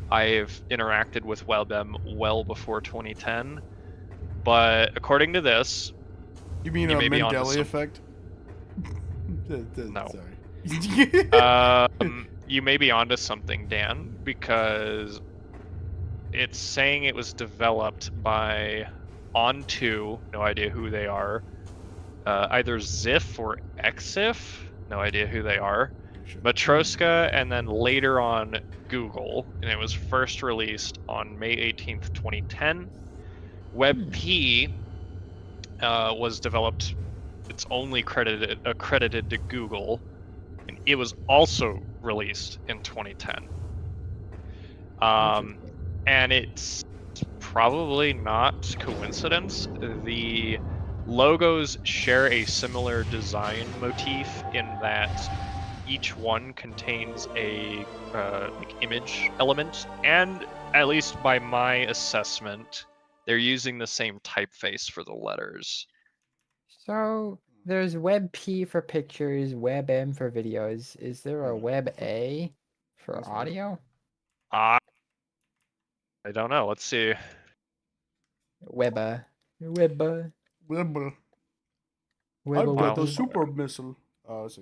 I've interacted with WebM well before 2010, but according to this, You mean you a may be onto Mandela some- effect? No. Sorry. You may be onto something, Dan, because it's saying it was developed by On2, no idea who they are, either Ziff or Exif, no idea who they are, Matroska, and then later on Google, and it was first released on May 18th, 2010. WebP was developed, it's only accredited to Google, and it was also released in 2010. And it's probably not coincidence. The logos share a similar design motif in that each one contains a like image element, and at least by my assessment, they're using the same typeface for the letters. So there's WebP for pictures, WebM for videos. Is there a WebA for audio? I don't know. Let's see. Webber. I've Webber. got the Wow. super missile.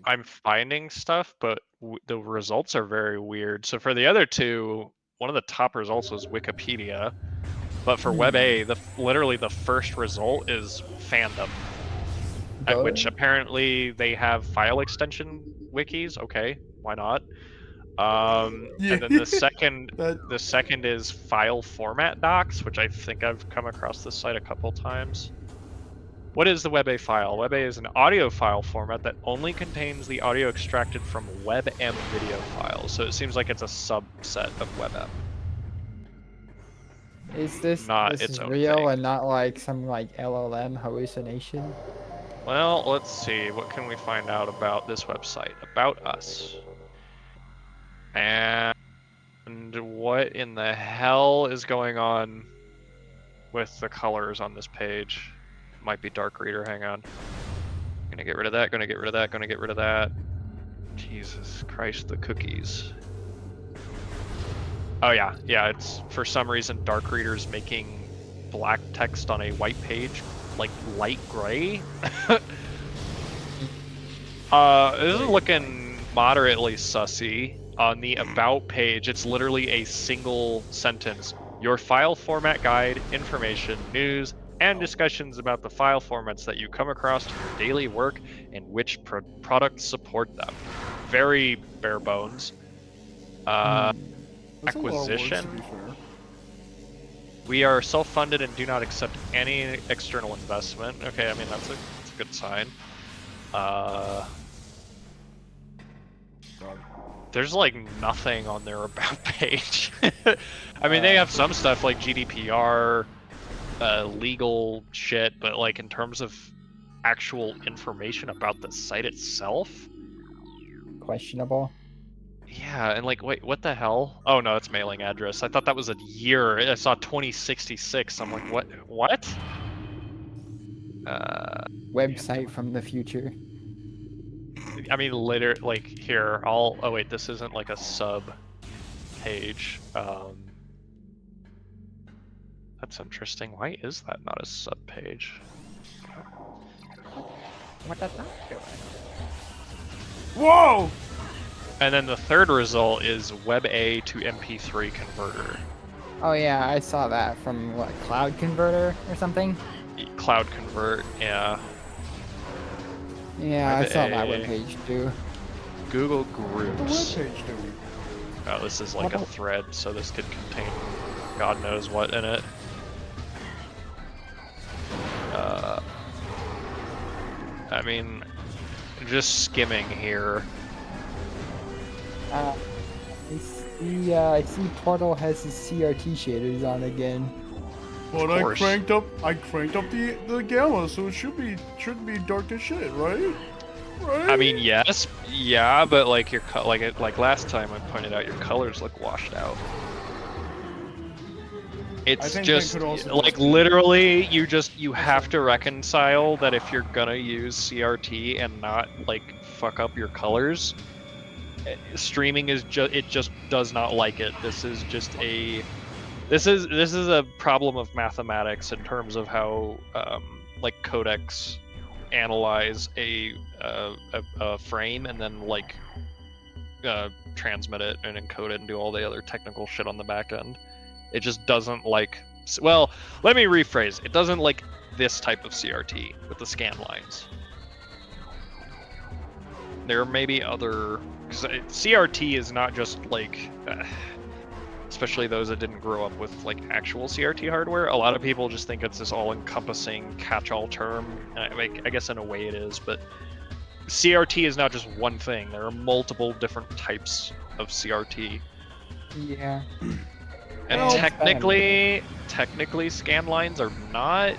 I'm finding stuff, but the results are very weird. So for the other two, one of the top results was Wikipedia, but for WebA, literally the first result is fandom, at which apparently they have file extension wikis. Okay, why not? Yeah. And then That- the second is file format docs, which I think I've come across this site a couple times. What is the WebA file? WebA is an audio file format that only contains the audio extracted from WebM video files. So it seems like it's a subset of WebM. Is this Not this its is own real thing. and not like some like LLM hallucination? Well, let's see. What can we find out about this website? About us. And what in the hell is going on with the colors on this page? Might be dark reader, hang on. Gonna get rid of that, gonna get rid of that, gonna get rid of that. Jesus Christ, the cookies. Oh yeah, it's for some reason dark reader's making black text on a white page like light gray. This is looking moderately sussy. On the about page, it's literally a single sentence. Your file format guide, information, news, and discussions about the file formats that you come across in your daily work and which products support them. Very bare bones. That's a lot of words, to Acquisition. be fair. We are self-funded and do not accept any external investment. Okay, I mean that's a good sign. There's like nothing on their about page. I mean, they have some stuff like GDPR, legal shit, but like in terms of actual information about the site itself, Questionable. yeah. And like, wait, what the hell? Oh no, it's mailing address. I thought that was a year. I saw 2066. I'm like, what? What? Website from the future. I mean, later, like here, oh wait, this isn't like a sub page. That's interesting. Why is that not a sub page? What does that do? Whoa! And then the third result is WebA to MP3 converter. Oh yeah, I saw that from what, Cloud Converter or something? Cloud convert, yeah. Yeah, I saw that WebA. webpage too. Google The Groups. webpage doing. Oh, this is like a thread, so this could contain God knows what in it. I mean, just skimming here. I see Portal has his CRT shaders on again. But Of I course. cranked up the gamma, so it should be dark as shit, right? Right? I mean, yes, yeah, but like your like last time I pointed out, your colors look washed out. It's think that just could also like just be- literally you have to reconcile that if you're gonna use CRT and not like fuck up your colors, streaming is just does not like it. This is just this is a problem of mathematics in terms of how like codecs analyze a frame and then like transmit it and encode it and do all the other technical shit on the back end. It just doesn't like. Well, let me rephrase. It doesn't like this type of CRT with the scan lines. There may be other. Because CRT is not just like. Especially those that didn't grow up with like actual CRT hardware. A lot of people just think it's this all-encompassing catch-all term. I guess in a way it is, but CRT is not just one thing. There are multiple different types of CRT. Yeah. And Well, technically, scan lines are not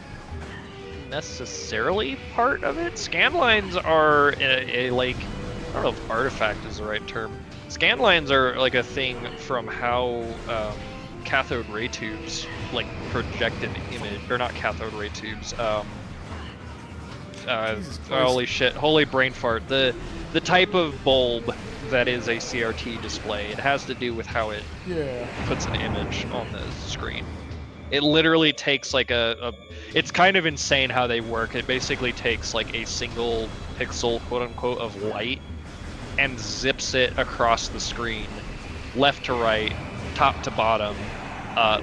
necessarily part of it. Scan lines are a like, I don't know if artifact is the right term. Scan lines are like a thing from how cathode ray tubes like project an image, or not cathode ray tubes. Holy shit! Holy brain fart! The type of bulb that is a CRT display. It has to do with how it Yeah. puts an image on the screen. It literally takes like it's kind of insane how they work. It basically takes like a single pixel, quote unquote, of light and zips it across the screen, left to right, top to bottom,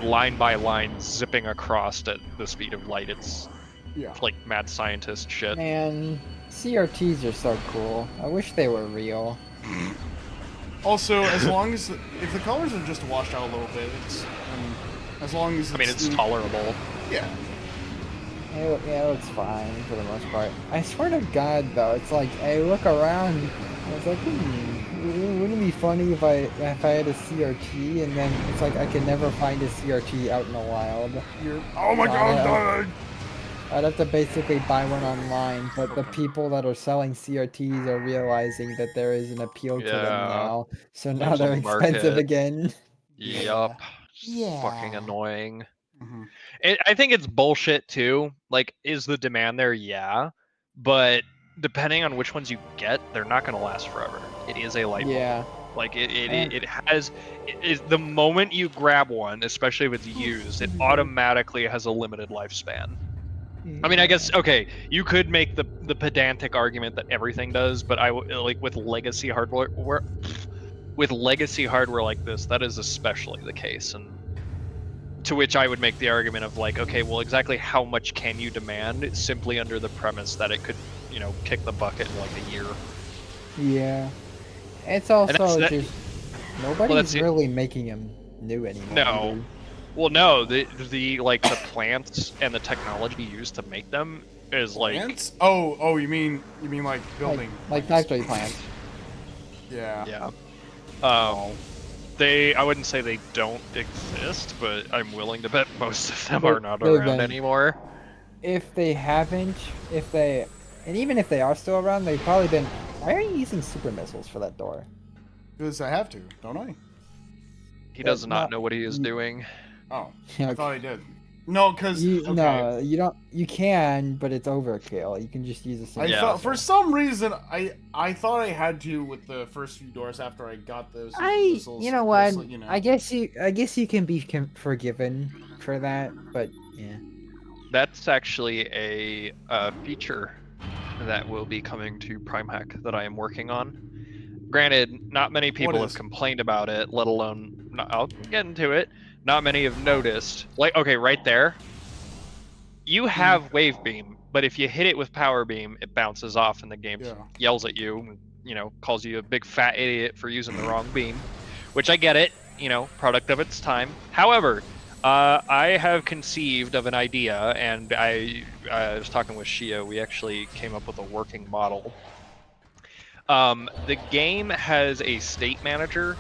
line by line, zipping across at the speed of light. It's Yeah. like mad scientist shit. Man, CRTs are so cool. I wish they were real. Also, as long as if the colors are just washed out a little bit, it's as long as I mean, it's tolerable. Yeah. It looks fine for the most part. I swear to God, though, it's like I look around. I was like, wouldn't it be funny if I had a CRT, and then it's like I could never find a CRT out in the wild. Oh my god! I'd have to basically buy one online, but the people that are selling CRTs are realizing that there is an appeal to them Yeah. now, so now There's a they're expensive market. again. Yup. Yeah. Fucking annoying. Mhm. I think it's bullshit too. Like, is the demand there? Yeah. But depending on which ones you get, they're not going to last forever. It is a light bulb. Yeah. Like, And- it is the moment you grab one, especially if it's used, it automatically has a limited lifespan. I mean, I guess, okay, you could make the pedantic argument that everything does, but like with legacy hardware, like this, that is especially the case. And to which I would make the argument of like, okay, well, exactly how much can you demand simply under the premise that it could, kick the bucket in like a year. Yeah. It's also that- just nobody's that's it. really making them new anymore. No. either. Well, no, the plants and the technology used to make them is like, Plants? Oh, you mean like building? Like factory plants. Yeah. yeah. I wouldn't say they don't exist, but I'm willing to bet most of them are not They've around been- anymore. If they haven't, and even if they are still around, they've probably been. Why are you using super missiles for that door? Because I have to, don't I? He does That's not not- know what he is doing. Oh, I thought I did. No, because okay. No, you don't. You can, but it's overkill. You can just use a I single. Yeah. thought for some reason I thought I had to with the first few doors after I got those missiles. You know what? just, I guess you can be forgiven for that, but yeah. That's actually a feature that will be coming to Prime Hack that I am working on. Granted, not many people have is? complained about it, let alone, I'll get into it, not many have noticed. Like, okay, right there, you have Wave Beam, but if you hit it with Power Beam, it bounces off and the game Yeah. yells at you, calls you a big fat idiot for using the wrong beam, which I get it, product of its time. However, I have conceived of an idea, and I was talking with Shia. We actually came up with a working model. The game has a state manager,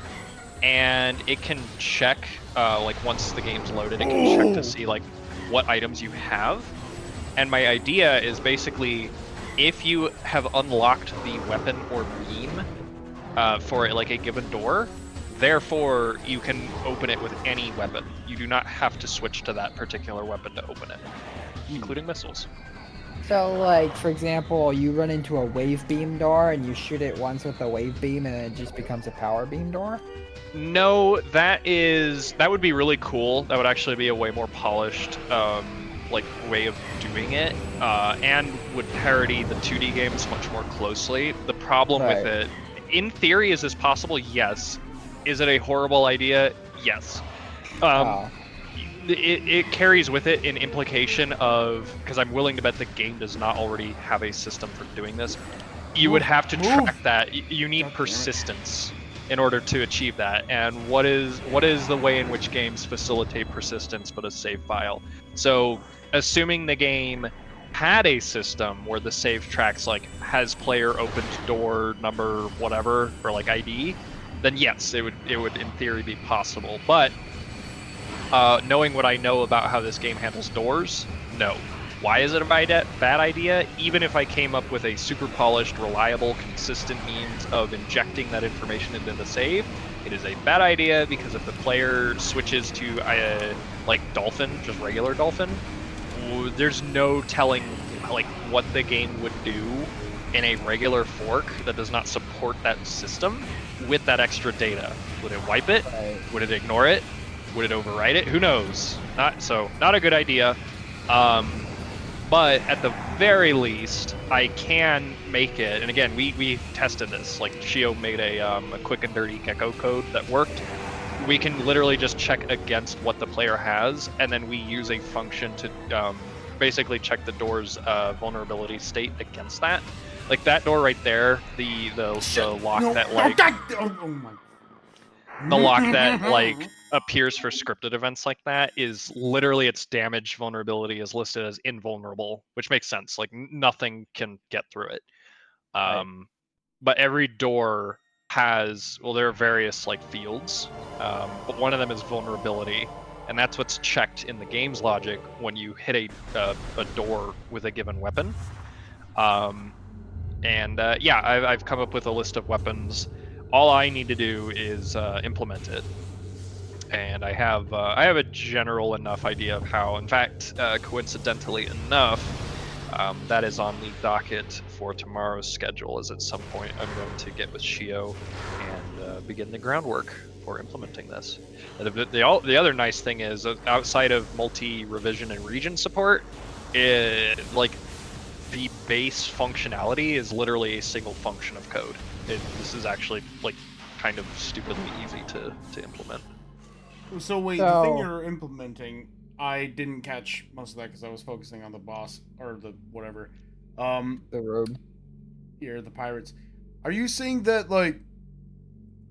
and it can check, like once the game's loaded, it can check to see like what items you have. And my idea is basically, if you have unlocked the weapon or beam for like a given door, therefore you can open it with any weapon. You do not have to switch to that particular weapon to open it, including missiles. So, like, for example, you run into a wave beam door and you shoot it once with a wave beam and it just becomes a power beam door? No, that would be really cool. That would actually be a way more polished like way of doing it, and would parody the 2D games much more closely. The problem with it, in theory, is this possible? Yes. Is it a horrible idea? Yes. It carries with it an implication of, because I'm willing to bet the game does not already have a system for doing this, you would have to track that. You need persistence in order to achieve that. And what is the way in which games facilitate persistence but a save file? So assuming the game had a system where the save tracks like has player opened door number whatever, or like ID, then yes, it would in theory be possible. But knowing what I know about how this game handles doors, no. Why is it a bad idea? Even if I came up with a super polished, reliable, consistent means of injecting that information into the save, it is a bad idea, because if the player switches to like Dolphin, just regular Dolphin, there's no telling like what the game would do in a regular fork that does not support that system with that extra data. Would it wipe it? Would it ignore it? Would it override it? Who knows? Not a good idea. But at the very least, I can make it. And again, we tested this. Like Shio made a quick and dirty gecko code that worked. We can literally just check against what the player has, and then we use a function to basically check the door's vulnerability state against that. Like that door right there, the lock that like the lock that like appears for scripted events like that is literally its damage vulnerability is listed as invulnerable, which makes sense. Like nothing can get through it. But every door has, well, there are various like fields, but one of them is vulnerability, and that's what's checked in the game's logic when you hit a door with a given weapon. Yeah, I've come up with a list of weapons. All I need to do is implement it, and I have a general enough idea of how. In fact, coincidentally enough, that is on the docket for tomorrow's schedule. Is at some point I'm going to get with Shio and begin the groundwork for implementing this. The other nice thing is outside of multi-revision and region support, like the base functionality is literally a single function of code. This is actually like kind of stupidly easy to implement. So wait, the thing you're implementing, I didn't catch most of that because I was focusing on the boss or the whatever. The road. Here, the pirates. Are you saying that like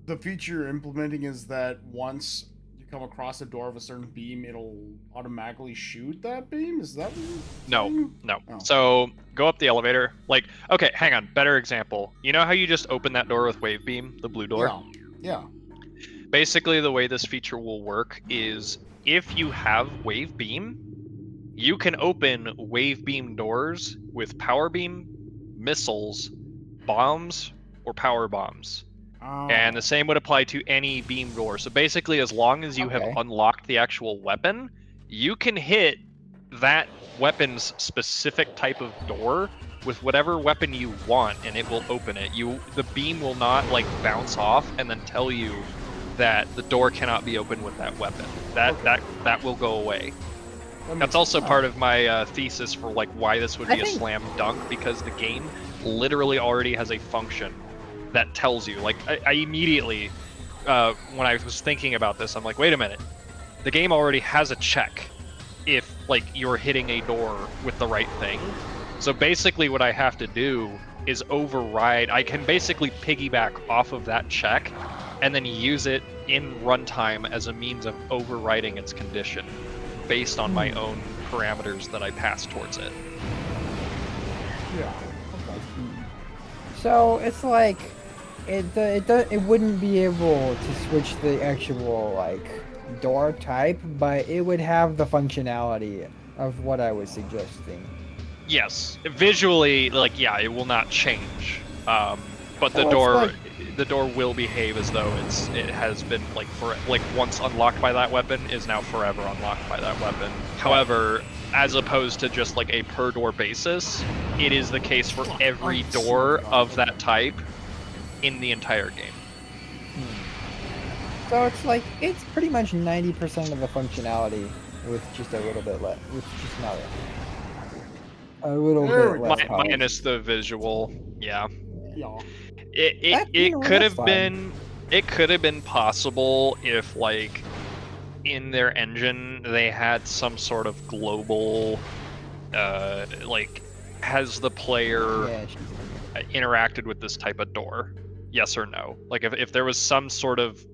the feature you're implementing is that once you come across a door of a certain beam, it'll automatically shoot that beam? Is that what you're saying? No. Oh. So go up the elevator. Like, okay, hang on. Better example. You know how you just open that door with wave beam, the blue door? Yeah. Basically, the way this feature will work is if you have wave beam, you can open wave beam doors with power beam, missiles, bombs, or power bombs. Oh. And the same would apply to any beam door. So basically, as long as you have unlocked the actual weapon, you can hit that weapon's specific type of door with whatever weapon you want, and it will open it. The beam will not like bounce off and then tell you that the door cannot be opened with that weapon. That will go away. That's also part of my thesis for like why this would be a slam dunk, because the game literally already has a function that tells you. Like I immediately, when I was thinking about this, I'm like, wait a minute, the game already has a check if like you're hitting a door with the right thing. So basically, what I have to do is override. I can basically piggyback off of that check and then use it in runtime as a means of overriding its condition based on my own parameters that I pass towards it. Yeah. So it's like it wouldn't be able to switch the actual like door type, but it would have the functionality of what I was suggesting. Yes, visually, like yeah, it will not change. But the door will behave as though it has been like once unlocked by that weapon is now forever unlocked by that weapon. However, as opposed to just like a per door basis, it is the case for every door of that type in the entire game. So it's like it's pretty much 90% of the functionality with just a little bit less, with just not a little bit less. Minus the visual, yeah. Yeah. It could have been possible if like in their engine they had some sort of global like has the player interacted with this type of door, yes or no? Like if there was some sort of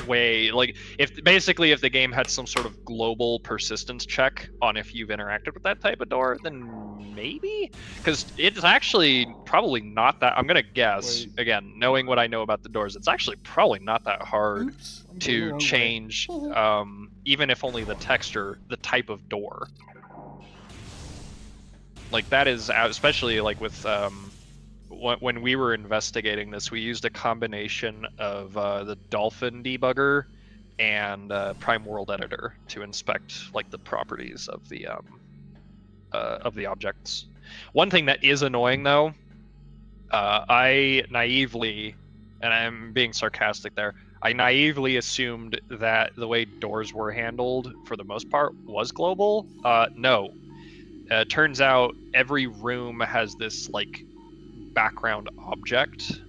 way, like if the game had some sort of global persistence check on if you've interacted with that type of door, then maybe, because it's actually probably not that, I'm gonna guess, again knowing what I know about the doors, it's actually probably not that hard to change, even if only the texture, the type of door. Like that is, especially like with when we were investigating this, we used a combination of the Dolphin debugger and Prime World Editor to inspect like the properties of the objects. One thing that is annoying though, I naively, and I'm being sarcastic there, I naively assumed that the way doors were handled for the most part was global. No. Turns out every room has this like background object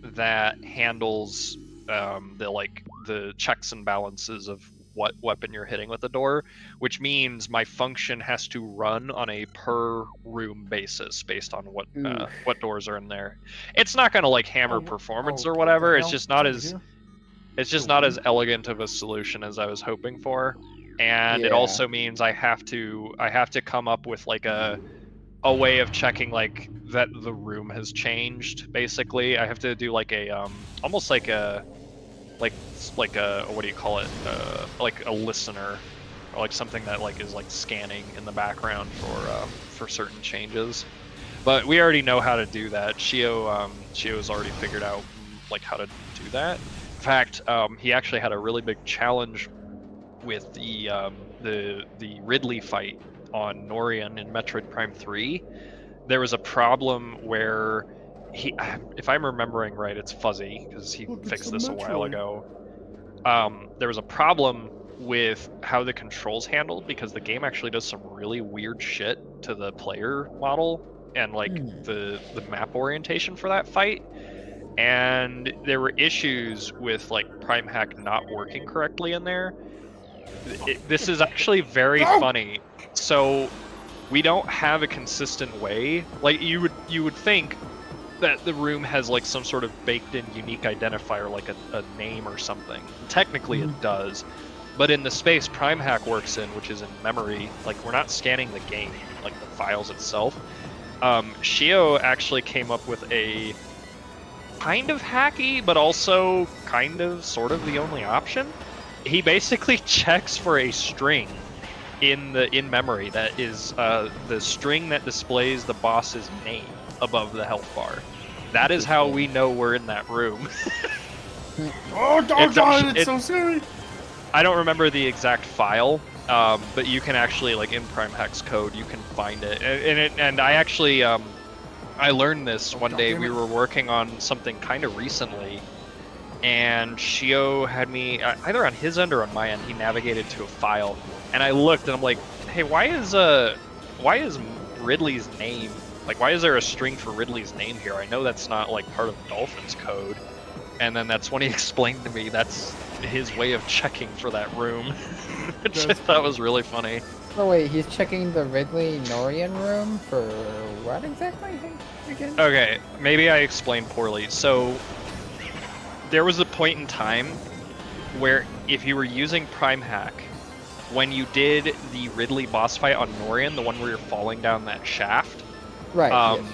that handles the checks and balances of what weapon you're hitting with the door, which means my function has to run on a per room basis based on what doors are in there. It's not going to like hammer performance or whatever. It's just not as elegant of a solution as I was hoping for, and it Yeah. also means I have to come up with like a way of checking like that the room has changed. Basically, I have to do like a almost like a like a what do you call it? Like a listener, or like something that like is like scanning in the background for certain changes. But we already know how to do that. Shio's already figured out like how to do that. In fact, he actually had a really big challenge with the Ridley fight on Norian in Metroid Prime 3. There was a problem where if I'm remembering right, it's fuzzy because he fixed this a while ago. There was a problem with how the controls handled because the game actually does some really weird shit to the player model and like the map orientation for that fight. And there were issues with like Prime Hack not working correctly in there. This is actually very funny. So we don't have a consistent way. Like you would think that the room has like some sort of baked-in unique identifier, like a name or something. Technically, it does, but in the space Prime Hack works in, which is in memory, like we're not scanning the game, like the files itself. Shio actually came up with a kind of hacky, but also kind of sort of the only option. He basically checks for a string in memory that is the string that displays the boss's name above the health bar. That is how we know we're in that room. It's so silly. I don't remember the exact file, but you can actually, like in Prime Hack's code, you can find it. And I actually, I learned this one day. We were working on something kind of recently, and Shio had me, either on his end or on my end, he navigated to a file, and I looked and I'm like, hey, why is Ridley's name, like why is there a string for Ridley's name here? I know that's not like part of Dolphin's code. And then that's when he explained to me that's his way of checking for that room, which I thought was really funny. Oh wait, he's checking the Ridley Norian room for what exactly again? Okay, maybe I explained poorly. So there was a point in time where if you were using Prime Hack, when you did the Ridley boss fight on Norian, the one where you're falling down that shaft, right? Yes.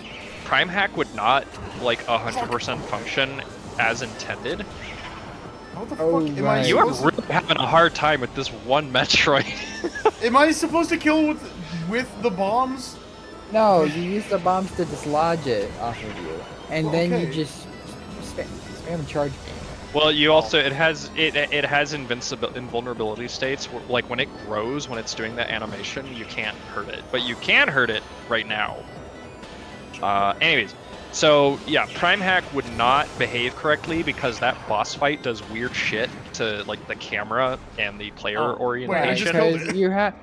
Prime Hack would not like 100% function as intended. How the fuck am I? Right. You are really having a hard time with this one Metroid. Am I supposed to kill with the bombs? No, you use the bombs to dislodge it off of you, and then you just spam charge. Well, you also it has invulnerability states where, like when it grows, when it's doing that animation, you can't hurt it, but you can hurt it right now. Anyways, so yeah, Prime Hack would not behave correctly because that boss fight does weird shit to like the camera and the player orientation. Because you have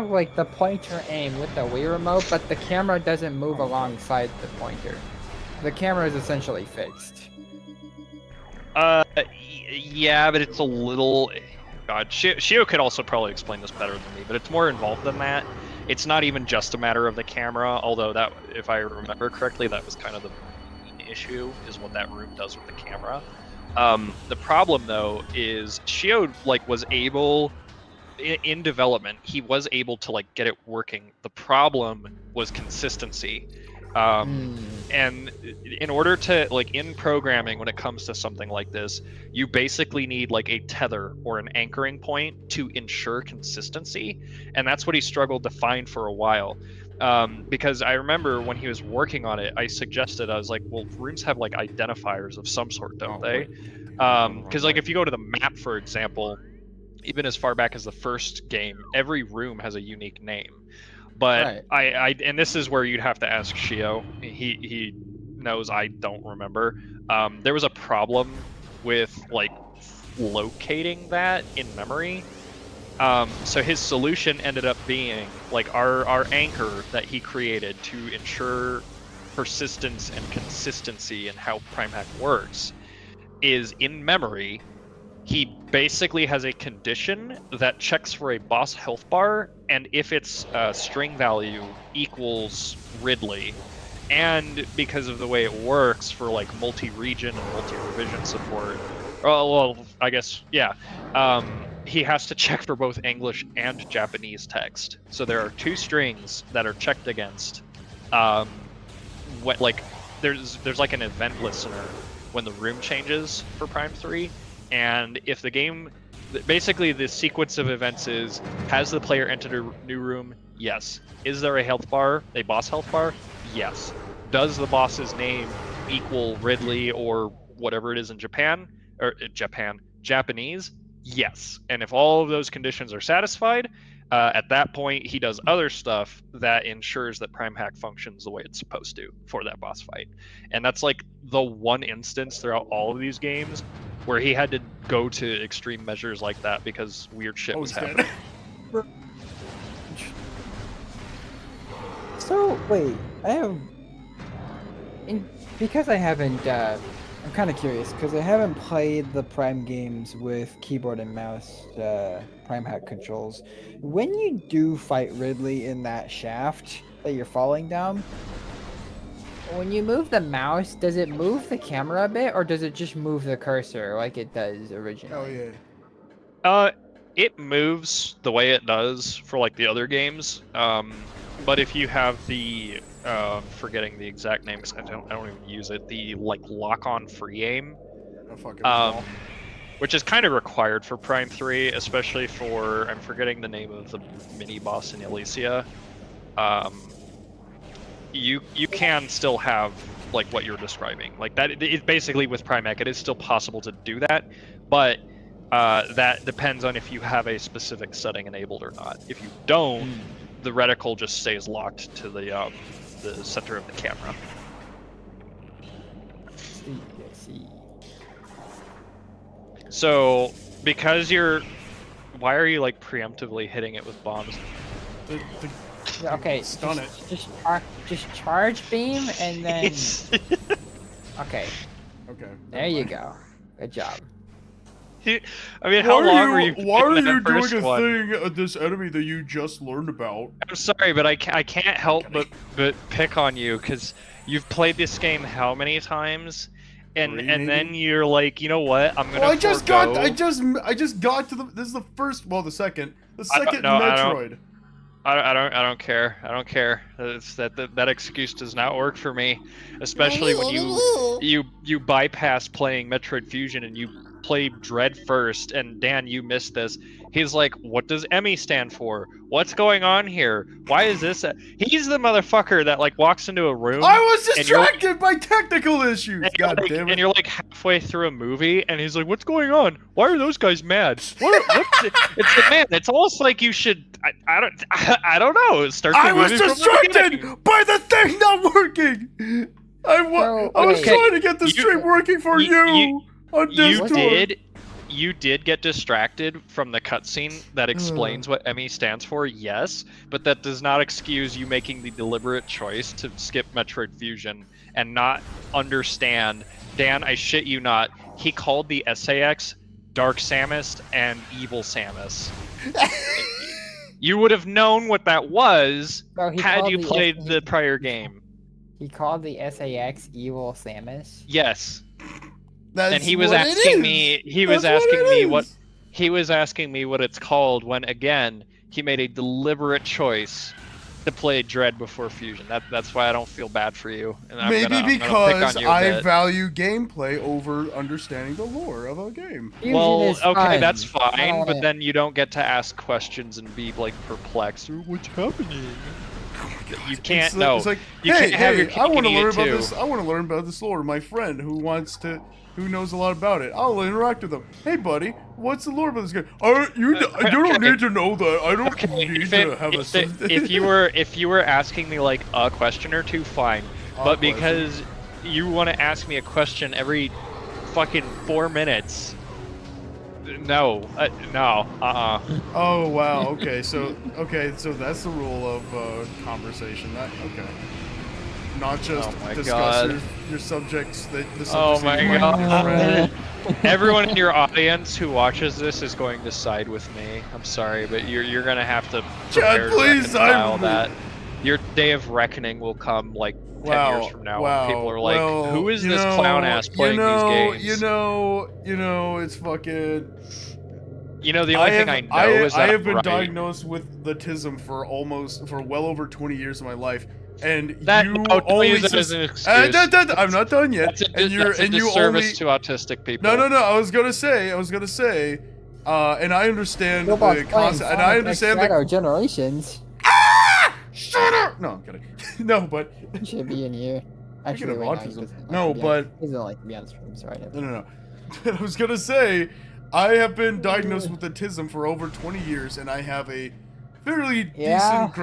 like the pointer aim with the Wii remote, but the camera doesn't move alongside the pointer. The camera is essentially fixed. Yeah, but it's a little. God, Shio could also probably explain this better than me, but it's more involved than that. It's not even just a matter of the camera, although that, if I remember correctly, that was kind of the main issue, is what that room does with the camera. The problem, though, is Shio like was able, in development, he was able to like get it working. The problem was consistency. And in order to, like, in programming, when it comes to something like this, you basically need like a tether or an anchoring point to ensure consistency, and that's what he struggled to find for a while. Because I remember when he was working on it, I suggested, I was like, well, rooms have like identifiers of some sort, don't they? Because like if you go to the map, for example, even as far back as the first game, every room has a unique name. But Right. and this is where you'd have to ask Shio. He knows I don't remember. There was a problem with like locating that in memory. So his solution ended up being like our anchor that he created to ensure persistence and consistency in how Prime Hack works is in memory. He basically has a condition that checks for a boss health bar, and if its string value equals Ridley, and because of the way it works for like multi-region and multi-revision support, well, I guess, yeah, he has to check for both English and Japanese text. So there are two strings that are checked against. What, like, there's like an event listener when the room changes for Prime 3, and if the game, basically the sequence of events is, has the player entered a new room? Yes. Is there a health bar, a boss health bar? Yes. Does the boss's name equal Ridley or whatever it is in Japanese? Yes. And if all of those conditions are satisfied, at that point he does other stuff that ensures that Prime Hack functions the way it's supposed to for that boss fight. And that's like the one instance throughout all of these games where he had to go to extreme measures like that because weird shit was happening. So wait, because I haven't. I'm kind of curious because I haven't played the Prime games with keyboard and mouse Prime Hack controls. When you do fight Ridley in that shaft that you're falling down, When you move the mouse, does it move the camera a bit, or does it just move the cursor like it does originally? Oh yeah. It moves the way it does for like the other games. But if you have the forgetting the exact name because I don't even use it, the like lock-on free aim, which is kind of required for Prime 3, especially for, I'm forgetting the name of the mini boss in Elysia. You can still have like what you're describing, like that. It basically with Prime Hack, it is still possible to do that, but that depends on if you have a specific setting enabled or not. If you don't, the reticle just stays locked to the center of the camera. I see. So because why are you like preemptively hitting it with bombs? Yeah, okay, Stun it. Just charge beam and then. Okay, Okay. there you go. Good job. I mean, how long were you? Why are doing you that first doing a one? thing at this enemy that you just learned about? I'm sorry, but I can't help but pick on you because you've played this game how many times, and Three, then maybe? you're like, you know what? I'm gonna. Well, I just forgo. got to the. This is the first. Well, the second no, I don't- Metroid. I don't care. I don't care. It's that excuse does not work for me, especially when you bypass playing Metroid Fusion and you play Dread first. And Dan, you missed this. He's like, "What does Emmy stand for? What's going on here? Why is this?" He's the motherfucker that like walks into a room. I was and you're like- distracted by technical issues. And you're, God like, damn it! and you're like halfway through a movie, and he's like, "What's going on? Why are those guys mad? What's it?" It's like, man, it's almost like you should. I don't know. Start the I was movie from the distracted beginning. by the thing not working. I was wait. trying to get the You- stream working for you on Discord. You did get distracted from the cutscene that explains what Emmy stands for, yes, but that does not excuse you making the deliberate choice to skip Metroid Fusion and not understand. Dan, I shit you not, he called the SAX Dark Samus and Evil Samus. You would have known what that was Bro, he had called you the played the prior game. He called the SAX Evil Samus. Yes. That's And he was what it asking is. me. He was That's asking it me is. what. He was asking me what it's called when again he made a deliberate choice to play Dread before Fusion. That's why I don't feel bad for you. And I'm Maybe gonna pick because on you a I bit. value gameplay over understanding the lore of a game. Fusion Well, is okay, fun. that's I don't fine, but wanna- then you don't get to ask questions and be like perplexed. What's happening? You can't. It's, No, it's like, you hey, can't have your I want to cake and eat learn it about too. this. I want to learn about this lore. My friend who knows a lot about it. I'll interact with them. Hey, buddy, what's the lore about this guy? You don't need to know that. I don't need to have if you were asking me like a question or two, fine. But because you want to ask me a question every fucking 4 minutes. No, no, Oh wow. Okay. So that's the rule of conversation. Okay. Not just Oh my discuss God. your subjects that the Oh subjects that my you might God. read. Everyone in your audience who watches this is going to side with me. I'm sorry, but you're gonna have to prepare Chad, to please side reconcile with me. that. Your day of reckoning will come like 10 years from now, when people are like, Well, "Who is this clown ass playing these games?" You know, it's fucking. You know, the only thing I know is I that have I'm been right. diagnosed with autism for well over 20 years of my life, and That you no, don't only use it as an excuse. I'm not done yet. That's a, And you're that's a and you disservice only to autistic people. no. I was gonna say, and I understand Robots the playing concept, and I Sonic understand X the. Shadow Generations. Shut up! No, I'm kidding. No, but He should be in here. Actually, of wait, no, he autism. doesn't. No, but he doesn't like to be on stream. Sorry. no. I was gonna say, I have been diagnosed with autism for over 20 years, and I have a fairly decent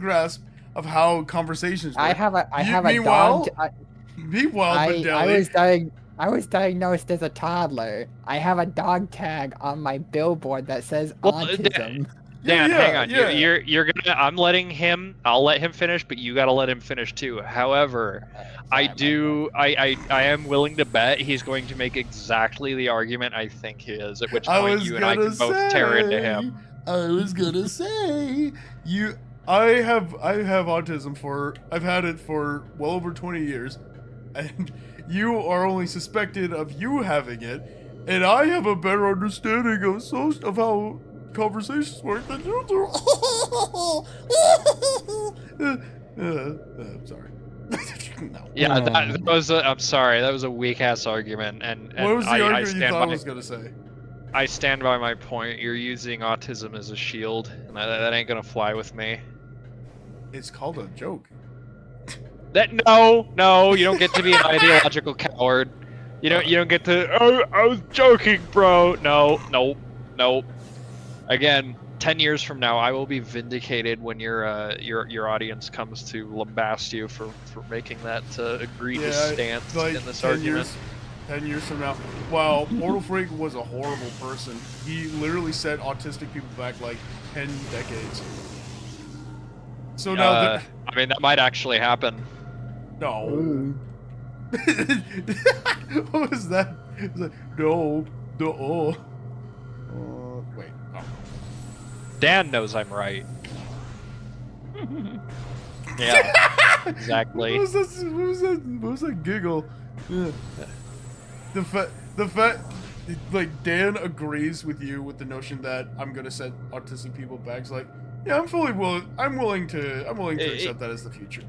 grasp of how conversations work. I have a Meanwhile, dog. Bendelli, I was diagnosed as a toddler. I have a dog tag on my billboard that says Well, autism. Dan, hang on. yeah. You're gonna. I'll let him finish, but you gotta let him finish too. However, I am willing to bet he's going to make exactly the argument I think he is. At which point you and I can both tear into him. I was gonna say I have autism I've had it for well over 20 years, and you are only suspected of you having it, and I have a better understanding of how conversations work than you do. I'm sorry. No. Yeah, that was. I'm sorry. That was a weak ass argument, and What was the I argument you stand thought I by. was gonna say? I stand by my point. You're using autism as a shield, and that ain't gonna fly with me. It's called a joke. No, you don't get to be an ideological coward. You don't get to. Oh, I was joking, bro. No. Again, 10 years from now, I will be vindicated when your audience comes to lambast you for making that egregious stance in this 10 argument. 10 years from now. Wow, Mortal Freak was a horrible person. He literally set autistic people back like 10 decades. So now I mean, that might actually happen. no. Ooh. What was that? It was like, no. Wait. Oh. Dan knows I'm right. Yeah, exactly. What was that giggle? Yeah. The fact, like, Dan agrees with you with the notion that I'm gonna set autistic people back. It's like, yeah, I'm willing to accept that as the future.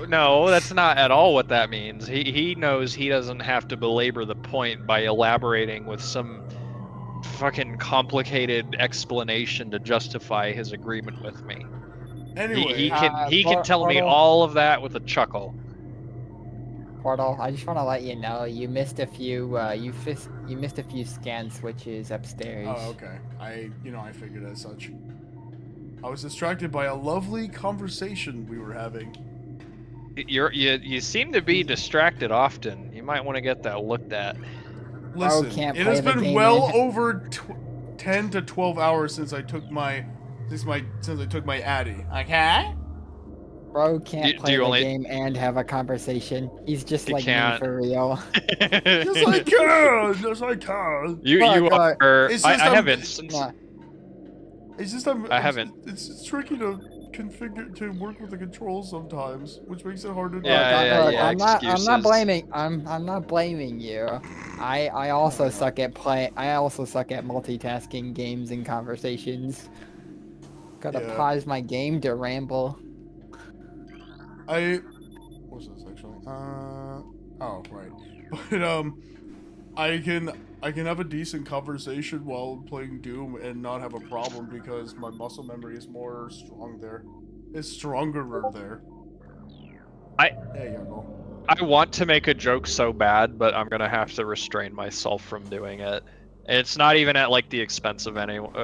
No, that's not at all what that means. He knows he doesn't have to belabor the point by elaborating with some fucking complicated explanation to justify his agreement with me. Anyway, He can tell me Portal. all of that with a chuckle. Portal, I just want to let you know you missed a few you missed a few scan switches upstairs. oh, okay. I figured as such. I was distracted by a lovely conversation we were having. You seem to be distracted often. You might want to get that looked at. Listen, can't it has play the been game well in- over 10 to 12 hours since I took my Addy. Okay? Bro can't Do play you the only- game and have a conversation. He's just He like can't. me for real. Yes, I can. Yes, I can. You Fuck, are. It's I just have I'm- instances. Nah, It's just I haven't. It's tricky to configure to work with the controls sometimes, which makes it harder to. look, I'm not excuses. blaming I'm not blaming you. I also suck at multitasking games and conversations. Gotta Yeah. pause my game to ramble. What's this actually? Oh right, but I can have a decent conversation while playing Doom and not have a problem because my muscle memory is more strong there. It's stronger there. There you go. I want to make a joke so bad, but I'm gonna have to restrain myself from doing it. It's not even at like the expense of anyone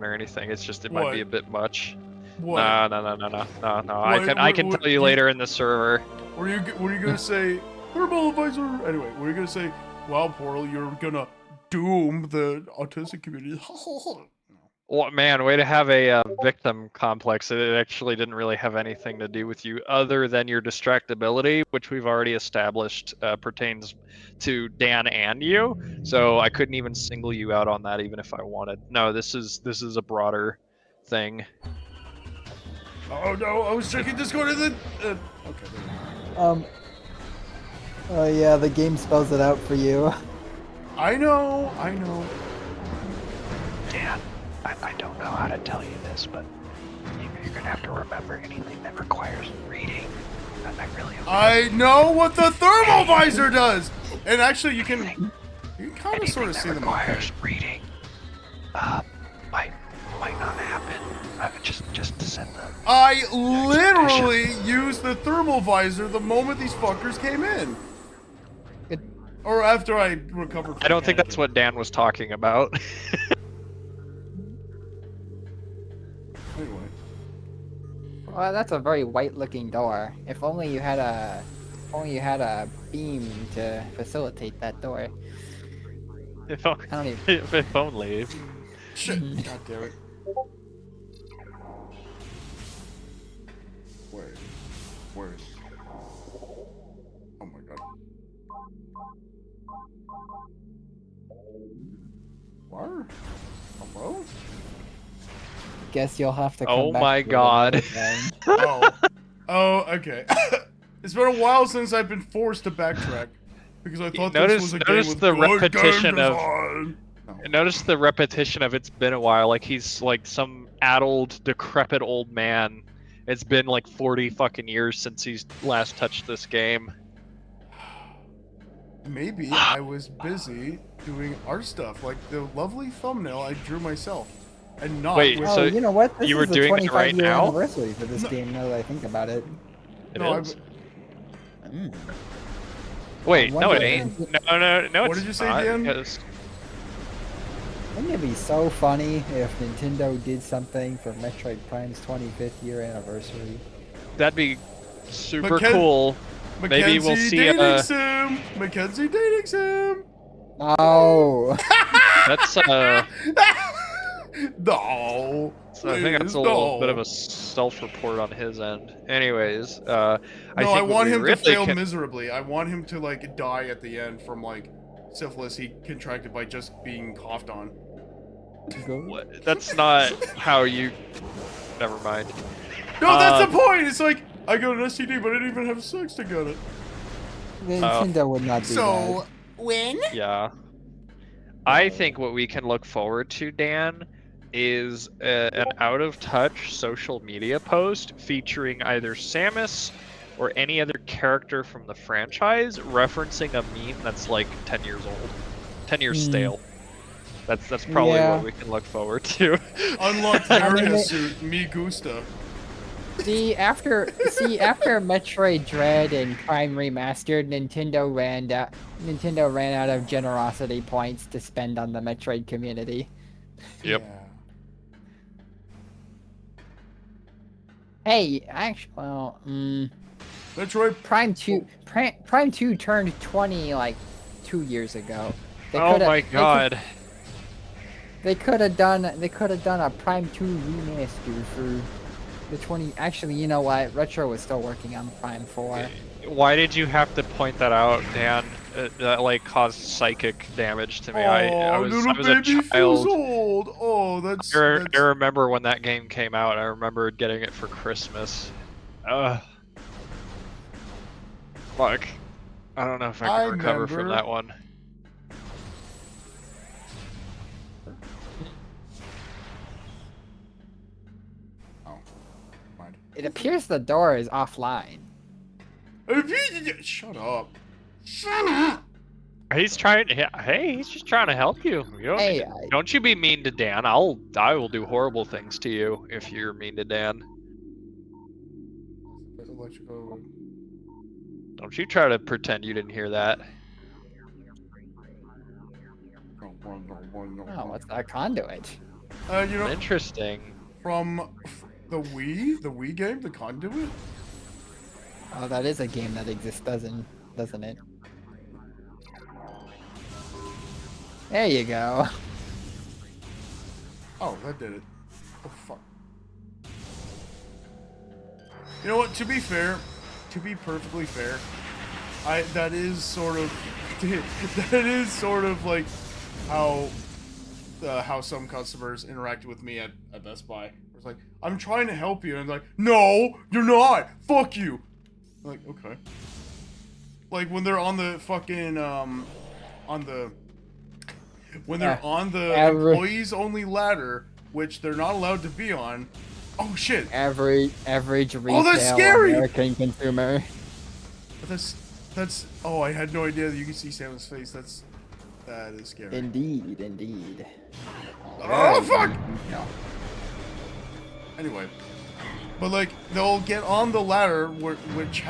or anything. It's just it might be a bit much. What? No. What- I can what- tell you later in the server. Were you gonna say thermal visor? Anyway, were you gonna say, "Wow, Portal, you're gonna doom the autistic community"? Well, man, way to have a victim complex. It actually didn't really have anything to do with you other than your distractibility, which we've already established pertains to Dan and you. So I couldn't even single you out on that, even if I wanted. No, this is a broader thing. Oh no, I was checking Discord and then. Okay. Oh yeah, the game spells it out for you. I know. Dan, I don't know how to tell you this, but you're gonna have to remember anything that requires reading. I really hope I know what the thermal visor does, and actually, you can kind of anything sort of that see them. requires reading might not happen. Just to send them. I literally used the thermal visor the moment these fuckers came in. Or after I recovered from I don't think that's panicking. what Dan was talking about. Anyway. Well, that's a very white-looking door. If only you had a beam to facilitate that door. if, I don't even. if only. Shit. God damn it. Where? Oh my god. Where? Hello? Guess you'll have to come Oh back my to it god. another time. Oh, okay. It's been a while since I've been forced to backtrack because I thought this was a game with the good repetition game of design. notice the repetition of it's been a while. Like he's like some addled, decrepit old man. It's been like 40 fucking years since he's last touched this game. Maybe I was busy doing art stuff, like the lovely thumbnail I drew myself, and not. Wait, with, Oh, so you know what? This you were is the doing that 25 right year now? anniversary for this No. game. Now that I think about it. It no, is? Mm. Wait, I no, it wonder- ain't. No, What it's did you say, not, Dan? because- Wouldn't it be so funny if Nintendo did something for Metroid Prime's 25th year anniversary? That'd be super Mackenzie- cool. Maybe Mackenzie we'll see dating sim. Mackenzie dating sim. Oh, That's No. so I think that's Please, a little no. bit of a self-report on his end. Anyways, No, I think what want we him really to fail can- miserably. I want him to like die at the end from like syphilis he contracted by just being coughed on. What? That's not how you. Never mind. No, that's the point. It's like I got an STD, but I didn't even have sex to get it. Nintendo would not do So, when? Yeah. I think what we can look forward to, Dan, is an out-of-touch social media post featuring either Samus or any other character from the franchise referencing a meme that's like 10 years old, 10 years stale. That's probably Yeah. what we can look forward to. Unlocked Area suit, me gusta. that. See, after Metroid Dread and Prime Remastered, Nintendo ran out of generosity points to spend on the Metroid community. Yep. Hey, Metroid. Prime 2 turned 20 like 2 years ago. Oh my god. They could have done a Prime 2 remaster for the 20. Actually, you know what? Retro was still working on Prime 4. Why did you have to point that out, Dan? That like caused psychic damage to me. I was little a baby feels child. old. Oh, that's. I remember when that game came out. I remember getting it for Christmas. Fuck. I don't know if I I can recover from remember. that one. Oh, mind. It appears the door is offline. Shut up. He's trying. Hey, he's just trying to help you. You don't, Hey, don't you be mean to Dan. I will do horrible things to you if you're mean to Dan. Electrical. Don't you try to pretend you didn't hear that. Oh, what's that conduit? You know, Interesting. from The Wii game, the Conduit. Oh, that is a game that exists, doesn't it? There you go. Oh, that did it. Oh fuck. You know what? To be fair, to be perfectly fair, that is sort of like how some customers interacted with me at Best Buy. It's like, I'm trying to help you, and I'm like, no, you're not. Fuck you. I'm like, okay. Like when they're on the fucking when they're on the employees only ladder, which they're not allowed to be on. Oh shit. Average retail that's scary! American consumer. But that's oh, I had no idea that you could see Samus' face. That is scary. Indeed. Oh fuck! Anyway, but like they'll get on the ladder which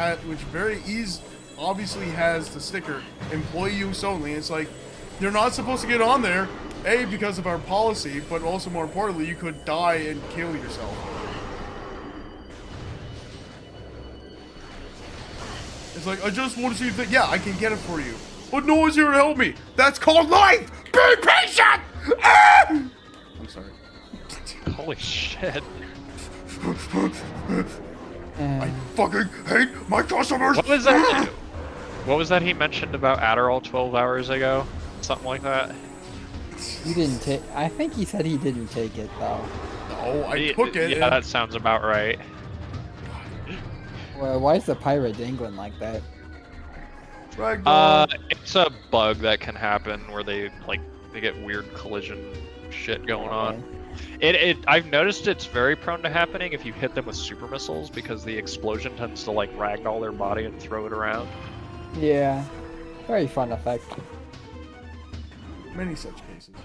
obviously has the sticker employee use only. It's like you're not supposed to get on there, A, because of our policy, but also more importantly, you could die and kill yourself. It's like, I just want to see if yeah, I can get it for you. But no one's here to help me. That's called life! Be patient! Ah! I'm sorry. Holy shit. I fucking hate my customers! What was that? What was that he mentioned about Adderall 12 hours ago? Something like that? You didn't take. I think he said he didn't take it though. No, I took it. Yeah, that sounds about right. Well, why is the pirate dangling like that? It's a bug that can happen where they get weird collision shit going on. I've noticed it's very prone to happening if you hit them with super missiles because the explosion tends to like ragdoll their body and throw it around. Yeah, very fun effect. Many such cases.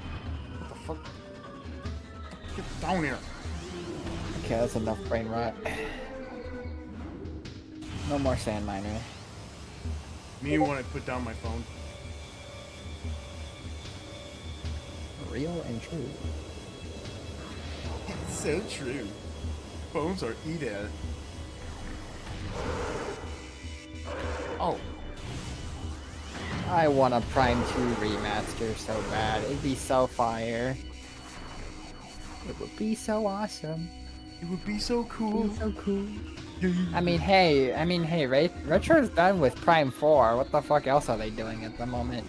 What the fuck? Get down here. Okay, that's enough brain rot. No more sand miner. Me when I put down my phone. Real and true. It's so true. Phones are eating. Oh. I want a Prime 2 remaster so bad. It'd be so fire. It would be so awesome. It would be so cool. So cool. I mean, hey, Retro's done with Prime 4. What the fuck else are they doing at the moment?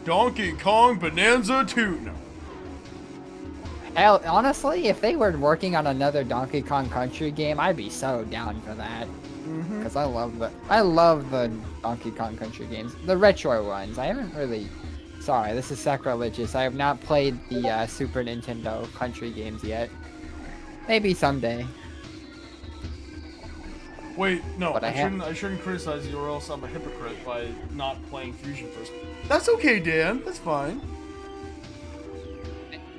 Donkey Kong Bonanza 2. No. Hell, honestly, if they were working on another Donkey Kong Country game, I'd be so down for that. Because I love the Donkey Kong Country games, the retro ones. I haven't really. Sorry, this is sacrilegious. I have not played the Super Nintendo Country games yet. Maybe someday. Wait, no, But I shouldn't criticize you or else I'm a hypocrite by not playing Fusion first. That's okay, Dan. That's fine.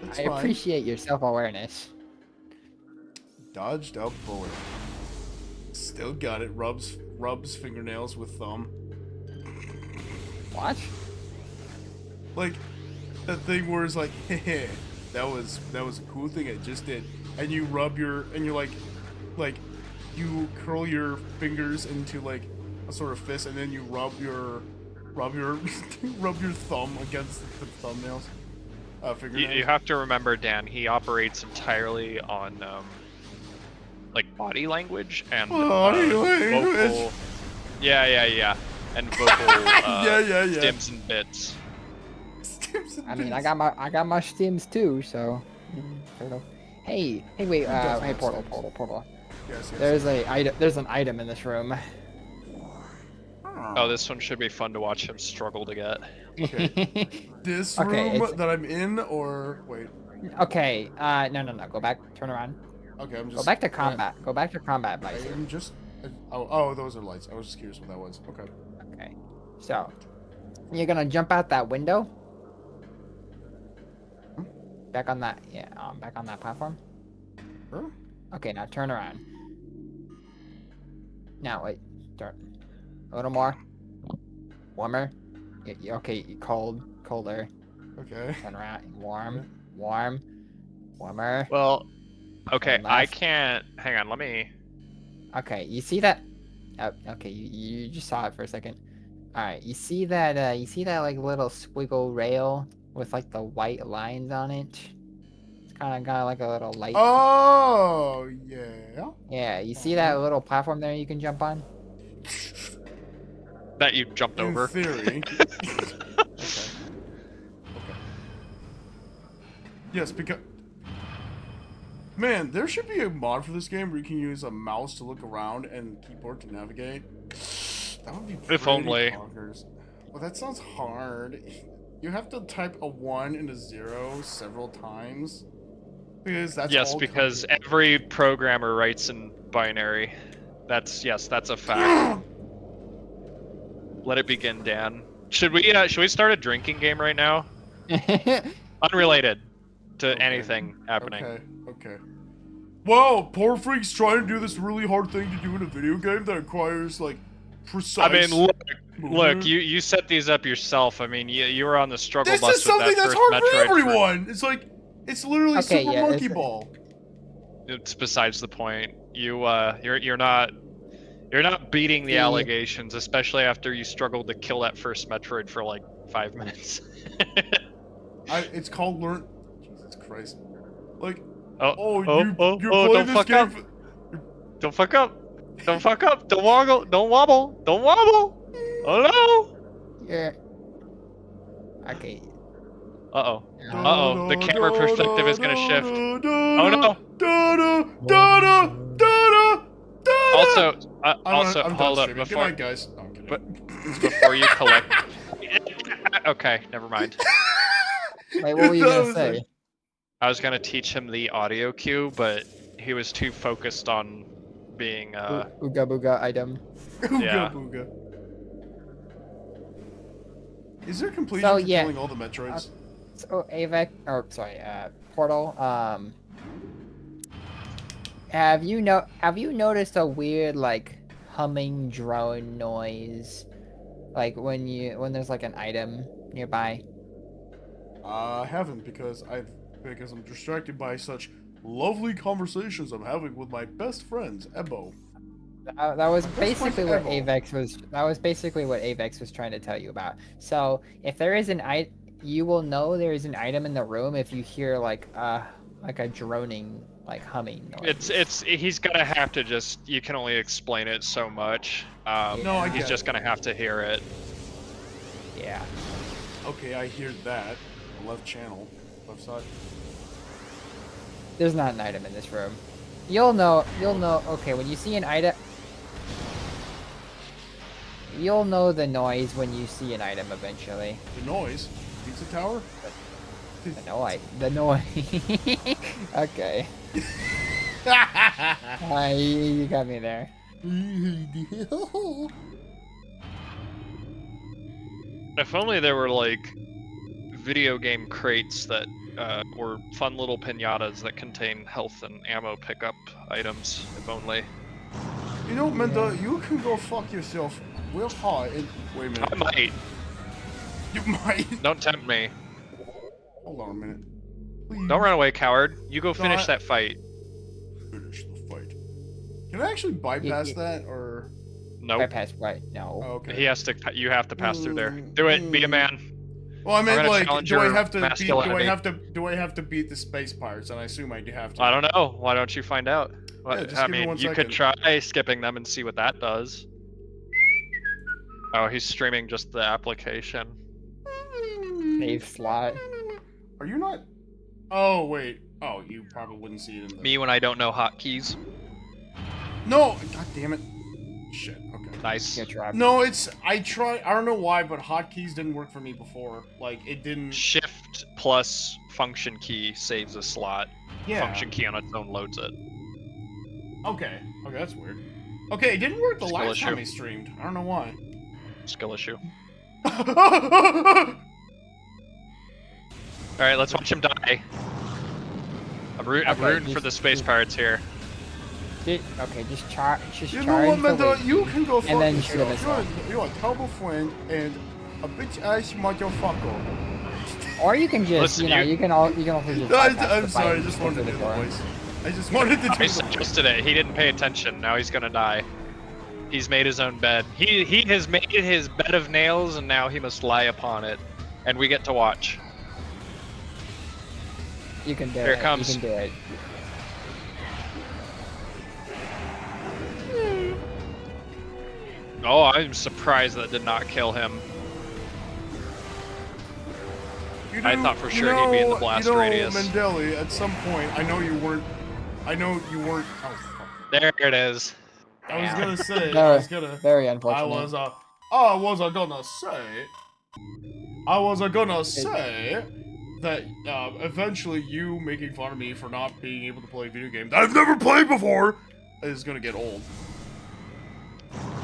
That's I fine. appreciate your self-awareness. Dodged up bullet. Still got it. Rubs fingernails with thumb. What? Like that thing where it's like, hey, that was a cool thing I just did, and you rub and you're like you curl your fingers into like a sort of fist, and then you rub your rub your thumb against the thumbnails. Fingernails. You have to remember, Dan, he operates entirely on like body language and vocal. Yeah. And vocal yeah. stims and bits. I mean, I got my stims too, so. Hey, wait, hey, portal. Yes. There's an item in this room. Oh, this one should be fun to watch him struggle to get. Okay. This Okay, room that I'm in, or wait. Okay, no, go back, turn around. Okay, I'm just. Go back to combat. Go back to combat, I Bison. am just. Oh, those are lights. I was just curious what that was. Okay. Okay, so you're gonna jump out that window. Back on that, back on that platform. Huh? Okay, now turn around. Now wait, start. A little more. Warmer. Okay, colder. Okay. Turn around. Warmer. Well, Okay, Turn I left. can't. Hang on, let me. Okay, you see that? Oh, okay, you just saw it for a second. All right, you see that? You see that like little squiggle rail with like the white lines on it? It's kind of got like a little light. Oh, yeah. Yeah, you see that little platform there you can jump on? That you jumped In over. theory. Okay. Yes, because... Man, there should be a mod for this game where you can use a mouse to look around and keyboard to navigate. That would be pretty If only. bonkers. Well, that sounds hard. You have to type a 1 and a 0 several times. Because that's Yes, all because computer- every programmer writes in binary. That's a fact. Let it begin, Dan. Should we start a drinking game right now? Unrelated to Okay. anything happening. Okay. Whoa, poor freak's trying to do this really hard thing to do in a video game that requires, like, precise... I mean, look, movement. you set these up yourself. I mean, you were on the struggle This bus is something with that that's first hard for Metroid everyone! It's like, it's literally Okay, Super yeah, Monkey it's- Ball. It's besides the point. You're not beating the allegations, especially after you struggled to kill that first Metroid for like 5 minutes. It's called Learn... Jesus Christ. Like, Oh, you're playing don't this fuck game up. Don't fuck up. Don't fuck up. Don't woggle. Don't wobble. Don't wobble. Oh Yeah. Okay. no. Uh-oh. The camera perspective is gonna shift. Oh no. Also, I'm hold up Good before night, guys. No, I'm kidding. before you collect. Okay, never mind. Wait, what were you That gonna was say? like- I was gonna teach him the audio cue, but he was too focused on being Ooga booga item. Yeah. Ooga booga. Is there completion So, for yeah. killing all the Metroids? So Portal. Have you noticed a weird like humming drone noise, like when there's like an item nearby? I haven't because I'm distracted by such lovely conversations I'm having with my best friends, Ebo. That was That's my basically what ammo. Avex was trying to tell you about. So if there is you will know there is an item in the room if you hear like a droning, like humming noise. he's gonna have to just, you can only explain it so much. No, I he's get just it. gonna have to hear it. Yeah. Okay, I hear that. Left channel. Left side. There's not an item in this room. You'll know. Okay, when you see an item, you'll know the noise when you see an item eventually. The noise. Pizza Tower? The noise. Okay. You got me there. If only there were like video game crates that were fun little pinatas that contain health and ammo pickup items. If only. You know, Menda, you can go fuck yourself real hard. Wait a minute. I might. You might. Don't tempt me. Hold on a minute. Please Don't run away, coward. You go finish I- that fight. finish the fight. Can I actually bypass Yeah. that, or? Nope. Bypass right? No. Oh, okay. He has to. You have to pass through there. Do it. Be a man. Well, I meant gonna like, challenge do I your have to beat? Do I masculinity. have to beat the space pirates? And I assume I do have to. I don't know. Why don't you find out? Yeah, just I give me mean, 1 you could second. try skipping them and see what that does. Oh, he's streaming just the application. Save slot. Are you not? Oh wait. Oh, you probably wouldn't see it in the. Me when I don't know hotkeys. No. God damn it. Shit. Okay. Nice. Get trapped. No, it's I don't know why, but hotkeys didn't work for me before. Like it didn't. Shift plus function key saves a slot. Yeah. Function key on its own loads it. Okay. Okay, that's weird. Okay, it didn't work the Skill last issue. time I streamed. I don't know why. Skill issue. Alright, let's watch him die. I'm Okay, rooting for just- the space just- pirates here. Okay, just charge. You know charge what, the Menda? wave. You can go fuck And then shoot him yourself. as You're a terrible friend and a bitch ass motherfucker. Or you can just, Listen, you you can also just. No, bypass I'm the sorry, I fight just and wanted go to through do the door. voice. I just wanted to do I the suggested it. He didn't pay attention. Now he's gonna die. He's made his own bed. He has made his bed of nails, and now he must lie upon it. And we get to watch. You can do Here it. it comes. You can do it. Oh, I'm surprised that did not kill him. I thought for sure he'd be in the blast radius. Mandeli, at some point, I know you weren't. Oh, fuck. There it is. I was gonna say. No, I was gonna. Very I unfortunate. was. I was gonna say that eventually you making fun of me for not being able to play video games I've never played before is gonna get old.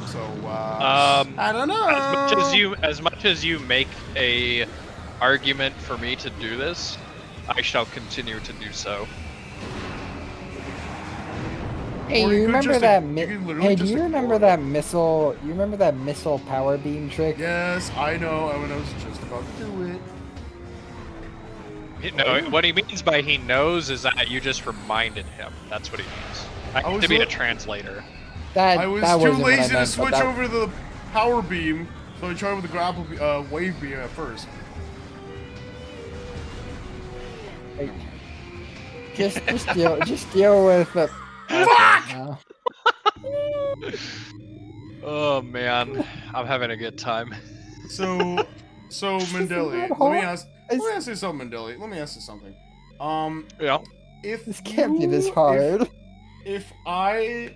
So I don't know. As much as you make a argument for me to do this, I shall continue to do so. Hey, Or you you could remember just that? you could literally Hey, do just you remember ignore that missile? You remember that missile power beam trick? Yes, I know. I was just about to do it. No, what he means by he knows is that you just reminded him. That's what he means. I have was to be a li- translator. I was that too wasn't what I lazy to meant, but switch that- over to the power beam, so I tried with the grapple wave beam at first. Hey, just deal with the. Fuck! No. Oh man, I'm having a good time. So Mandeli, that let me hard. ask you something, Mandeli. Let me ask you something. Yeah. If This can't be you- this hard. If I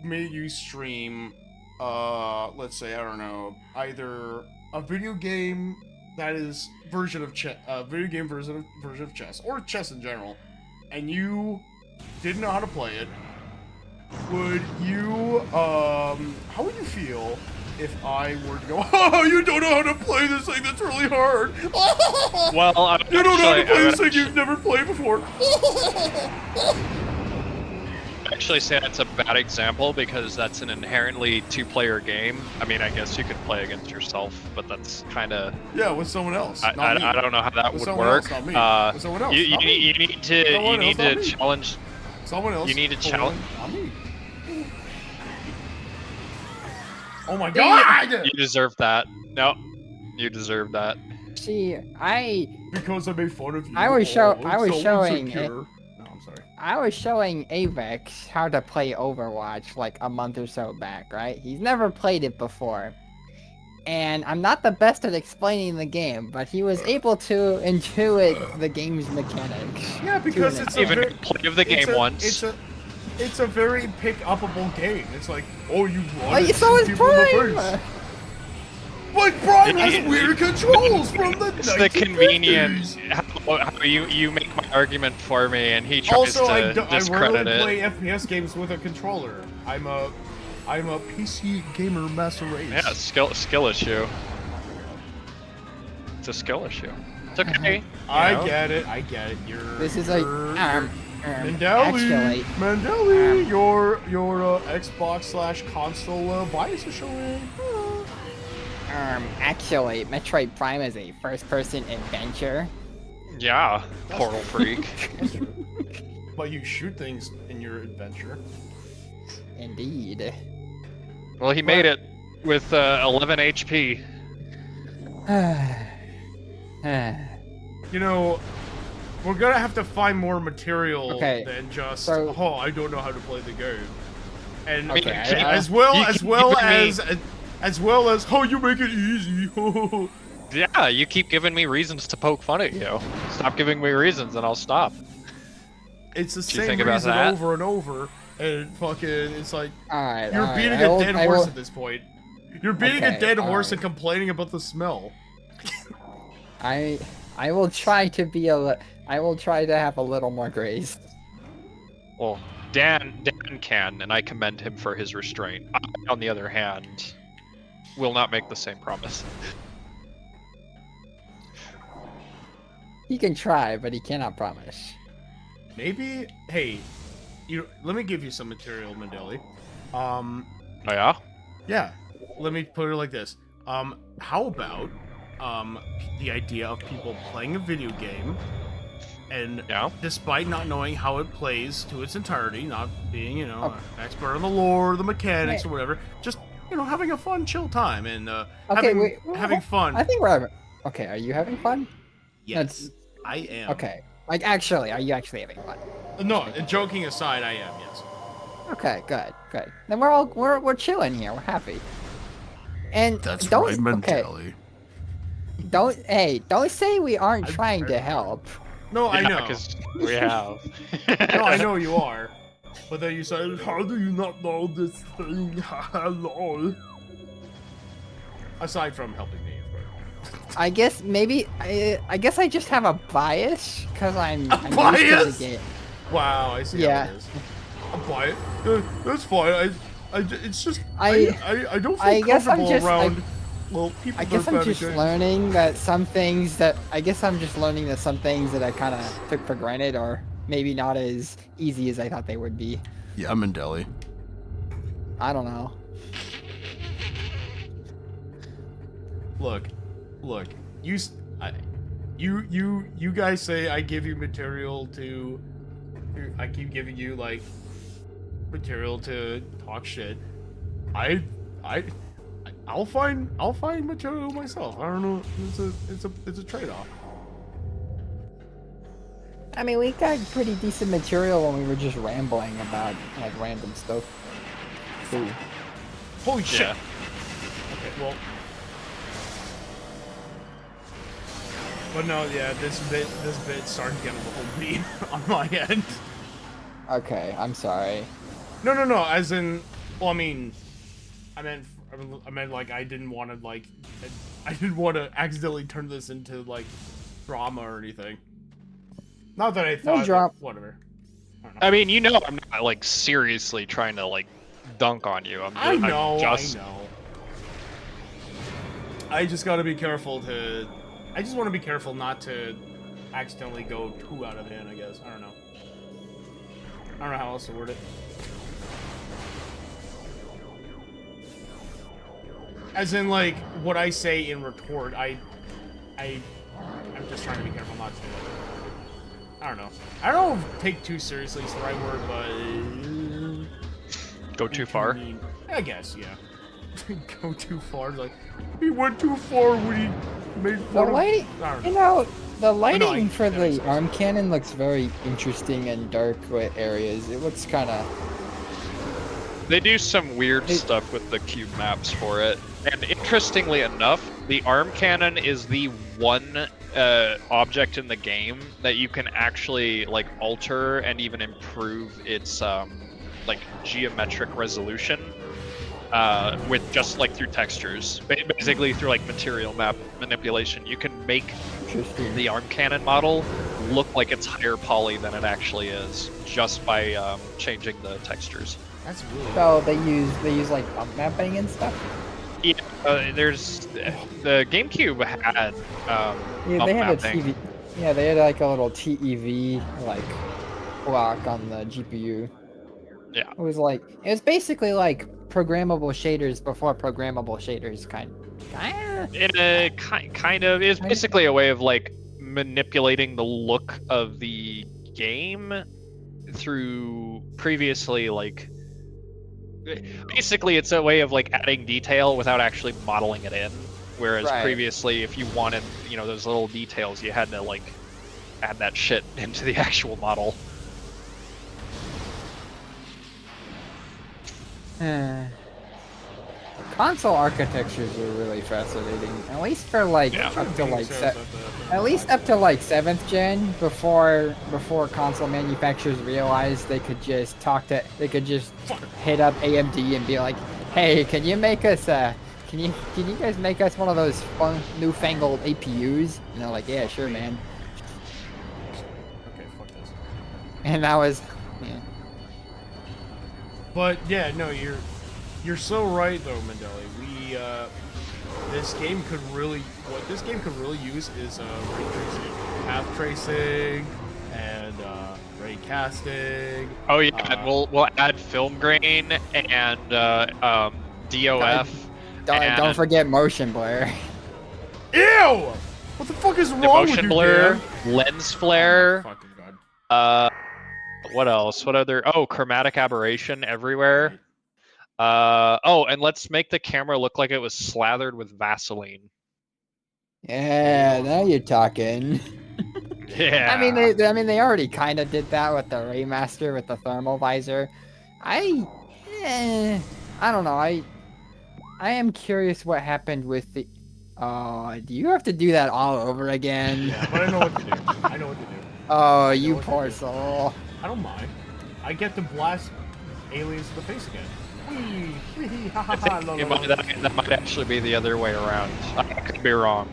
made you stream, let's say, I don't know, either a video game that is version of chess, video game version of chess, or chess in general, and you didn't know how to play it, would you, how would you feel if I were to go, oh, you don't know how to play this thing, that's really hard. Well, You don't know how to play this thing you've never played before. actually say that's a bad example because that's an inherently two-player game. I mean, I guess you could play against yourself, but that's kind of Yeah, with someone else. I don't know how that With would someone work. else, not me. With someone else, You not me. need Someone else, not to me. challenge. Someone else. You need to Hold challenge. on, not me. Oh my god! You deserve that. No, you deserve that. See, Because I made fun of you. I was so showing insecure. it. No, I'm sorry. I was showing Avex how to play Overwatch like a month or so back, right? He's never played it before. And I'm not the best at explaining the game, but he was able to intuit the game's mechanics. Yeah, because to an it's a Even very, play of the game once. It's a very pick-upable game. It's like, oh, you want Like, to so shoot is people in the Prime! face. But Prime has weird controls from the It's the 1950s. convenience. How you make my argument for me, and he tries Also, to I discredit rarely it. play FPS games with a controller. I'm a PC gamer master race. Yeah, skill issue. It's a skill issue. It's okay. I you know? get it. You're. This is like, Mandeli, actually, Mandeli, your Xbox / console bias is showing. actually, Metroid Prime is a first-person adventure. Yeah, portal freak. That's true. But you shoot things in your adventure. Indeed. Well, he made it with 11 HP. You know, we're gonna have to find more material Okay, than just so- oh, I don't know how to play the game, and Okay, as well you as keep well giving me- as well as oh, you make it easy. Yeah, you keep giving me reasons to poke fun at you. Stop giving me reasons, and I'll stop. It's the Do you same think about reason that? over and over, and fucking, it's like Alright, you're beating a dead horse at this point. You're beating a Okay, dead horse alright. and complaining about the smell. I will try to be I will try to have a little more grace. Well, Dan can, and I commend him for his restraint. I, on the other hand, will not make the same promise. He can try, but he cannot promise. Maybe, hey, let me give you some material, Mandeli. Oh yeah? Yeah, let me put it like this. How about, the idea of people playing a video game And Yeah. despite not knowing how it plays to its entirety, not being, an expert on the lore, the mechanics, or whatever, just, having a fun, chill time and Okay, having fun. I think we're having. Okay, are you having fun? Yes, I am. Okay. Like, actually, are you actually having fun? No, joking aside, I am, yes. Okay, good. Then we're chilling here. We're happy. And don't say we aren't trying to help. No, I know. Because we have. No, I know you are. But then you said, how do you not know this thing? Lol. Aside from helping me, of course. I guess maybe I guess I just have a bias because I'm used to bias? the game. Wow, I see how it is. A bias? That's fine. It's just I don't feel comfortable around. Well, people I guess I'm just learning that some things that I kind of took for granted are maybe not as easy as I thought they would be. Yeah, I'm in Delhi. I don't know. Look, you guys say I give you material to, I keep giving you like material to talk shit. I'll find material myself. I don't know. It's a trade-off. I mean, we got pretty decent material when we were just rambling about like random stuff. Ooh. Holy shit! Yeah. Okay, well. But no, yeah, this bit started getting a little weird on my end. Okay, I'm sorry. No. As in, well, I mean, I meant like I didn't want to accidentally turn this into like drama or anything. Not that I thought. No drama. Whatever. I mean, I'm not like seriously trying to like dunk on you. I know. I just gotta be careful to. I just want to be careful not to accidentally go too out of hand. I guess. I don't know how else to word it. As in, like, what I say in retort, I'm just trying to be careful not to. I don't know. I don't know if take too seriously is the right word, but Go too far. I guess, yeah. Go too far, like he went too far when he made The fun light, of. I don't you know. know, the lighting for that makes the sense. arm cannon looks very interesting and dark areas. It looks kind of. They do some weird stuff with the cube maps for it. And interestingly enough, the arm cannon is the one object in the game that you can actually like alter and even improve its like geometric resolution with just like through textures. Basically through like material map manipulation, you can make the arm cannon model look like it's higher poly than it actually is just by changing the textures. That's really. So they use like bump mapping and stuff. Yeah, there's the GameCube had Yeah, bump they had mapping. a TV. Yeah, they had like a little TEV like block on the GPU. Yeah. It was basically like programmable shaders before programmable shaders kind. In a kind of, it's basically a way of like manipulating the look of the game through previously like. Basically, it's a way of like adding detail without actually modeling it in. Whereas previously, if you wanted, those little details, you had to like add that shit into the actual model. Console architectures are really fascinating. At least for like up to like seventh gen, before console manufacturers realized they could just hit up AMD and be like, "Hey, can you make us can you guys make us one of those fun newfangled APUs?" And they're like, "Yeah, sure, man." Okay, fuck this. And that was, yeah. But yeah, no, you're so right though, Mandeli. What this game could really use is ray tracing, path tracing, and ray casting. Oh yeah, and we'll add film grain and DOF. Don't forget motion blur. Ew! What the fuck is wrong with Motion you, blur, Dan? lens flare. Oh, fucking god. What else? What other? Oh, chromatic aberration everywhere. Oh, and let's make the camera look like it was slathered with Vaseline. Yeah, now you're talking. Yeah. I mean, they already kind of did that with the remaster with the thermal visor. I don't know. I am curious what happened with the. Oh, do you have to do that all over again? Yeah, but I know what to do. I know what to do. Oh, you what to poor do. soul. I don't mind. I get to blast aliens in the face again. Whee! Whee! Ha ha I ha! think that might actually be the other way around. I could be wrong.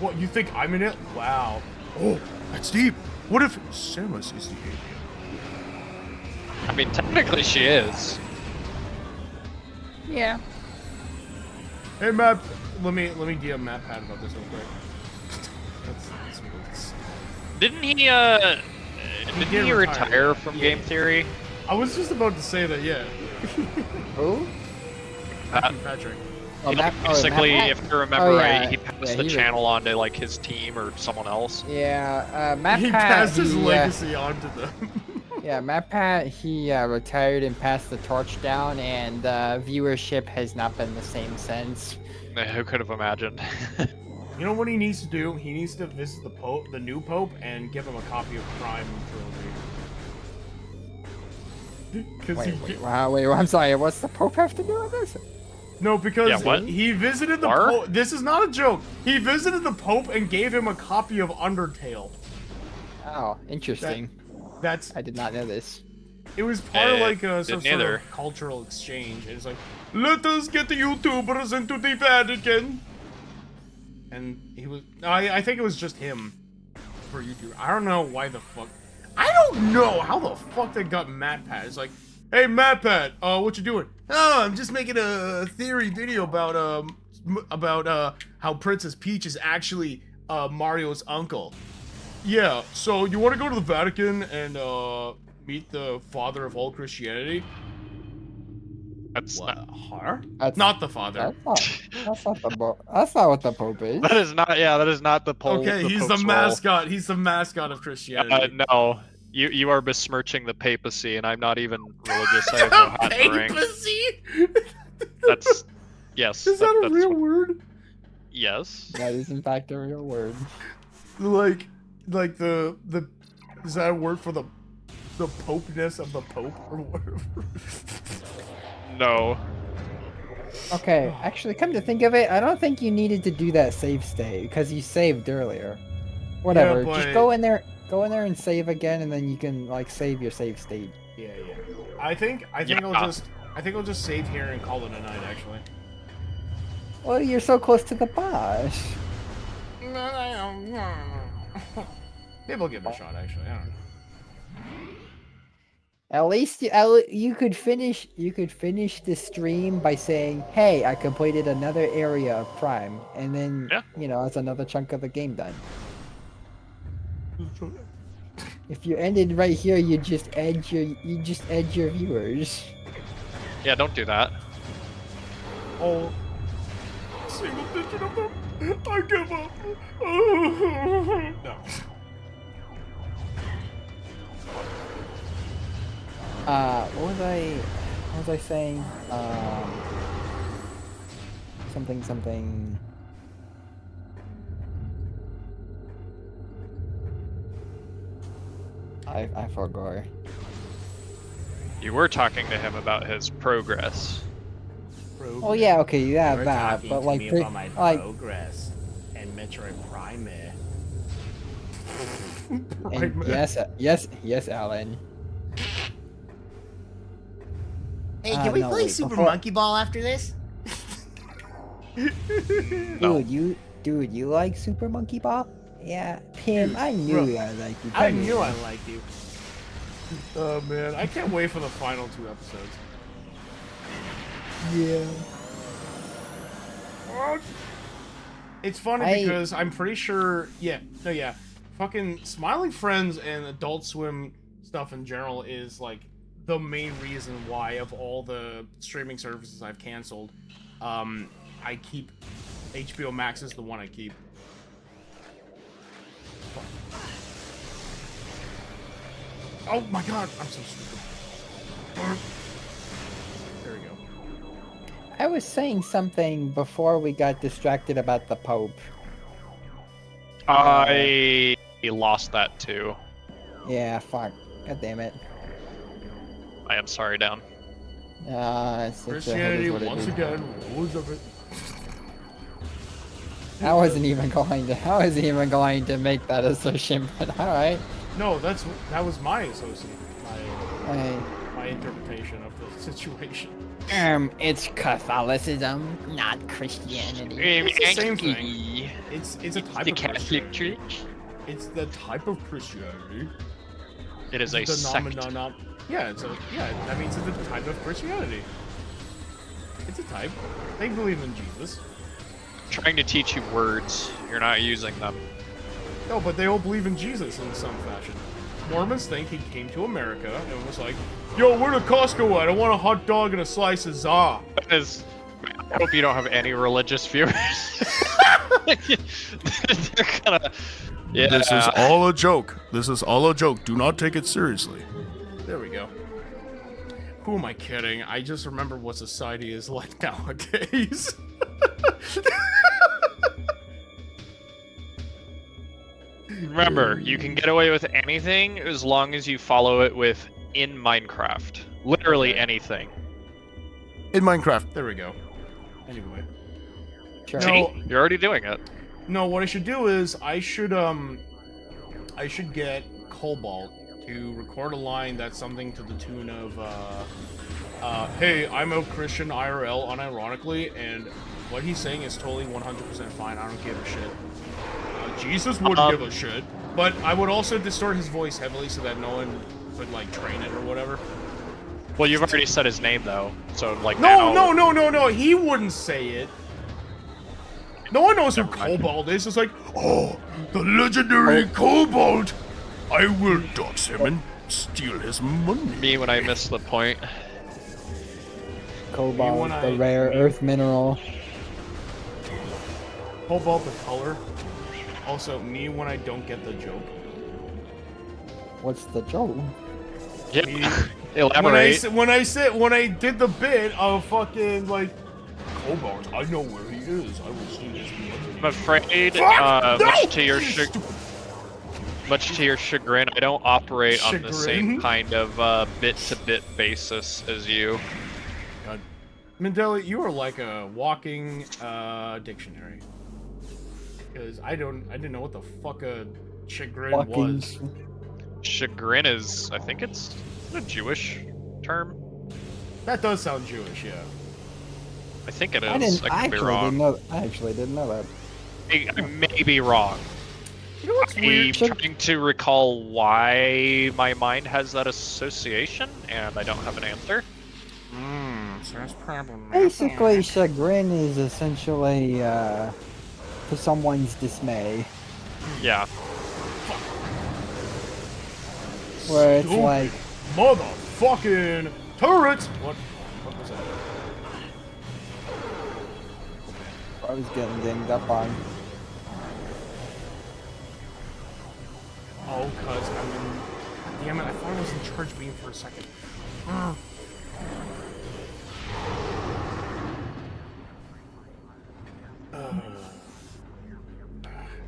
What, you think I'm in it? Wow. Oh, that's deep. What if Samus is the alien? I mean, technically she is. Yeah. Hey, Matt. Let me DM Matt Pat about this real quick. that's Didn't he did didn't he retire. retire from Yeah. Game Theory? I was just about to say that, yeah. Who? Patrick. Oh, Basically, Matt Pat? if I remember Oh, right, yeah. he passed Yeah, the he Oh, channel on to like his team or someone else. Yeah, Matt He Pat. passed his he, legacy onto them. Yeah, Matt Pat, he retired and passed the torch down, and viewership has not been the same since. Who could have imagined? You know what he needs to do? He needs to visit the Pope, the new Pope, and give him a copy of Prime Trilogy. Wait, I'm sorry, what's the Pope have to do with this? No, because Yeah, what? he visited the What? Pope. This is not a joke. He visited the Pope and gave him a copy of Undertale. Oh, interesting. That's I did not know this. it was part of like some didn't sort either. of cultural exchange. And it's like, let us get the YouTubers into the Vatican. And he was, I think it was just him for YouTube. I don't know why the fuck. I don't know how the fuck they got MatPat. It's like, hey MatPat, what you doing? Oh, I'm just making a theory video about how Princess Peach is actually Mario's uncle. Yeah, so you want to go to the Vatican and meet the father of all Christianity? That's What? not, Her? That's Not the father. that's not that's not what the Pope is. that is not. Yeah, that is not the Pope. Okay, he's the Pope's role. mascot. He's the mascot of Christianity. No, you are besmirching the papacy, and I'm not even religious. I have no hat in the ring. Papacy? That's yes. Is that a that's real what- word? Yes. That is in fact a real word. Like the is that a word for the popeness of the Pope or whatever? No. Okay, actually, come to think of it, I don't think you needed to do that save state because you saved earlier. Whatever, but- just go in there and save again, and then you can like save your save state. Yeah. I think Yeah. I'll just save here and call it a night. Actually. Well, you're so close to the boss. Maybe I'll give it a shot. Actually, I don't know. At least you could finish the stream by saying, "Hey, I completed another area of Prime," and then Yeah. that's another chunk of the game done. If you ended right here, you just edge your viewers. Yeah, don't do that. Oh, single digit of them. I give up. No. What was I saying? Something. I forgot. You were talking to him about his progress. Oh yeah, okay, you have You're that, talking but to like, me about my like, progress and Metroid Prime. and yes, Alan. Hey, can we no, play wait, Super before- Monkey Ball after this? No. Dude, you like Super Monkey Ball? Yeah, Pim, I knew bro, I liked you. I Come knew here. I liked you. Oh man, I can't wait for the final 2 episodes. Yeah. It's funny I- because I'm pretty sure, fucking Smiling Friends and Adult Swim stuff in general is like the main reason why of all the streaming services I've canceled, I keep HBO Max is the one I keep. Oh my god, I'm so stupid. There we go. I was saying something before we got distracted about the Pope. I lost that too. Yeah, fuck. God damn it. I am sorry, Down. It's Christianity what it once is. again rules of it. I wasn't even going to make that assertion, but alright. No, that was my associate, Hey. my interpretation of the situation. It's Catholicism, not Christianity. It's the same thing. It's a type The of Catholic Christianity. Church. It's the type of Christianity. It is a sect. Yeah, that means it's a type of Christianity. It's a type. They believe in Jesus. Trying to teach you words. You're not using them. No, but they all believe in Jesus in some fashion. Mormons think he came to America and was like, yo, where the Costco at? I want a hot dog and a slice of za. Because I hope you don't have any religious viewers. They're gonna. Yeah. This is all a joke. This is all a joke. Do not take it seriously. There we go. Who am I kidding? I just remember what society is like nowadays. Remember, you can get away with anything as long as you follow it with in Minecraft. Literally Okay. anything. In Minecraft. There we go. Anyway. Sure. No. See? You're already doing it. No, what I should do is I should get Cobalt to record a line that's something to the tune of hey, I'm a Christian IRL unironically, and what he's saying is totally 100% fine. I don't give a shit. Jesus wouldn't give a shit, but I would also distort his voice heavily so that no one could like train it or whatever. Well, you've already said his name though, so like No, now... no, he wouldn't say it. No one knows who Cobalt is. It's like, oh, the legendary Cobalt. I will dox him and steal his money. Me when I miss the point. Cobalt, the rare earth mineral. Cobalt, the color. Also, me when I don't get the joke. What's the joke? Yeah. Me, Elaborate. when I did the bit of fucking like Cobalt, I know where he is. I will steal his money. I'm afraid, No! much to your chagrin, I don't operate on the same Chagrin? kind of bit-to-bit basis as you. God. Mandela, you are like a walking dictionary. Because I didn't know what the fuck a chagrin was. Chagrin is, I think it's a Jewish term. That does sound Jewish, yeah. I think it is. I could be wrong. actually didn't know that. I may be wrong. You know what's I'm weird? trying to recall why my mind has that association, and I don't have an answer. So that's probably Basically, chagrin is essentially to someone's dismay, Yeah. where it's Stupid like, motherfucking turrets. What was that? I was getting ganged up on. Oh, cause I'm in. Damn it! I thought I was in charge beam for a second.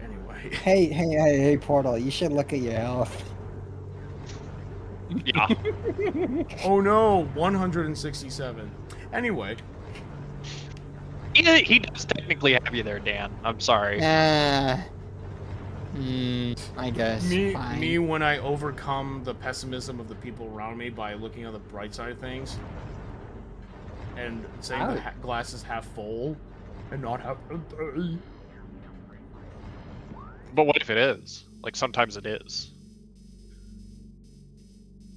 Anyway. Hey, Portal, you should look at your health. Yeah. Oh no, 167. Anyway. He does technically have you there, Dan. I'm sorry. I guess. Me fine. when I overcome the pessimism of the people around me by looking on the bright side of things and saying the glass is half full and not half empty. But what if it is? Like, sometimes it is.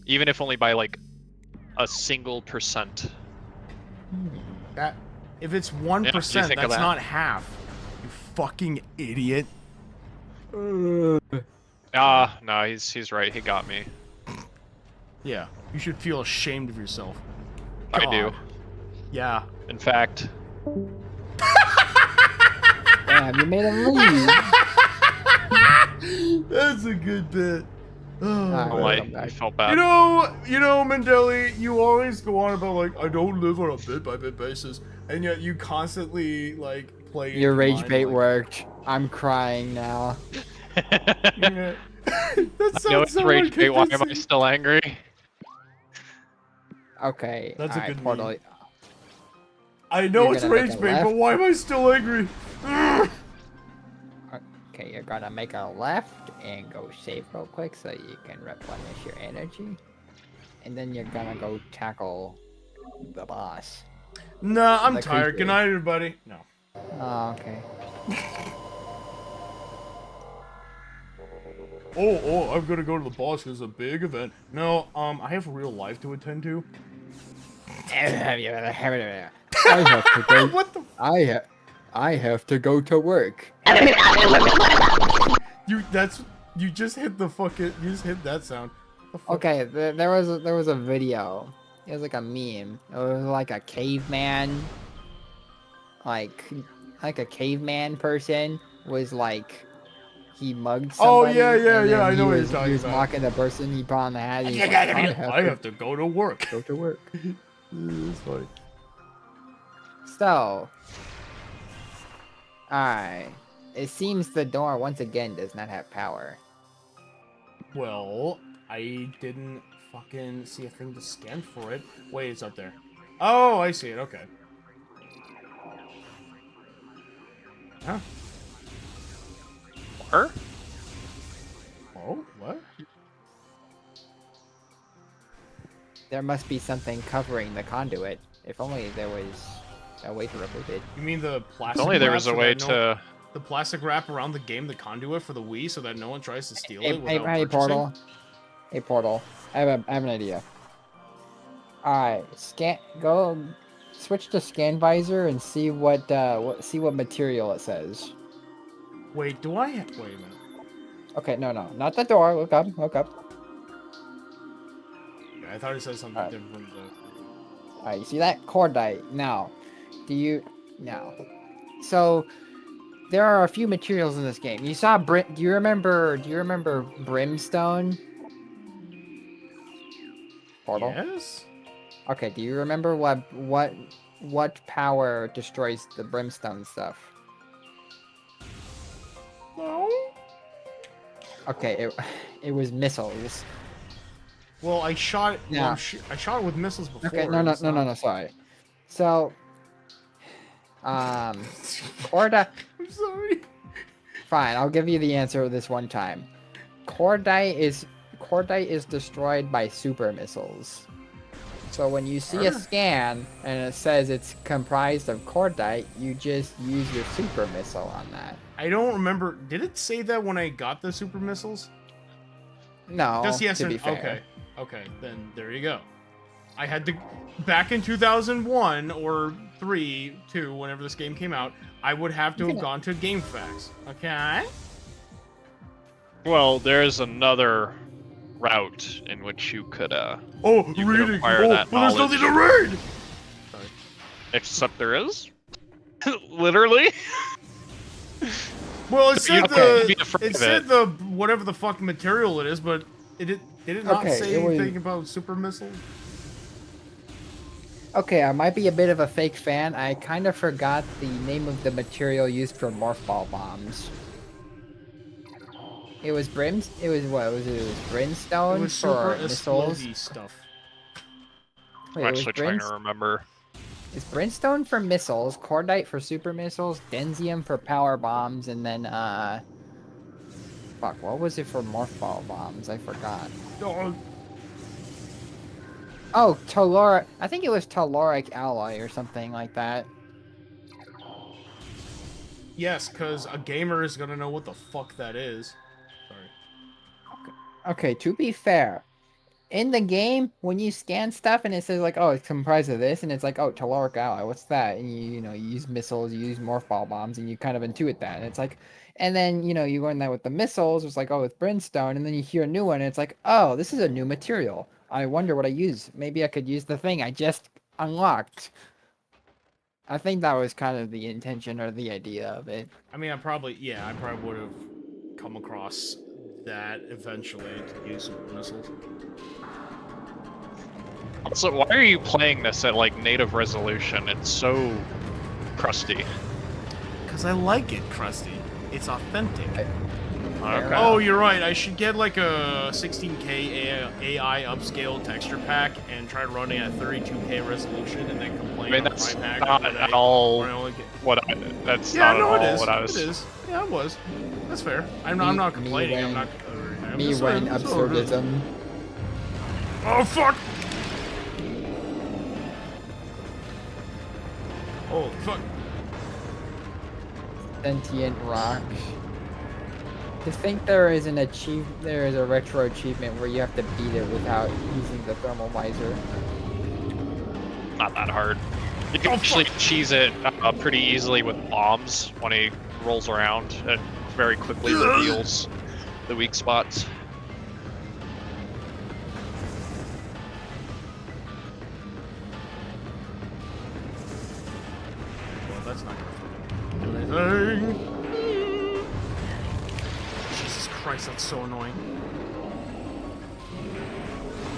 Even if only by, like, a single %. That if it's 1%, think of that's that? not half. You fucking idiot. No, he's right. He got me. Yeah, you should feel ashamed of yourself. I do. God. Yeah. In fact, Damn, you made him leave. That's a good bit. Alright, Oh, welcome I back. felt bad. You know, Mandeli, you always go on about like I don't live on a bit by bit basis, and yet you constantly like play. Your into rage mine, bait like, worked. I'm crying now. Yeah. That I know sounds it's so rage bait. Why am I unconvincing. still angry? Okay, That's a alright, good Portal. meme. I know You're it's gonna make rage a bait, but left. why am I still angry? Okay, you're gonna make a left and go save real quick so you can replenish your energy. And then you're gonna go tackle the boss. Nah, I'm The tired. Good creature. night, everybody. No. Oh, okay. Oh, I'm gonna go to the boss because it's a big event. No, I have real life to attend to. I have to go. What the? I have to go to work. You just hit the fucking. You just hit that sound. The fuck? Okay, there was a video. It was like a meme. It was like a caveman, like a caveman person was like he mugged Oh, somebody. yeah, and then I know what you're he talking was about. mocking the person. He put on the hat. And he's like, I have to go to work. go to work. That's funny. So, alright. It seems the door once again does not have power. Well, I didn't fucking see a thing to scan for it. Wait, it's up there. Oh, I see it. Okay. Huh? Her? Oh, what? There must be something covering the conduit. If only there was a way to remove it. You mean the plastic? If only there wrap was a so way that to. the plastic wrap around the game, the conduit for the Wii, so that no one tries to steal Hey, it without purchasing? Portal. Hey, Portal. I have an idea. Alright, switch to scan visor and see what material it says. Wait, do I? Wait a minute. Okay, no, not the door. Look up. Yeah, I thought it said something Alright. different. Alright, you see that? Cordite. Now, so there are a few materials in this game. You saw do you remember brimstone? Portal? Yes. Okay, do you remember what power destroys the brimstone stuff? No. Okay, it was missiles. Well, I shot. Yeah. Well, I shot it with missiles before. Okay, no, sorry. So, Cordite. I'm sorry. Fine, I'll give you the answer this one time. Cordite is destroyed by super missiles. So when you see a scan and it says it's comprised of cordite, you just use your super missile on that. I don't remember. Did it say that when I got the super missiles? No, Just yes to or be fair. okay. Okay, then there you go. I had to back in 2001 or 2, whenever this game came out. I would have to have gone to GameFAQs. Okay. Well, there is another route in which you could Oh, you could reading. acquire that well, there's knowledge. nothing to read. Sorry. Except there is. Literally. Well, it said Okay. Be afraid it of said it. the whatever the fuck material it is, but did it not Okay, say it was- anything about super missiles? Okay, I might be a bit of a fake fan. I kind of forgot the name of the material used for morph ball bombs. It was It was what? It was brimstone It was for super missiles. explodey stuff. Wait, I'm it was actually trying to remember. It's brimstone for missiles, cordite for super missiles, denzium for power bombs, and then fuck, what was it for morph ball bombs? I forgot. Oh, Oh, telluric. I think it was telluric alloy or something like that. yes, because a gamer is gonna know what the fuck that is. Sorry. Okay, to be fair, in the game, when you scan stuff and it says like, oh, it's comprised of this, and it's like, oh, telluric alloy, what's that? And you use missiles, you use morph ball bombs, and you kind of intuit that. And it's like, and then, you learn that with the missiles, it's like, oh, it's brimstone, and then you hear a new one, and it's like, oh, this is a new material. I wonder what I use. Maybe I could use the thing I just unlocked. I think that was kind of the intention or the idea of it. I mean, I probably would have come across that eventually to use some missiles. So why are you playing this at like native resolution? It's so crusty. Because I like it, Krusty. It's authentic. Okay. Oh, you're right. I should get like a 16K AI upscale texture pack and try running at 32K resolution and then complain I mean, on that's Prime Hack not that at all where I only get... what I. That's Yeah, not no, at it all is. what I was. It is. Yeah, it was. That's fair. I'm not complaining. I'm not. I'm Me just when saying, so it is. absurdism. Oh fuck! Oh fuck! Sentient rock. To think there is a retro achievement where you have to beat it without using the thermal visor. Not that hard. You can actually cheese it pretty easily with bombs when he rolls around. It very quickly reveals the weak spots. Well, that's not gonna do anything. Jesus Christ, that's so annoying.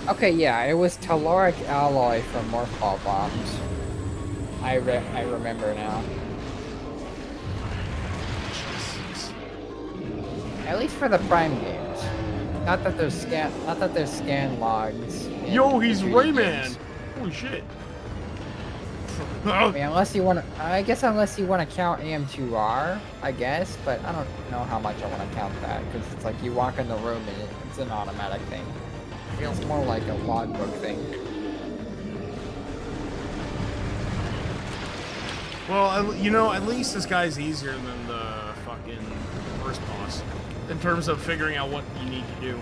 Okay, yeah, it was telluric alloy from Morphball bombs. I remember now. Jesus. At least for the Prime games. Not that there's scan logs. in Yo, the he's 3D Rayman! games. Holy shit. I mean, unless you want to count AM2R, I guess, but I don't know how much I want to count that, because it's like you walk in the room and it's an automatic thing. It feels more like a logbook thing. Well, you know, at least this guy's easier than the fucking first boss in terms of figuring out what you need to do.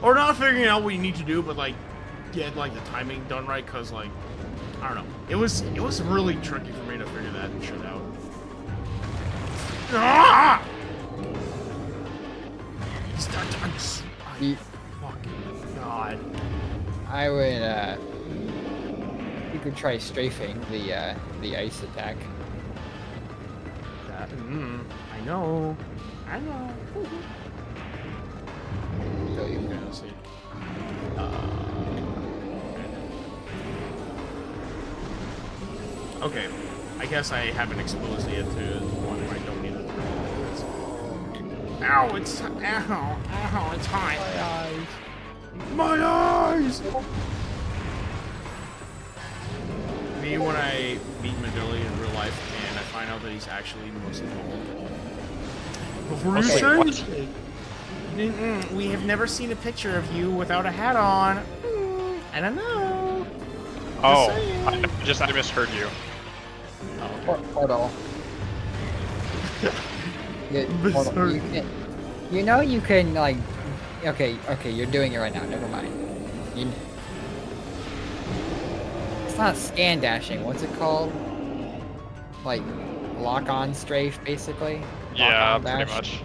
Or not figuring out what you need to do, but like get like the timing done right, cause like I don't know. It was really tricky for me to figure that shit out. Ah! Fucking God. I would, you could try strafing the ice attack. I know. So you Okay, let's see. Okay, I guess I haven't exposed it to the one where I don't need it. Ow, it's hot. My eyes! Me when I meet Medilli in real life and I find out that he's actually mostly bald. Before you say we have never seen a picture of you without a hat on. I don't know. Oh, I misheard you. Portal. Portal. You can like. Okay, you're doing it right now. Never mind. It's not scan dashing. What's it called? Like lock-on strafe, basically. Yeah, Lock-on pretty dash.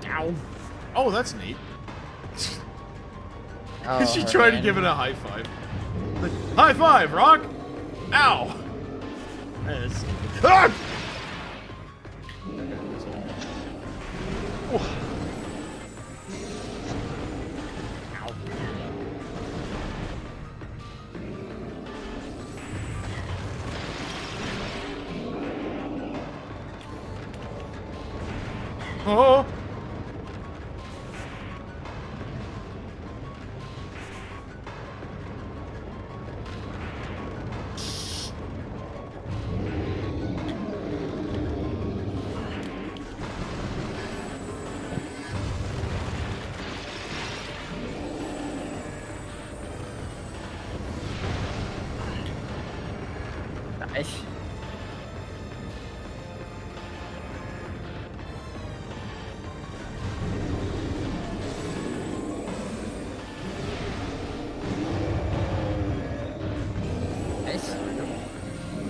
much. Ow. Oh, that's neat. Oh, She tried to man. give it a high five. Like, high five, Rock! Ow! Yes. Ah! Oh! Nice. Nice.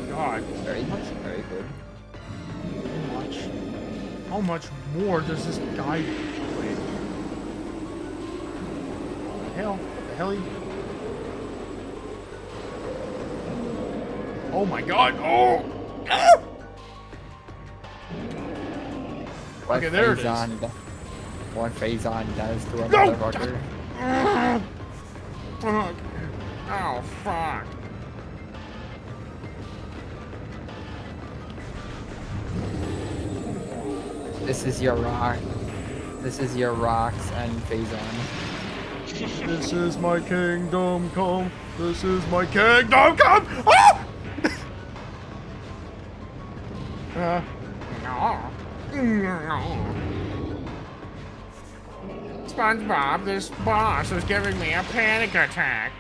God. Very good. How much more does this guy wait? What the hell? What the hell? Oh my god! Oh! Ah! What Okay, there it is. What Phazon does to a No! motherfucker. Fuck. Oh, fuck. This is your rock. This is your rocks and Phazon. This is my kingdom come. This is my kingdom come. Ah! SpongeBob, this boss is giving me a panic attack.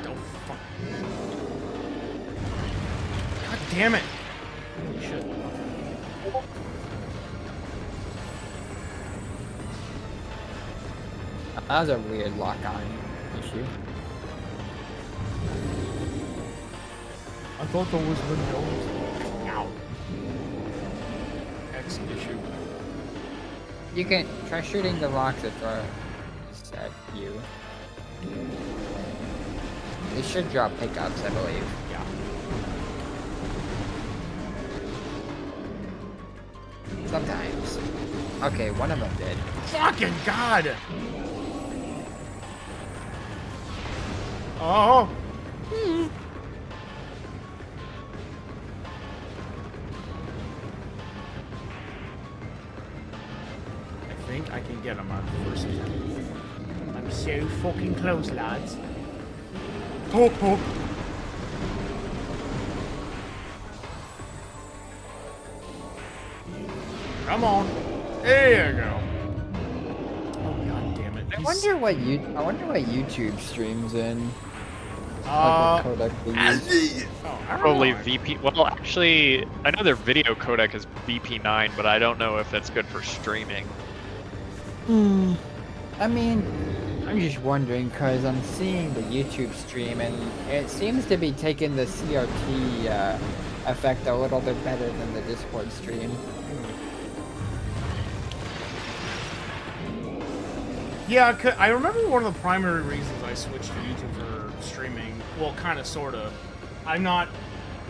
Oh, fuck. God damn it. Holy shit. That was a weird lock-on issue. I thought that was Windows. Ow. X issue. You can try shooting the rocks at you. They should drop pickups, I believe. Yeah. Sometimes. Okay, one of them did. Fucking God! Oh! I think I can get him on the first attempt. I'm so fucking close, lads. Oh, oh. Come on. There you go. Oh, God damn it. I wonder what YouTube streams in. Uh, Like what codec they use. Probably VP. Well, actually, I know their video codec is VP9, but I don't know if that's good for streaming. I mean, I'm just wondering because I'm seeing the YouTube stream and it seems to be taking the CRT effect a little bit better than the Discord stream. Yeah, I remember one of the primary reasons I switched to YouTube for streaming. Well, kind of, sort of. I'm not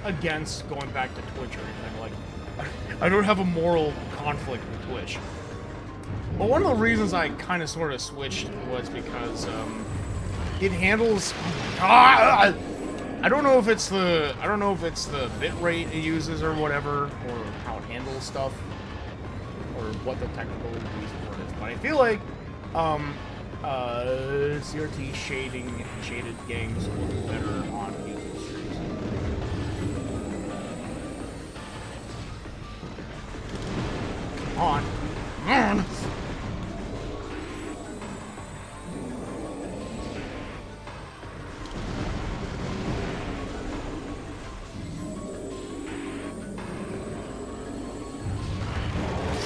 against going back to Twitch or anything. Like, I don't have a moral conflict with Twitch. But one of the reasons I kind of, sort of switched was because it handles. Oh my God! I don't know if it's the bit rate it uses or whatever, or how it handles stuff, or what the technical reason for it is. But I feel like CRT shaded games look better on YouTube streams. Come on. Come on.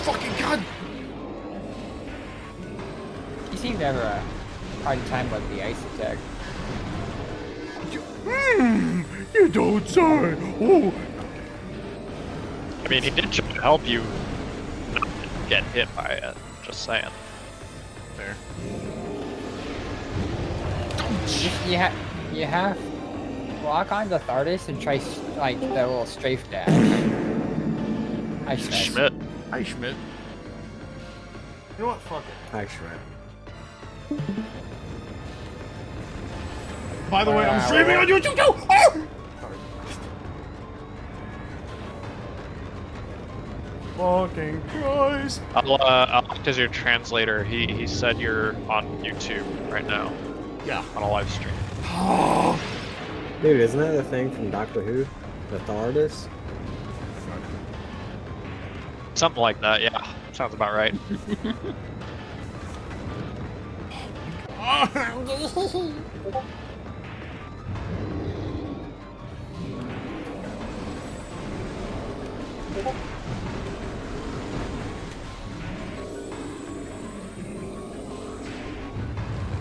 Fucking God! You seem to have a hard time with the ice attack. You don't say! Oh! I mean, he did try to help you not get hit by it. Just saying. Fair. You have lock on the Thardis and try like the little strafe dash. I Schmidt. Hi, Schmidt. You know what? Fuck it. Hi, Schmidt. By the way, I'm streaming on YouTube too! Oh! Fucking Christ. I'll act as your translator. He said you're on YouTube right now. Yeah. On a live stream. Dude, isn't that the thing from Doctor Who? The Thardis? Something like that, yeah. Sounds about right.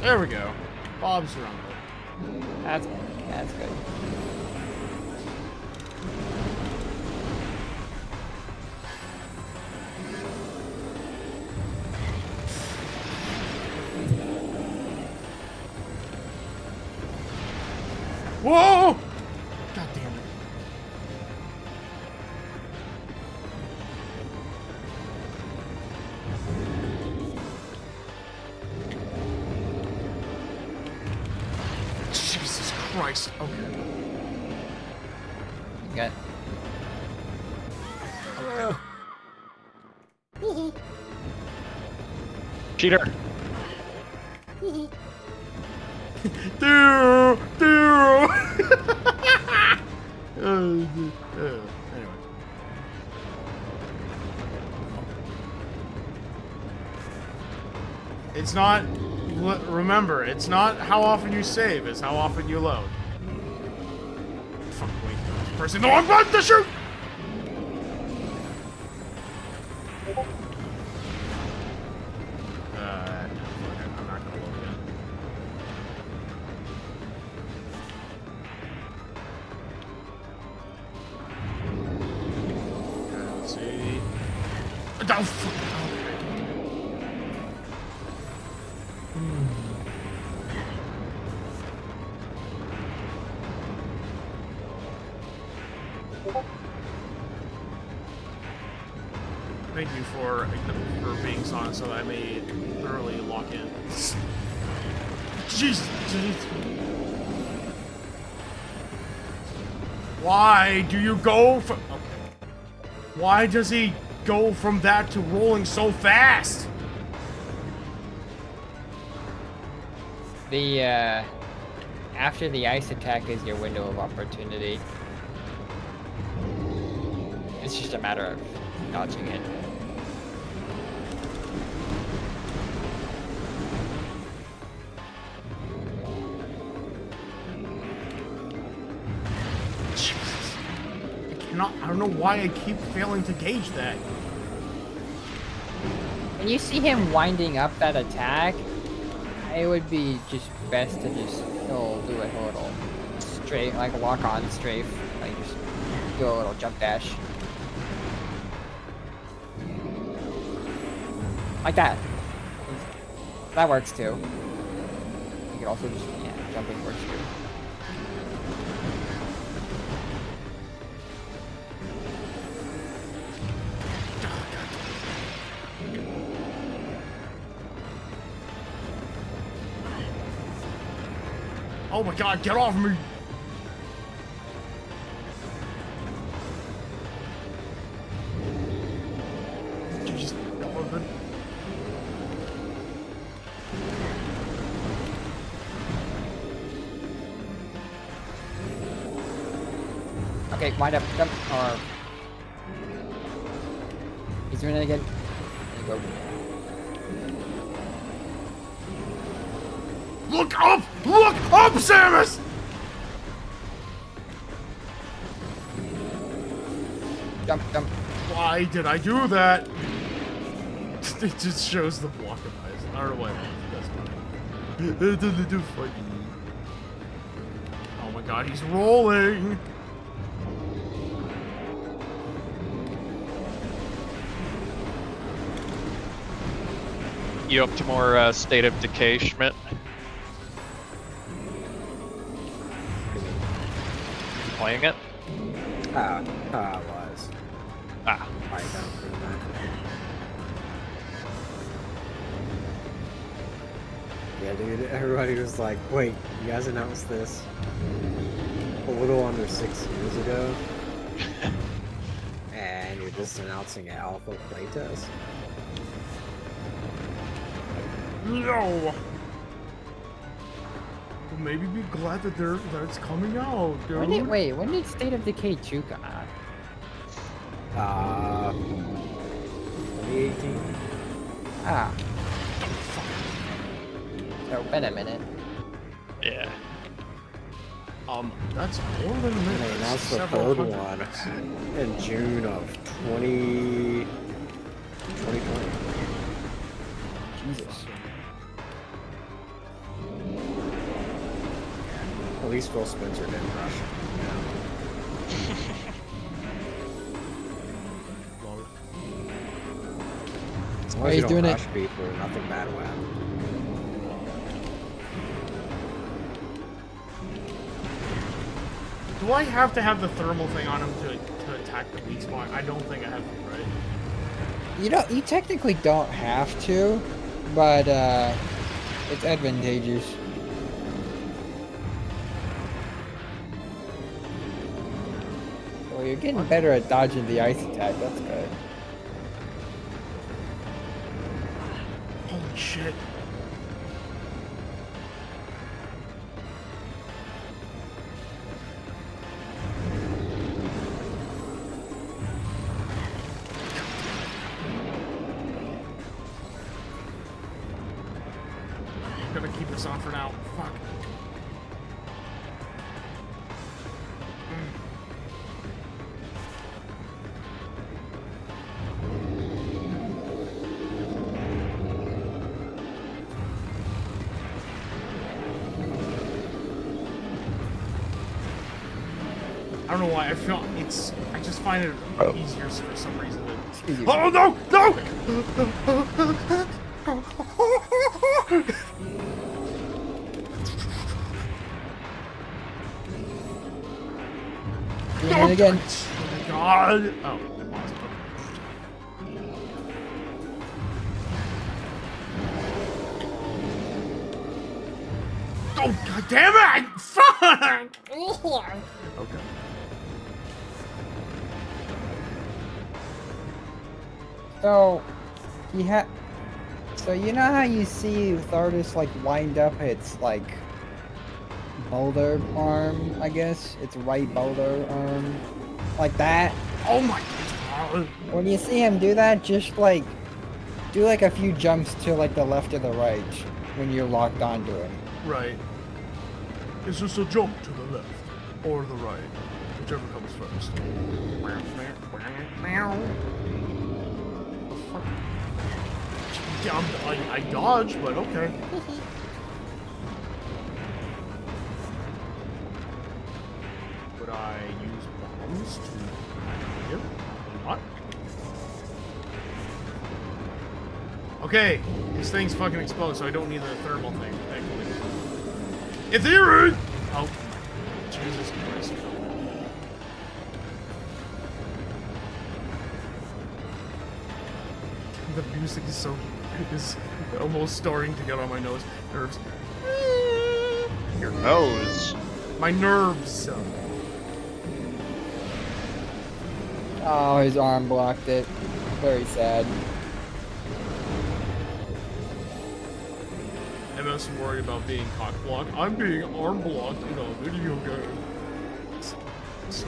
There we go. Bob's Rumble. That's good. Whoa! God damn it. Christ. Okay. You got. Cheater. Anyway. It's not. Remember, it's not how often you save, it's how often you load. Fuck, wait. Pressing the wrong button to shoot! I'm not gonna load again. Let's see. Oh, fuck. Thank you for being silent so that I may thoroughly lock in. Jesus. Why do you go from... Okay. Why does he go from that to rolling so fast? The after the ice attack is your window of opportunity. It's just a matter of dodging it. Jesus. I don't know why I keep failing to gauge that. When you see him winding up that attack, it would be just best to just do it a little straight, like walk on strafe, like just do a little jump dash. Like that. That works too. You can also just, yeah, jumping works too. Oh my god, get off me! Jeez, Okay, wind up, jump, or... He's doing it again. There you go. Look up! Look up, Samus! Jump, jump. Why did I do that? It just shows the block of eyes. I don't know why that's funny. It doesn't do fucking. Oh my god, he's rolling! You up to more State of Decay, Schmidt? Playing it? I was. Ah. I don't remember. Yeah, dude, everybody was like, wait, you guys announced this a little under 6 years ago? And you're just announcing an alpha playtest? No! Well, maybe be glad that it's coming out, dude. When did State of Decay 2 come out? 2018? Ah. So, been a minute. Yeah. That's more than a minute. They announced the Several third hundred. one in June of 2020. Jesus. At least Phil Spencer didn't rush. As long as you he's don't doing it. rush people, nothing bad will happen. Do I have to have the thermal thing on him to attack the weak spot? I don't think I have to, right? You technically don't have to, but it's advantageous. You're getting better at dodging the ice attack. That's good. Holy shit. I'm gonna keep this on for now. Fuck. I don't know why. I feel it's. I just find it easier for some reason. Oh no! No! Doing it again. Oh my god! Oh, I lost it. Oh god damn it! Fuck! Okay. So, so you know how you see with artists like wind up its like boulder arm, I guess? Its right boulder arm. Like that. Oh my god! When you see him do that, just like do like a few jumps to like the left or the right when you're locked onto him. Right. It's just a jump to the left or the right, whichever comes first. Yeah, I dodged, but okay. Would I use bombs to hit? What? Okay, this thing's fucking exposed, so I don't need the thermal thing, thankfully. In theory! Oh, Jesus Christ. The music is almost starting to get on my nerves. Your nose. My nerves. Oh, his arm blocked it. Very sad. I'm also worried about being cock blocked. I'm being arm blocked in a video game. See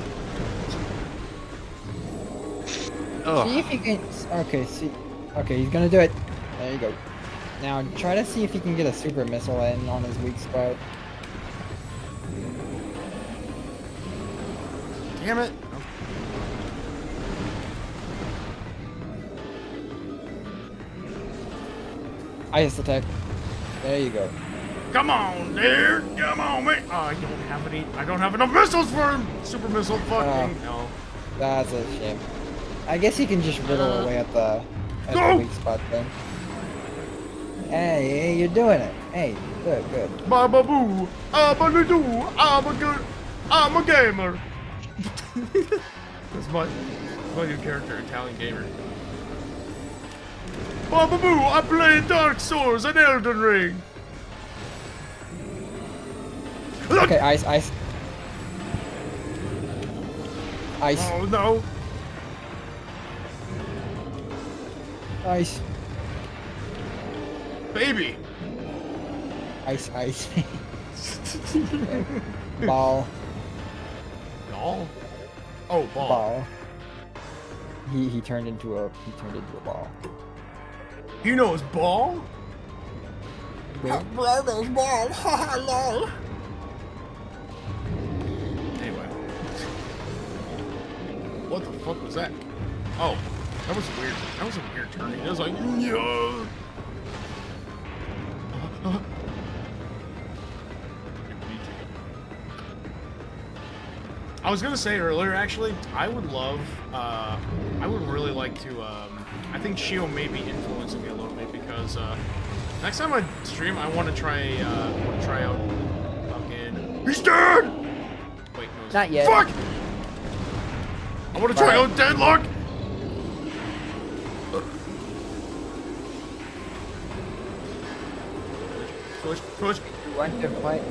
if you can. Okay, see. Okay, he's gonna do it. There you go. Now try to see if you can get a super missile in on his weak spot. Damn it! Ice attack. There you go. Come on, dude! Come on, man! Oh, I don't have any. I don't have enough missiles for him. Super missile, fucking no. That's a shame. I guess you can just riddle away at the weak spot then. Hey, you're doing it. Hey, good, good. Baba boo, abba doo, I'm a gamer. That's my new character, Italian gamer. Baba boo, I play Dark Souls and Elden Ring. Okay, ice, ice. Ice. Oh no. Ice. Baby. Ice, ice. Ball. Ball? Oh, ball. Ball. He turned into a ball. He knows ball? Yeah. Bro knows ball. Haha, lol. Anyway. What the fuck was that? Oh, that was weird. That was a weird turn. It was like, yeah. I was gonna say earlier, actually, I would love, I would really like to, I think Shio may be influencing me a little bit because, next time I stream, I want to try out fucking... He's dead! Wait, no. Not yet. Fuck! I want to try out Deadlock! Push. You want to fight?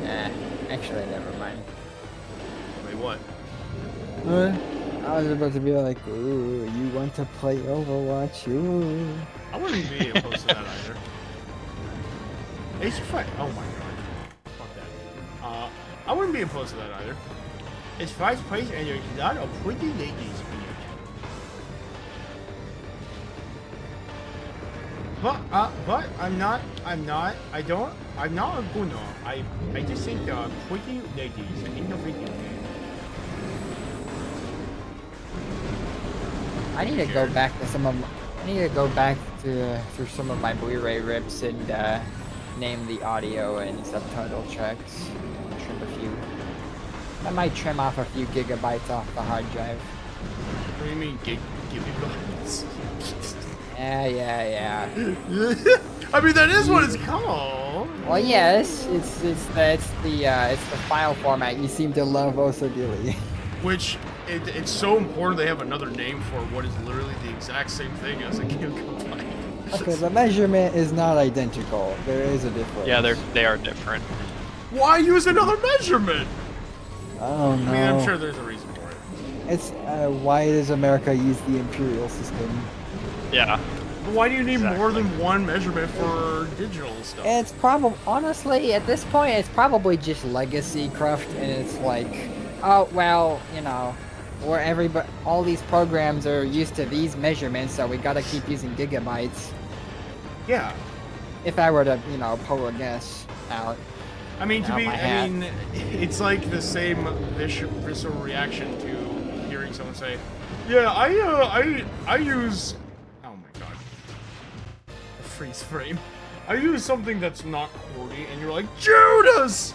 Nah, actually, never mind. Wait, what? I was about to be like, ooh, you want to play Overwatch? Ooh. I wouldn't be opposed to that either. It's fight. Oh my god. Fuck that. I wouldn't be opposed to that either. It's fast paced and there's a lot of pretty ladies in it. But I'm not a gunner. I just think there are pretty ladies in the video game. I need to go back to some of. I need to go back to through some of my Blu-ray rips and name the audio and subtitle tracks. Trim a few. I might trim off a few gigabytes off the hard drive. What do you mean gigabytes? Yeah. I mean that is what it's called. Well, yes, it's the file format you seem to love oh so dearly. Which it's so important they have another name for what is literally the exact same thing as a gigabyte. Okay, the measurement is not identical. There is a difference. Yeah, they are different. Why use another measurement? I don't know. I mean, I'm sure there's a reason for it. It's why does America use the imperial system? Yeah. But why do you need more than one measurement for digital stuff? It's probably honestly at this point it's probably just legacy craft, and it's like, oh well, you know, where everybody, all these programs are used to these measurements, so we gotta keep using gigabytes. Yeah. If I were to, you know, pull a guess out. I mean, out my I hat. mean, it's like the same visceral reaction to hearing someone say, "Yeah, I use." Oh my god. A freeze frame. I use something that's not QWERTY, and you're like, Judas!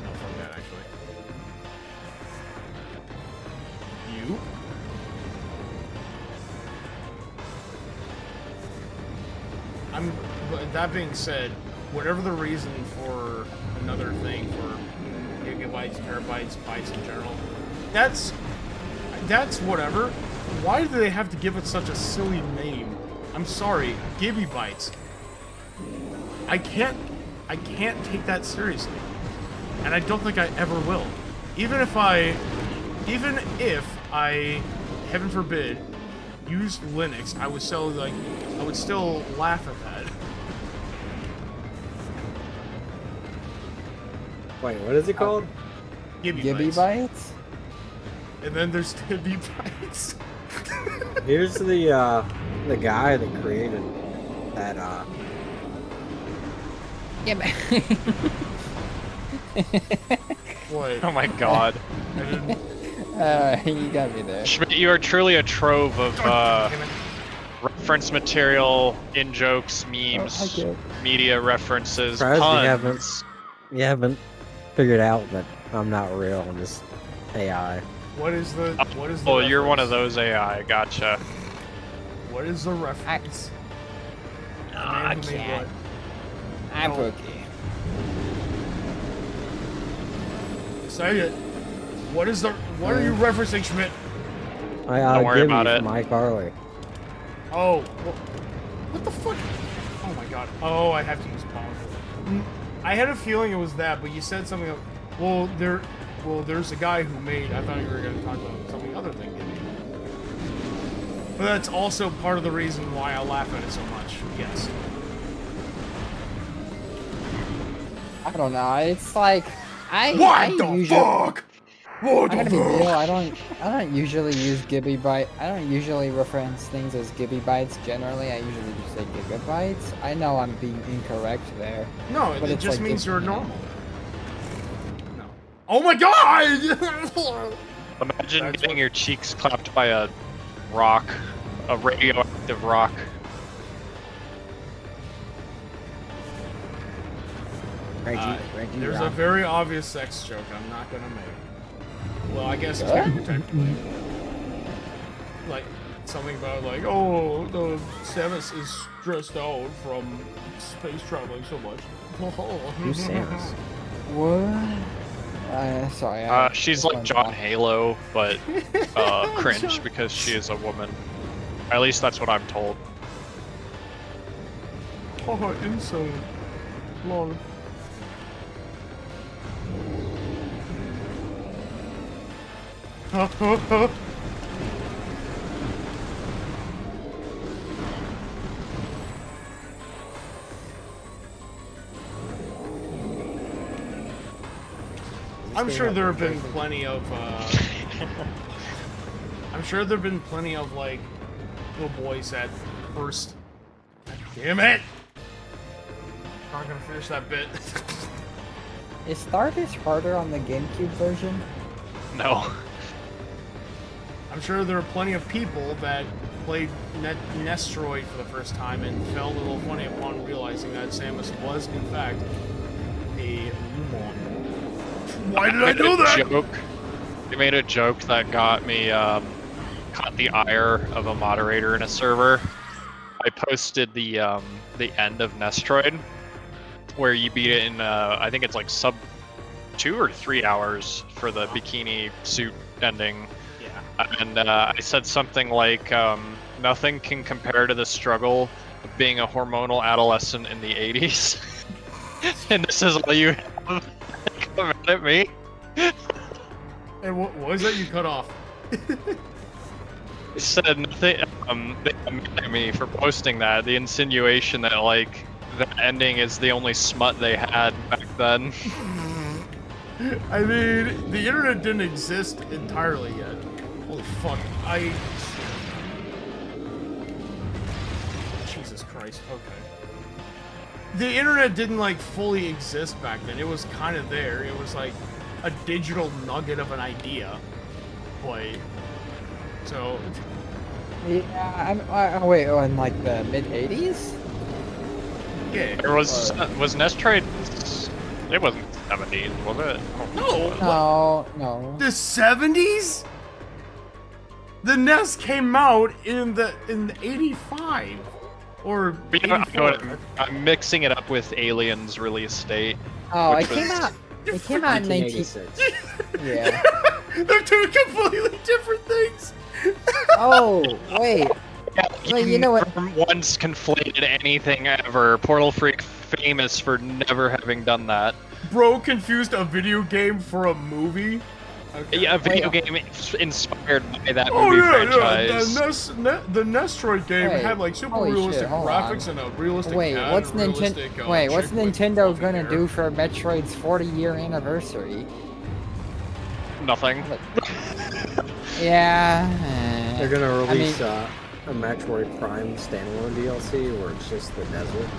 No, fuck that, actually. You? But that being said, whatever the reason for another thing for gigabytes, terabytes, bytes in general, that's whatever. Why do they have to give it such a silly name? I'm sorry, gigabytes. I can't take that seriously, and I don't think I ever will. Even if I, heaven forbid, used Linux, I would still laugh at that. Wait, what is it called? Gigabytes. Gigabytes? And then there's gigabytes. Here's the guy that created that Yeah, but What? Oh my god. I didn't... you got me there. Schmidt, you are truly a trove of God damn it. reference material, in-jokes, memes, okay. media references, Surprised puns. you haven't figured out that I'm not real. I'm just AI. What is the Oh, you're one of reference? those AI. Gotcha. What is the reference? I Man who made can't. what? I'm No. okay. Say it. What are you referencing, Schmidt? Don't worry about it. Mike Harley. Oh, well, what the fuck? Oh my god. Oh, I have to use palm. I had a feeling it was that, but you said something. There's a guy who made. I thought you were going to talk about something other than Gibby. But that's also part of the reason why I laugh at it so much. Yes. I don't know. It's like I What the usually, fuck? What I'm the gonna be real. fuck? I don't usually use gigabyte. I don't usually reference things as gigabytes. Generally, I usually just say gigabytes. I know I'm being incorrect there. No, But it it's just like means this- you're normal. No. Oh my god! Imagine That's getting what- your cheeks clapped by a rock, a radioactive rock. Reggie There's a Rock. very obvious sex joke I'm not gonna make. Well, I guess technically. Like, something about like, oh, the Samus is stressed out from space traveling so much. Who's Samus? What? Sorry. She's this like one's John off. Halo, but cringe because she is a woman. At least that's what I'm told. Oh, insane. Lol. I'm sure there have been plenty of, I'm sure there have been plenty of, like, little boys that first... God damn it! Not gonna finish that bit. Is Stardust harder on the GameCube version? No. I'm sure there are plenty of people that played Nestroid for the first time and felt a little funny upon realizing that Samus was, in fact, a Lumon. Why did I do that? They made a joke that got me, caught the ire of a moderator in a server. I posted the end of Nestroid, where you beat it in, I think it's like sub 2 or 3 hours for the bikini suit ending. Yeah. And I said something like, nothing can compare to the struggle of being a hormonal adolescent in the 80s. And this is all you have to come at me. And what was that you cut off? He said nothing, they got mad at me for posting that. The insinuation that, like, the ending is the only smut they had back then. I mean, the internet didn't exist entirely yet. Holy fuck, Jesus Christ, okay. The internet didn't, like, fully exist back then. It was kind of there. It was, like, a digital nugget of an idea. But... So... Yeah, wait, in, like, the mid-80s? Yeah. There was Nestroid... It wasn't 70s, was it? No. The 70s? The NES came out in 85 or But you know, 84. I'm mixing it up with Alien's release date. Oh, which it came was- out. It came out in 1986. Yeah. They're two completely different things. Oh, wait. Yeah, Well, you know what? Once conflated anything ever. Portal Freak famous for never having done that. Bro confused a video game for a movie. Okay. Yeah, a video game inspired by that Oh movie yeah, franchise. yeah. The Nestroid game Wait, had like super holy realistic shit, hold graphics on. and a realistic Wait, cat what's and a realistic, Nintendo? Wait, what's chick with Nintendo fluffy gonna hair. do for Metroid's 40-year anniversary? Nothing. Yeah. They're gonna I mean- release a Metroid Prime standalone DLC where it's just the desert.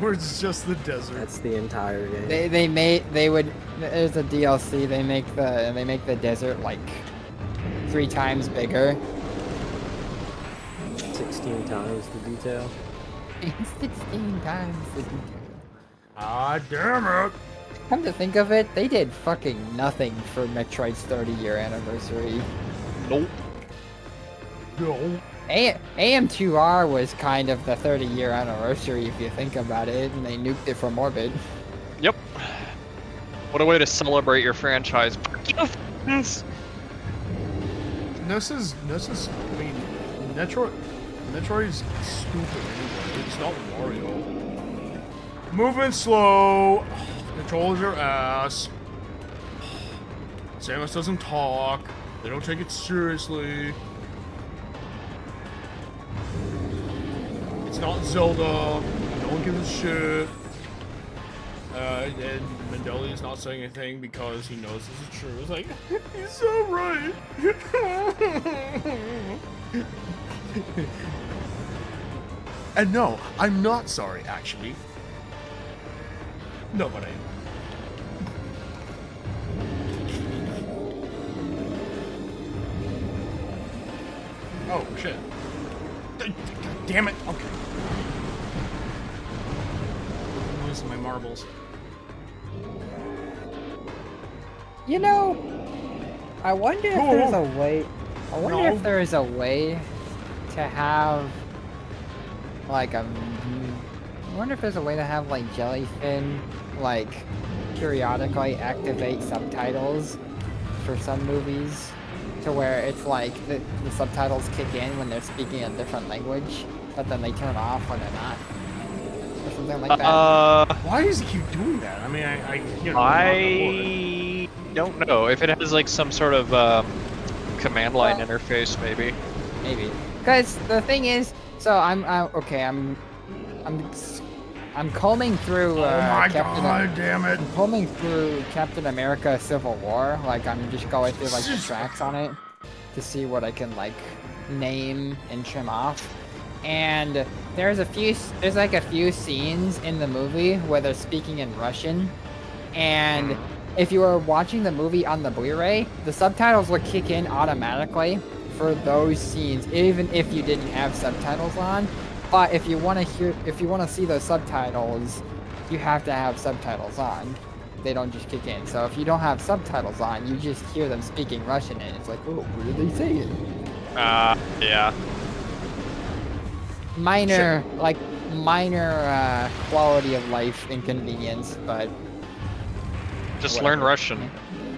Where it's just the desert. That's the entire game. There's a DLC. They make the desert like 3 times bigger. 16 times the detail. 16 times the detail. Ah, damn it. Come to think of it, they did fucking nothing for Metroid's 30-year anniversary. Nope. No. AM2R was kind of the 30-year anniversary if you think about it, and they nuked it from orbit. Yep. What a way to celebrate your franchise. Fuck you, fans! This is, I mean, Metroid's stupid anyway. It's not Mario. Moving slow. Controls your ass. Samus doesn't talk. They don't take it seriously. It's not Zelda. No one gives a shit. And Mandela is not saying anything because he knows this is true. It's like, he's so right. And no, I'm not sorry, actually. No, but I am. Oh, shit. God damn it. Okay. I'm losing my marbles. You know, I wonder if there's a way. I wonder No. if there is a way to have like I wonder if there's a way to have like Jellyfin like periodically activate subtitles for some movies, to where it's like the subtitles kick in when they're speaking a different language, but then they turn off when they're not, or something like that. Why does he keep doing that? I mean, you know, I don't know if it has like some sort of command line interface, maybe. Maybe. Because the thing is, so okay. I'm combing through. Oh my Captain god, damn it! I'm combing through Captain America: Civil War. Like I'm just going through like the tracks on it to see what I can like name and trim off. And there's like a few scenes in the movie where they're speaking in Russian, and if you were watching the movie on the Blu-ray, the subtitles would kick in automatically for those scenes, even if you didn't have subtitles on. But if you want to see those subtitles, you have to have subtitles on. They don't just kick in. So if you don't have subtitles on, you just hear them speaking Russian, and it's like, oh, what are they saying? Yeah. Minor quality of life inconvenience, but Just learn Russian.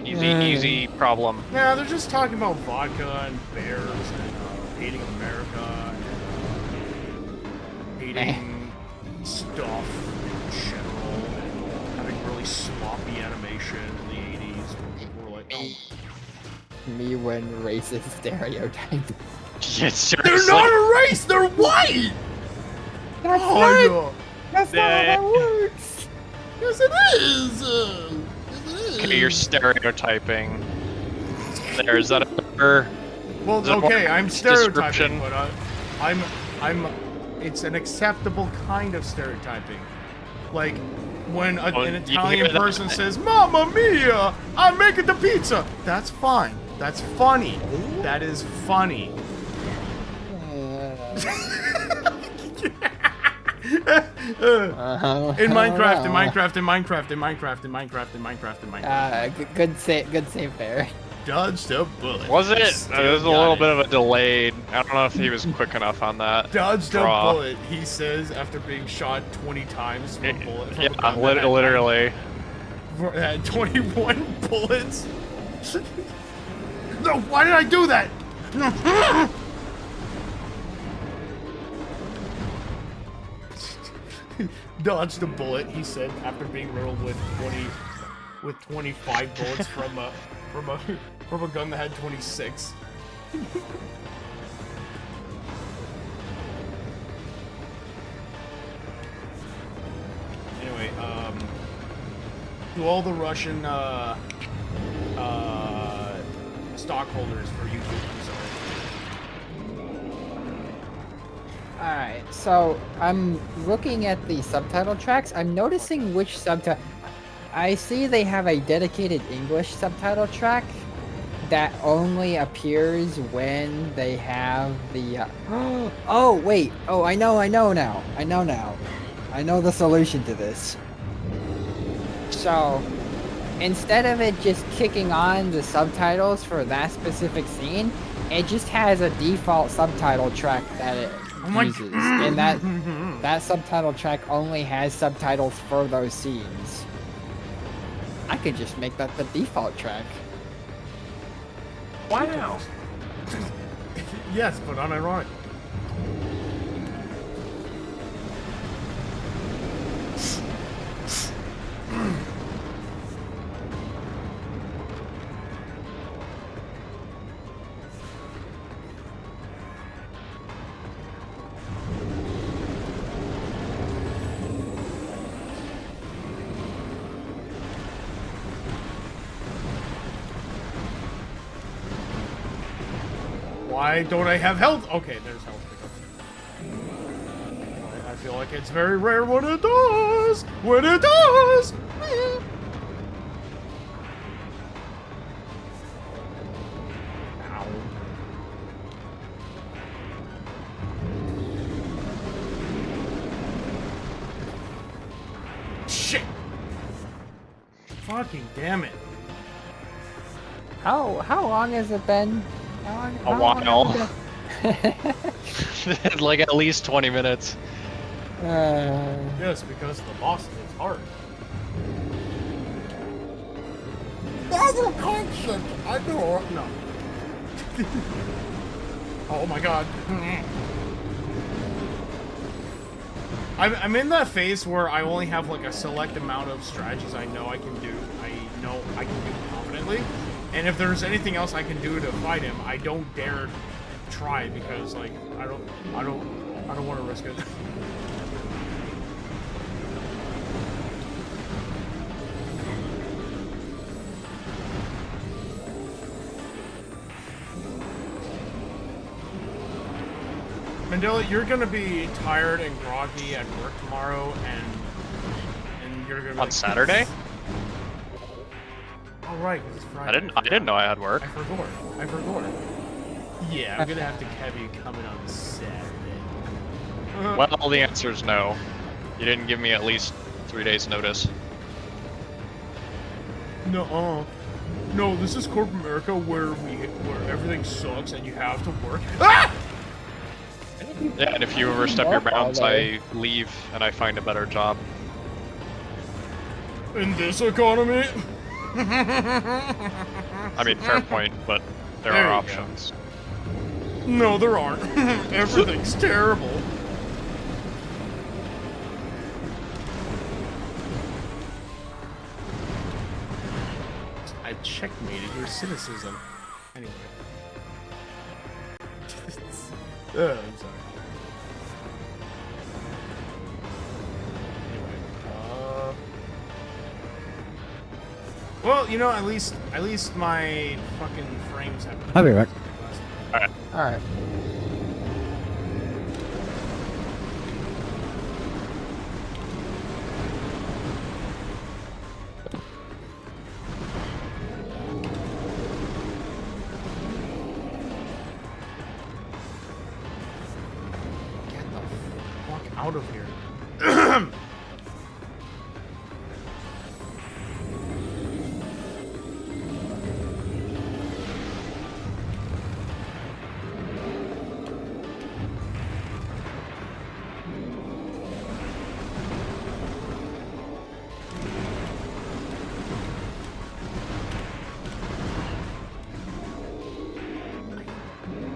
Easy problem. Yeah, they're just talking about vodka and bears and hating America and hating stuff in general and having really sloppy animation in the 80s where people were like, me when racist stereotype. they're not a race, they're white! That's That's not how that works. Yes, it is! Okay, you're stereotyping. Is that a Well, is it okay, more I'm stereotyping, description? but I'm. It's an acceptable kind of stereotyping. Like when an you Italian hear that? person says, "Mamma mia, I'm making the pizza." That's fine. That's funny. That is funny. In Minecraft. Good save there. Dodged a bullet. Was it? Still There was a got little it. bit of a delayed. I don't know if he was quick enough on that. Dodged a draw. bullet, he says, after being shot 20 times from a bullet. From a Yeah, gun that had literally. had 21 bullets. No, why did I do that? Dodged a bullet, he said, after being riddled with 25 bullets from a gun that had 26. Anyway, to all the Russian stockholders for YouTube, I'm sorry. Alright, so I'm looking at the subtitle tracks. I'm noticing which subtitle. I see they have a dedicated English subtitle track that only appears when they have the. Oh, wait. Oh, I know now. I know the solution to this. So, instead of it just kicking on the subtitles for that specific scene, it just has a default subtitle track that it uses. And that subtitle track only has subtitles for those scenes. I could just make that the default track. Wow. Yes, but unironic. Why don't I have health? Okay, there's health pickup. I feel like it's very rare when it does! When it does! Ow. Shit! Fucking damn it. How long has it been? A while. Like at least 20 minutes. Yes, because the boss is hard. Other concept! I know. No. Oh my god. I'm in that phase where I only have like a select amount of strategies I know I can do. I know I can do confidently. immediately. And if there's anything else I can do to fight him, I don't dare try because like I don't want to risk it. Mandela, you're gonna be tired and groggy at work tomorrow, and you're gonna be On Saturday? Oh right, 'cause it's Friday. I didn't know I had work. I forgot. Yeah, I'm gonna have to have you coming on Saturday. Well, the answer is no. You didn't give me at least 3 days notice. No, no, this is corporate America where everything sucks and you have to work. Ah! Yeah, and if you overstep your bounds, I leave and I find a better job. In this economy? I mean, fair point, but there There are you options. No, there aren't. Everything's terrible. I checkmated your cynicism. Anyway. I'm sorry. Anyway, well, you know, at least my fucking frames have. I'll be back. Alright. Get the fuck out of here.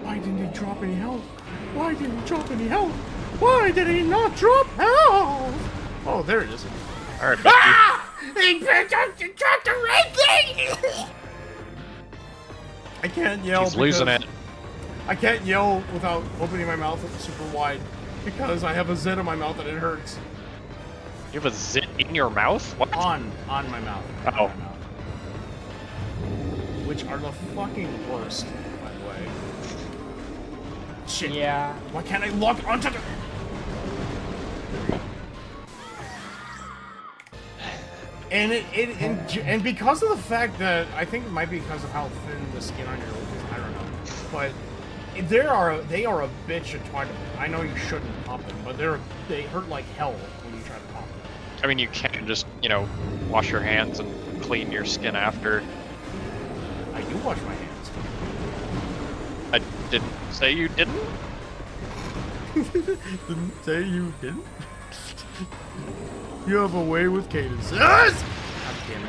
Why didn't he drop any health? Why didn't he drop any health? Why did he not drop health? Oh, there it is. Alright, Becky. Ah! He dropped the red thing! I can't yell. He's losing it. I can't yell without opening my mouth super wide because I have a zit in my mouth and it hurts. You have a zit in your mouth? What? On my mouth. Oh. On my mouth. Which are the fucking worst, by the way. Shit. Yeah. Why can't I lock onto the... And and because of the fact that I think it might be because of how thin the skin on your lip is, I don't know. But they are a bitch to try to. I know you shouldn't pop them, but they hurt like hell when you try to pop them. I mean, you can just, you know, wash your hands and clean your skin after. I do wash my hands. I didn't say you didn't? Didn't say you didn't. You have a way with cadences. God damn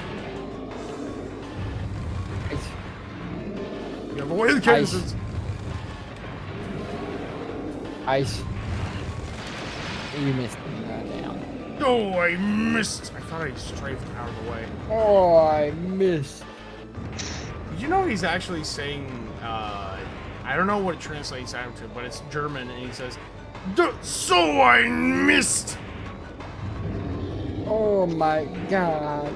it. You have a way with cadences. Ice. You missed down. Oh, I missed. I thought I strafed out of the way. Oh, I missed. Did you know he's actually saying, I don't know what it translates out to, but it's German, and he says, so I missed! Oh my god.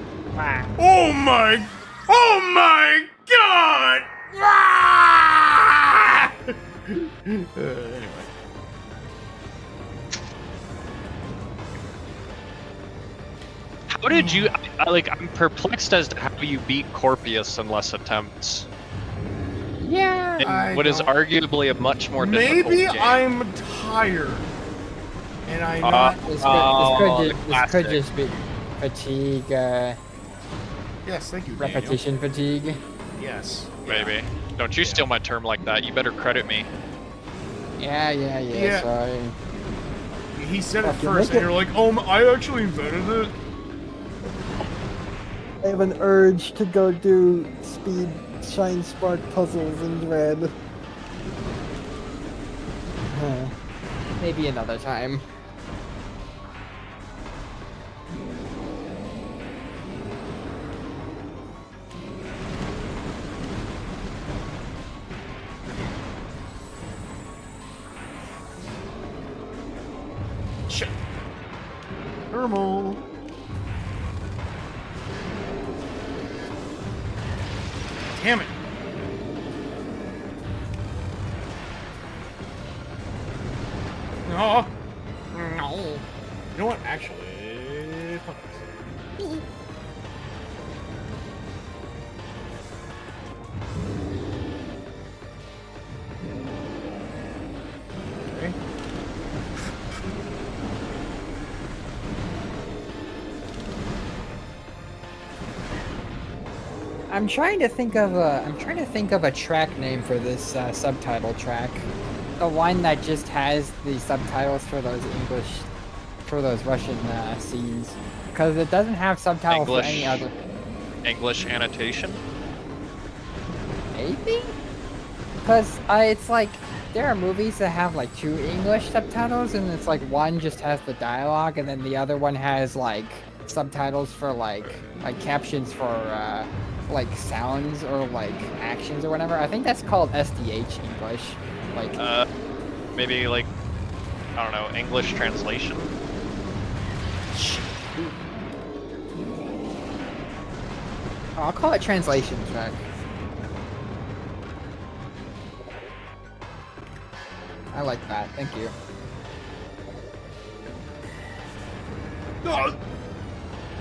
Oh my god! Ah! Anyway. How did you, I'm perplexed as to how you beat Corpius in less attempts. Yeah. In what is arguably a much more difficult Maybe game. I'm tired. And I not. This classic. could just be fatigue, Yes, thank you, Daniel. repetition fatigue. Yes. Maybe. Don't you steal my term like that. You better credit me. Yeah. Sorry. He said it Fucking first, make and it- you're like, I actually invented it. I have an urge to go do speed shine spark puzzles in Dread. Maybe another time. Thermal. Damn it. No. No. You know what? Actually, fuck this. Okay. I'm trying to think of a track name for this subtitle track. The one that just has the subtitles for those Russian scenes, because it doesn't have subtitles for any other. English annotation. Maybe? Because it's like there are movies that have like 2 English subtitles, and it's like one just has the dialogue, and then the other one has like subtitles for like captions for like sounds or like actions or whatever. I think that's called SDH English. Like Maybe like, I don't know, English translation. I'll call it translation track. I like that. Thank you. No.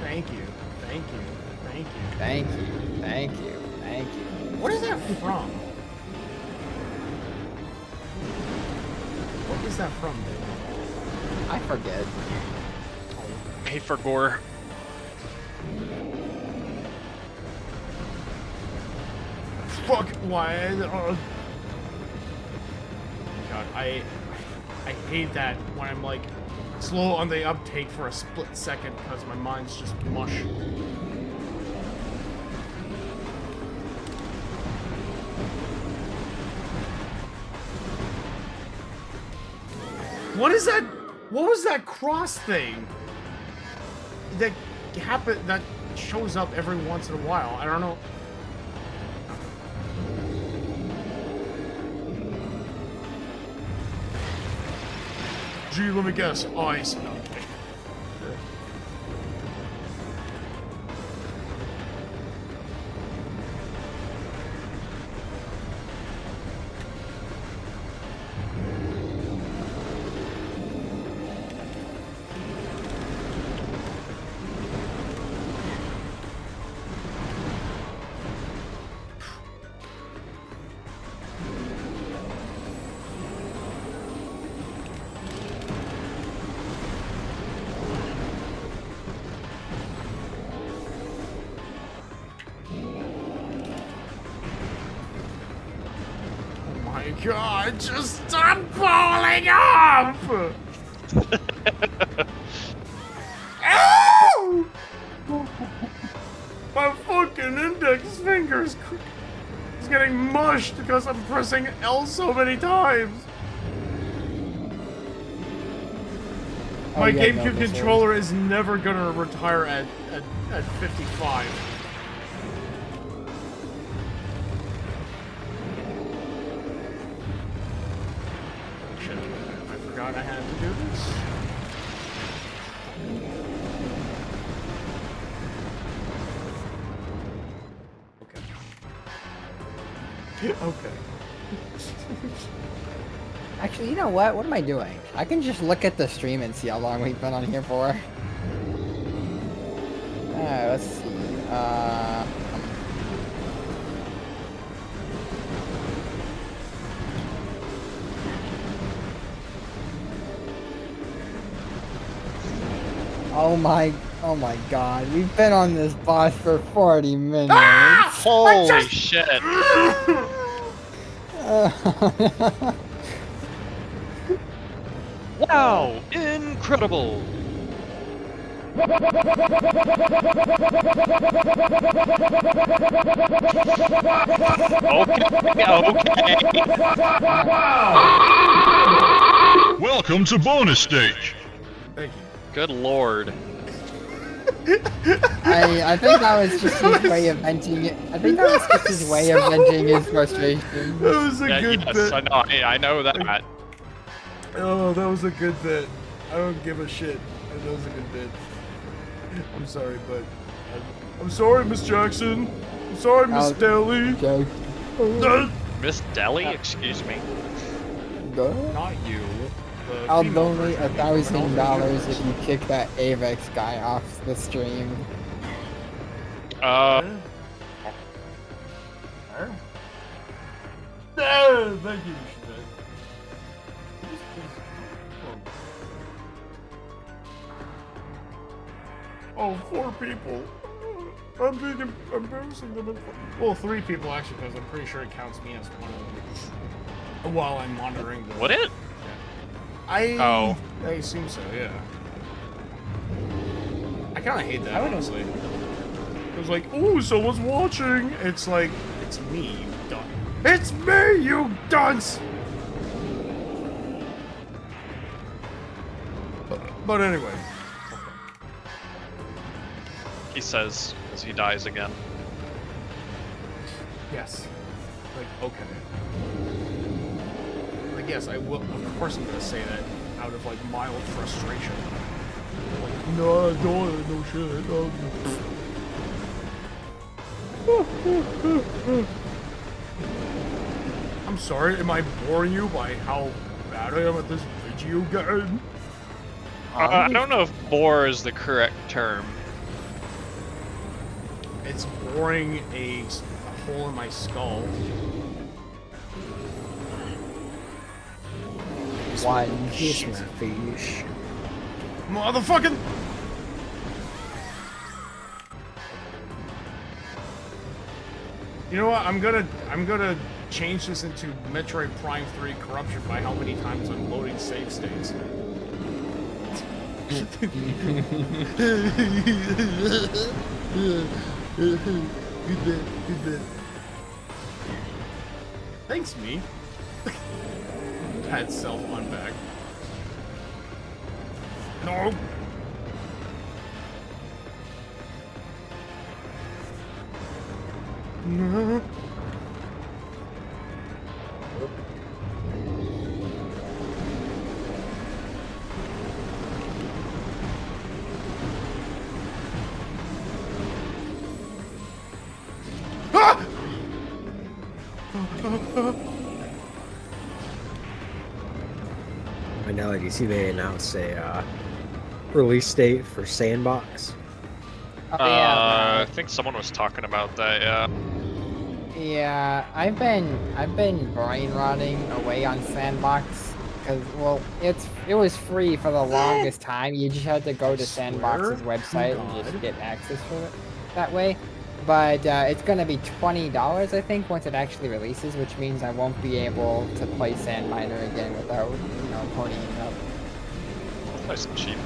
Thank you. Thank you. Thank you. Thank you. Thank you. Thank you. What is that from? What is that from, dude? I forget. Made for gore. Fuck, why? God, I hate that when I'm like slow on the uptake for a split second because my mind's just mush. What is that? What was that cross thing that that shows up every once in a while? I don't know. Gee, let me guess. Ice. Okay. God, just stop falling off! Ow! My fucking index fingers is getting mushed because I'm pressing L so many times. My yeah, GameCube controller is never gonna retire at 55. I had to do this. Okay. Okay. Actually, you know what? What am I doing? I can just look at the stream and see how long we've been on here for. Let's see. Oh my god, we've been on this boss for 40 minutes. Ah! Holy shit. Wow, incredible. Okay. Welcome to bonus stage. Thank you. Good lord. I think that was just his way of venting it. I think that was just his way of venting his frustration. That was a good Yes, bit. I know that. Oh, that was a good bit. I don't give a shit. know it's a good bit. I'm sorry, but I'm sorry, Miss Jackson. I'm sorry, Miss Deli. Miss Deli, excuse me. Not you. The I'll female donate version of me from an $1,000 if alternate you kick that Avex guy off the stream. Uh, universe. No, thank you, Schmidt. Oh, 4 people. I'm being embarrassing them. Well, 3 people actually, because I'm pretty sure it counts me as one of them. While I'm monitoring the. would it? I assume so. Yeah. I kind of hate that, honestly. It was like, ooh, someone's watching. It's like, it's me, you dunce. It's me, you dunce. But anyway. He says as he dies again. Yes. Like, okay. Like, yes, I will. Of course, I'm gonna say that out of like mild frustration. Like, no, I don't, no shit. I'm sorry. Am I boring you by how bad I am at this video game? I don't know if bore is the correct term. It's boring a hole in my skull. One kiss my fish. Motherfucking. You know what? I'm gonna change this into Metroid Prime 3 corruption by how many times I'm loading save states. Good bit. Thanks, me. Pat self on back. No. No. Ah! I know, like, you see they announced a release date for Sandbox. Oh, yeah, I think someone was talking about that. Yeah. yeah. I've been brain rotting away on Sandbox because it was free for the longest time. You just had to go to Sandbox's website and just get access to it that way. But it's gonna be $20, I think, once it actually releases, which means I won't be able to play Sand Miner again without, ponying up. Nice and cheap.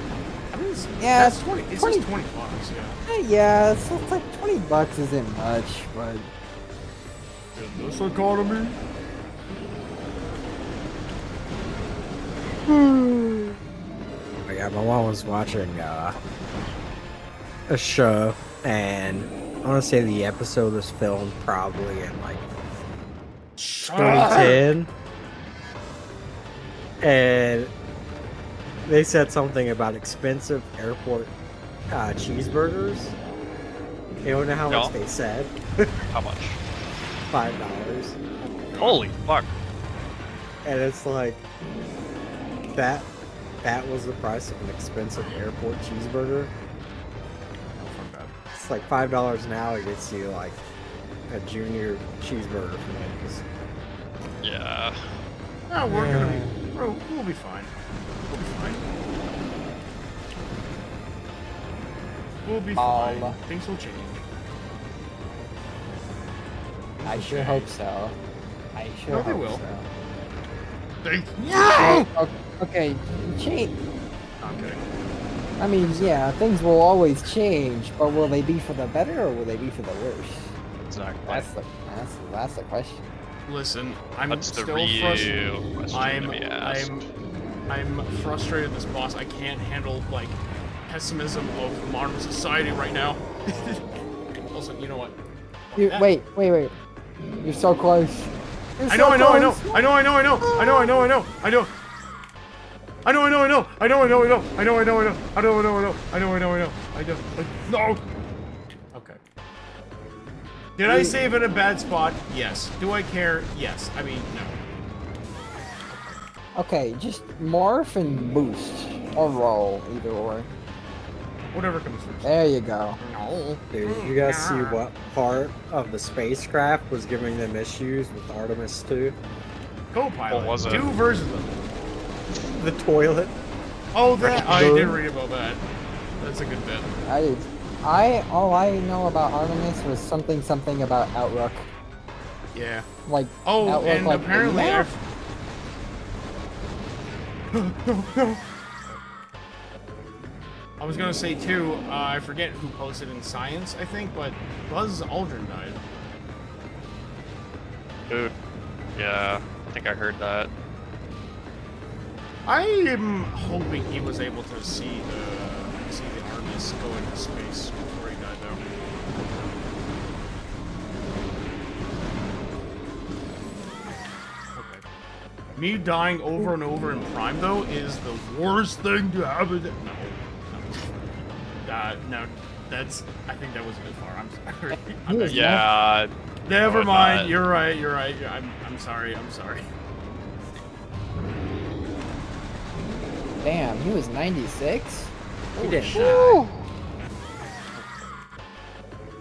Yeah, That's 20. It's just 20 bucks, yeah. Yeah, it's like $20 isn't much, but In this economy? Yeah, my mom was watching a show, and I want to say the episode was filmed probably in like 2010, and they said something about expensive airport cheeseburgers. You don't know how much they said? How much? $5. Holy fuck. And it's like that was the price of an expensive airport cheeseburger. It's like $5 now. It gets you like a junior cheeseburger from Wendy's. Yeah. No, we're gonna be. We'll be fine. We'll be fine. We'll be fine. Things will change. I sure hope so. I sure No, they hope will. so. No! Okay, change. Okay. I mean, yeah, things will always change, but will they be for the better or will they be for the worse? Exactly. That's the question. Listen, I'm That's the still real frustrated. question to be asked. I'm frustrated with this boss. I can't handle like pessimism of modern society right now. Also, you know what? Wait. You're so close. You're I know. I know. No. Okay. Did I save in a bad spot? Yes. Do I care? Yes. I mean, no. Okay, just morph and boost. Or roll, either or. Whatever comes first. There you go. No. Dude, you guys see what part of the spacecraft was giving them issues with Artemis 2? Co-pilot. What was it? 2 versions of it. The toilet. Oh, that. I did read about that. That's a good bit. All I know about Artemis was something about Outlook. Yeah. Like, Oh, Outlook, and like, apparently yeah. No. I was gonna say too, I forget who posted in Science, I think, but Buzz Aldrin died. Dude. Yeah, I think I heard that. I am hoping he was able to see the Artemis go into space before he died, though. Okay. Me dying over and over in Prime, though, is the worst thing to happen. No, that's. I think that was a bit far. I'm sorry. Yeah. Never with mind. that. You're right. I'm sorry. Damn, he was 96? He didn't die.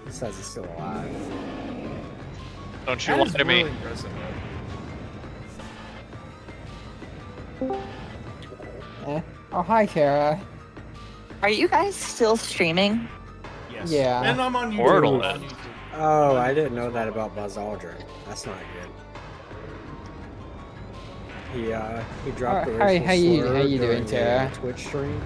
He says he's still alive. Don't you That lie is to me. really impressive, though. Oh, hi, Kara. Are you guys still streaming? Yes. Yeah. And I'm on YouTube. Portal On it. YouTube. Oh, I didn't know that about Buzz Aldrin. That's not good. He dropped the Alright, racial how you slur doing, during Tara? a Twitch stream.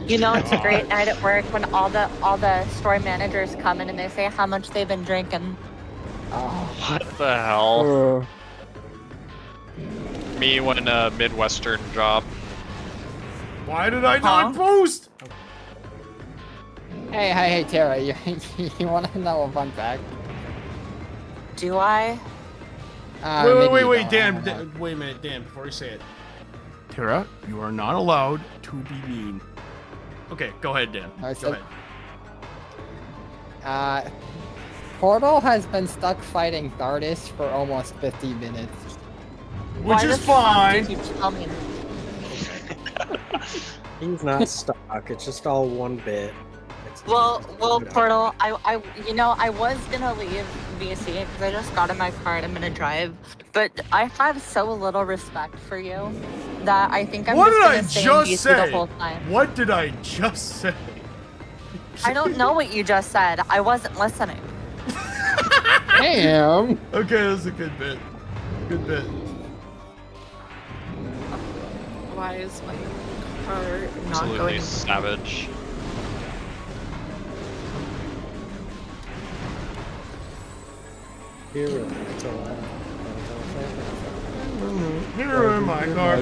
You know, it's a great night at work when all the store managers come in and they say how much they've been drinking. Oh. What the hell? Uh, Me when a Midwestern job. Why did I not post? hey, Tara, you want to know a fun fact? Do I? Wait, maybe you don't, I Dan, don't know. wait a minute, Dan, before you say it. Tara, you are not allowed to be mean. Okay, go ahead, Dan. I Go said- ahead. Portal has been stuck fighting Thardis for almost 50 minutes. Which Why is the fuck fine. did you tell me? He's not stuck. It's just all one bit. Well, Portal, I was gonna leave VC because I just got in my car and I'm gonna drive, but I have so little respect for you that I think I'm What just did gonna I stay in just VC say? the whole time. What did I just say? I don't know what you just said. I wasn't listening. Damn! Okay, that's a good bit. Good bit. Why is my car not Absolutely going? savage. Here Here in my car,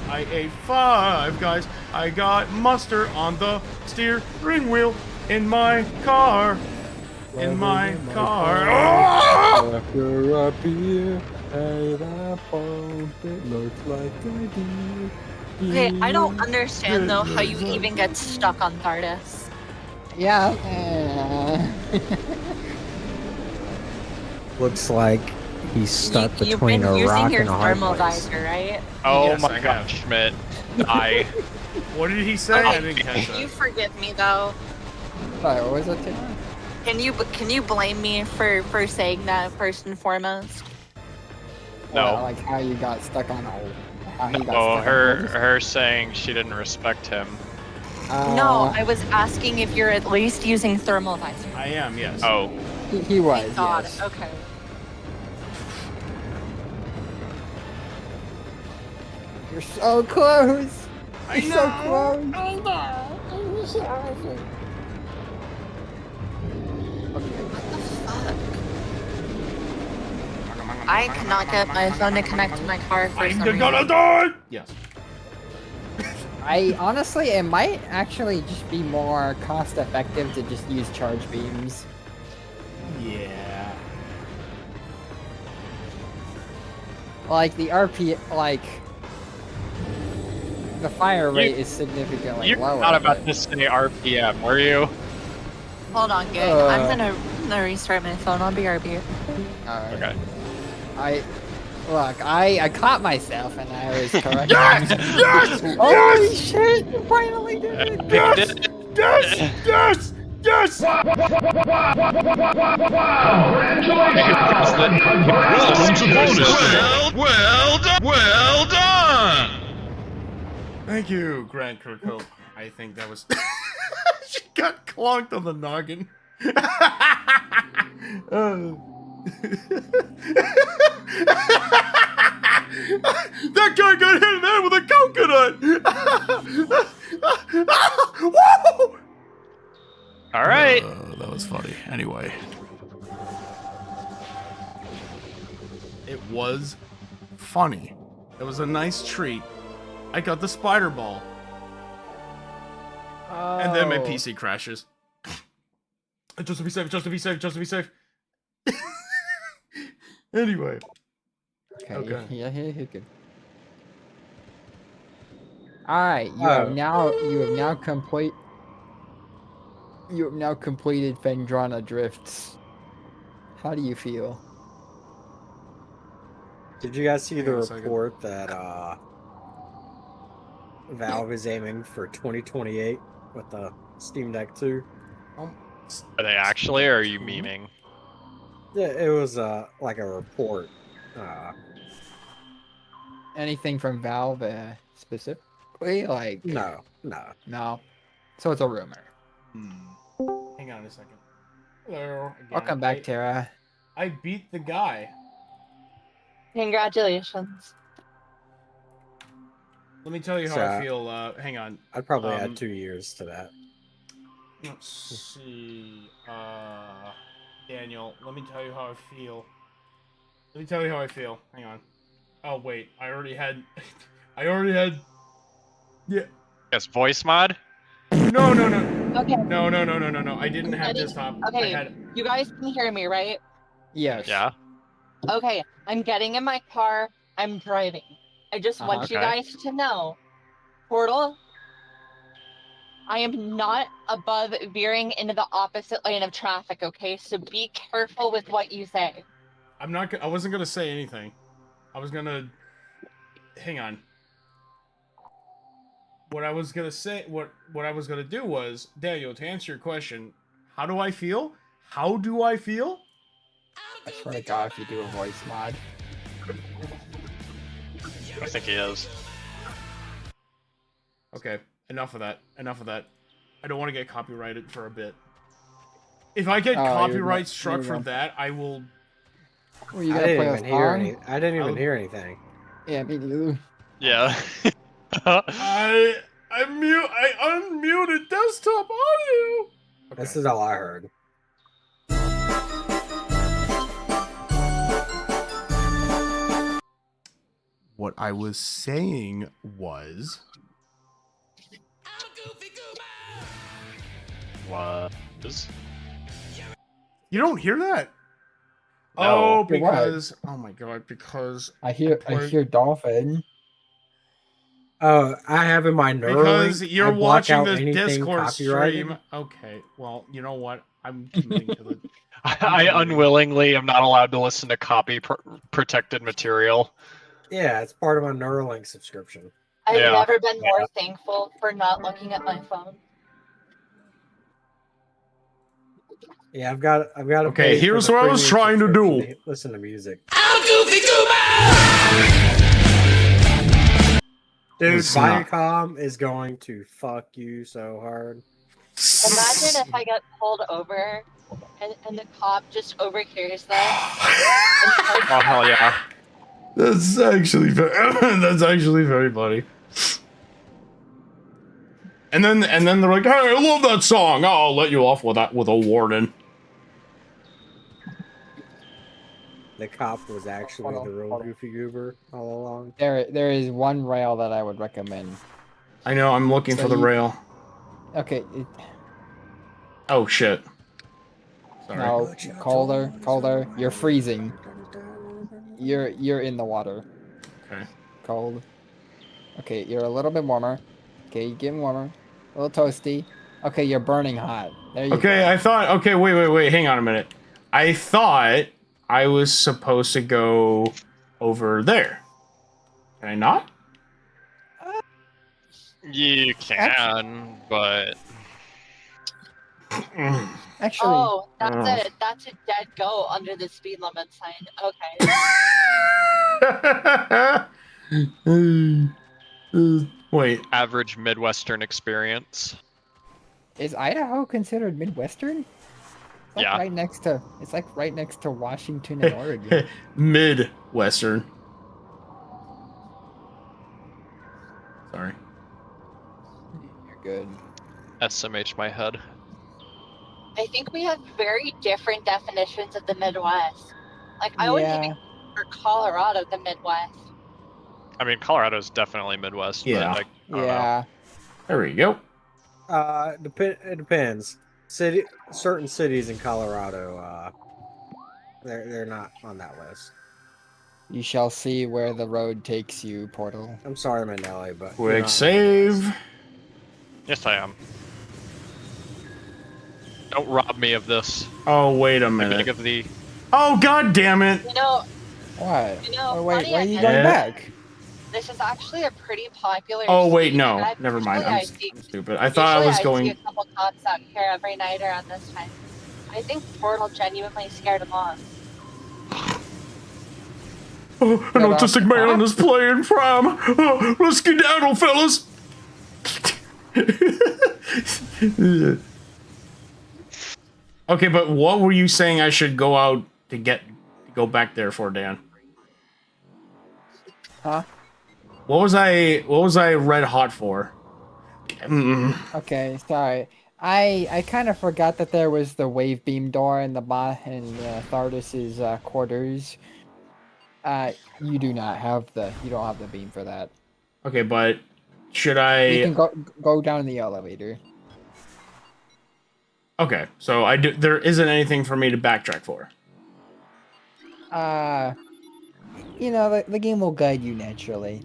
I ate 5 guys. I got mustard on the steering wheel in my car. In my car. Oh! After a beer and a phone, it looks like I do. Okay, I don't understand though how you even get stuck on Thardis. Yeah. Looks like he's stuck You've between been a using rock your and a hard thermal place. visor, right? Oh Yes, I my have. gosh, Schmidt. Die. What did he say? I didn't catch Can you that. forgive me though? Sorry, what was it, Tara? Can you blame me for saying that first and foremost? No. Well, like how you got stuck on how he got Oh, stuck her saying she didn't respect him. on No, I was asking if you're at least using thermal visor. I am, yes. Oh. he was, God, yes. okay. You're so close! I You're so close! I cannot get my phone to connect to my car for some I'm gonna reason. die! Yes. I honestly, it might actually just be more cost effective to just use charge beams. Yeah. Like the RP, like the fire rate is significantly You're lower. not about but- to say RPM, were you? Hold on, gang. I'm gonna restart my phone. I'll be RB. Alright. Okay. I caught myself and I was correct. Yes! Yes! Holy Yes! shit! You finally did it! Yes! Yes! Yes! Yes! Welcome to bonus stage. Well done. Well done. Thank you, Grant Kirkhope. I think that was... She got clonked on the noggin. That guy got hit in the head with a coconut! Woo! All right. That was funny. Anyway. It was funny. It was a nice treat. I got the spider ball. And then my Oh. PC crashes. Just to be safe, just to be safe, just to be safe. Anyway. Okay. Yeah, you're good. Alright, you have now completed Fendrana Drifts. How do you feel? Did you guys see the Hang on a second. report that Valve is aiming for 2028 with the Steam Deck 2? Are they actually, or are you memeing? Yeah, it was like a report. Anything from Valve specifically? Like No. no. So it's a rumor. Hang on a second. Hello. Again. Welcome back, Tara. I beat the guy. Congratulations. Let me tell you how So, I feel. Hang on. I'd probably add 2 years to that. Let's see. Daniel, let me tell you how I feel. Let me tell you how I feel. Hang on. Oh, wait. I already had... Yeah. Yes, voice mod? No. Okay. No. I didn't have this top. Okay. I had... You guys can hear me, right? Yes. Yeah. Okay. I'm getting in my car. I'm driving. I just want you Okay. guys to know, Portal, I am not above veering into the opposite lane of traffic, okay? So be careful with what you say. I wasn't gonna say anything. I was gonna... Hang on. What I was gonna say... What I was gonna do was... Daniel, to answer your question, how do I feel? How do I feel? I swear to God, if you do a voice mod. I think he is. Okay, enough of that. I don't want to get copyrighted for a bit. If I get copyright struck for that, I will... Well, you gotta play a song? I didn't even hear anything. Yeah, me neither. Yeah. I unmuted desktop audio! This is all I heard. What I was saying was... What? You don't hear that? No. Oh, because... Oh my god, because... I hear Dolphin. Oh, I have in my Neuralink. Because you're I block watching out this anything Discord copyrighted. stream. Okay, well, you know what? I'm committing to the... I unwillingly am not allowed to listen to protected material. Yeah, it's part of my Neuralink subscription. I've Yeah. never been more thankful for not looking at my phone. Yeah, I've got. Okay, pay for here's the what I was premium trying to do. subscription listen to music. Dude, It's not. Viacom is going to fuck you so hard. Imagine if I get pulled over and the cop just overhears this. Oh hell yeah! That's actually very funny. And then they're like, "Hey, I love that song. I'll let you off with a warning." The cop was actually the real Goofy Goober all along. There is one rail that I would recommend. I know. I'm looking So for the you- rail. Okay, Oh shit. Sorry. no, colder. You're freezing. You're in the water. Okay. Cold. Okay, you're a little bit warmer. Okay, you're getting warmer. A little toasty. Okay, you're burning hot. There you Okay, go. I thought. Okay, wait. Hang on a minute. I thought I was supposed to go over there. Can I not? You can, but Actually, Oh, that's Oh. a dead go under the speed limit sign. Okay. Wait. average Midwestern experience. is Idaho considered Midwestern? It's like Yeah. right next to. It's like right next to Washington and Oregon. Midwestern. Sorry. You're good. SMH my head. I think we have very different definitions of the Midwest. Like, I wouldn't even consider Colorado the Midwest. I mean, Colorado's definitely Midwest, Yeah. but I don't know. Yeah. There we go. It depends. Certain cities in Colorado, they're not on that list. You shall see where the road takes you, Portal. I'm sorry, Manelli, but you're Quick not on save. Yes, I am. Don't rob me of this. Oh, wait a I minute. beg of thee. Oh, god damn it. You know, What? You know, Oh, wait, funny why are you enough- going Eh. back? this is actually a pretty popular. Oh, wait, street, no. and Never mind. usually I'm I see- stupid. I thought I was usually going. I see a couple cops out here every night around this time. I think Portal genuinely scared them off. Oh, an Get autistic off. man is playing prom. Oh, let's skedaddle, fellas. Okay, but what were you saying I should go out to go back there for, Dan? Huh? What was I red hot for? Okay, sorry. I kind of forgot that there was the wave beam door in the Thardis's quarters. You don't have the beam for that. Okay, but should You I? can go down the elevator. Okay, so there isn't anything for me to backtrack for. You know, the game will guide you naturally.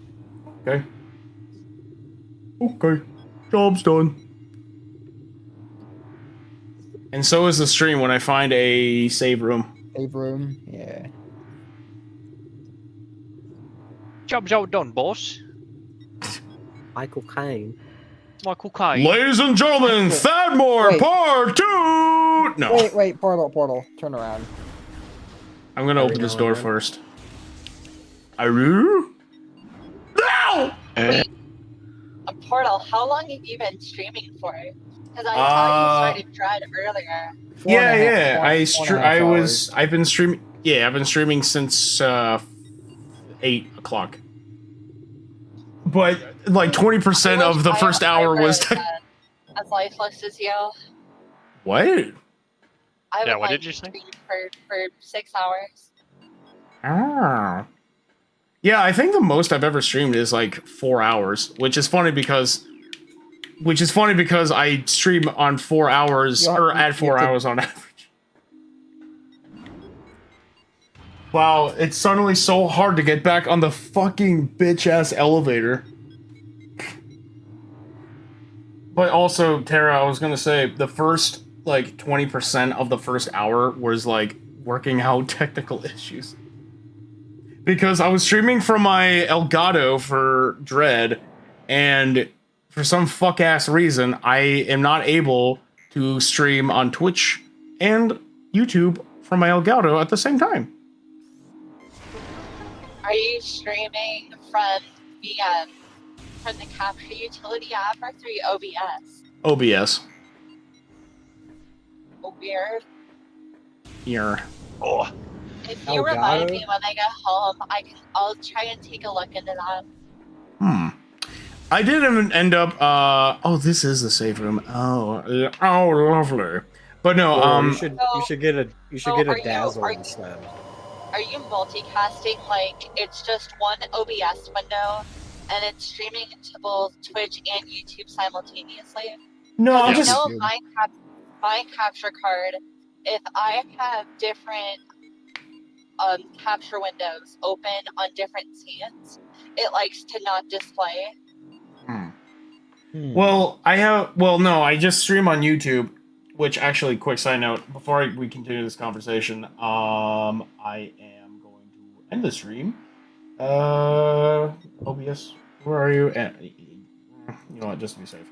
Okay. Okay. Job's done. And so is the stream when I find a save room. Save room, yeah. Job's all done, boss. Michael Caine. Michael Caine. Ladies and gentlemen, Thadmore Wait. Part 2! No. Wait, Portal, turn around. I'm gonna open this door first. Aru? No! Portal, how long have you been streaming for? Because I thought you started Dread earlier. I've been streaming. Yeah, I've been streaming since 8 o'clock. But like 20% of the first hour was. As lifeless as you. What? I would what like did you to say? stream for 6 hours. Ah. Yeah, I think the most I've ever streamed is like 4 hours, which is funny because I stream on 4 hours or at 4 hours on average. Wow, it's suddenly so hard to get back on the fucking bitch-ass elevator. But also, Tara, I was gonna say, the first, like, 20% of the first hour was, like, working out technical issues. Because I was streaming from my Elgato for Dread, and for some fuck-ass reason, I am not able to stream on Twitch and YouTube from my Elgato at the same time. Are you streaming from the Capture Utility app or through OBS? OBS. Oh, weird. Here. Oh. If you remind me when I get home, I'll try and take a look into that. I didn't end up, oh, this is the safe room. Oh, lovely. But no, you should get a dazzle instead. Are you multicasting? Like, it's just one OBS window, and it's streaming to both Twitch and YouTube simultaneously? No, I I'm just... know my capture card, if I have different capture windows open on different scenes, it likes to not display. Well, no, I just stream on YouTube, which actually, quick side note, before we continue this conversation, I am going to end the stream. OBS, where are you? You know what, just to be safe.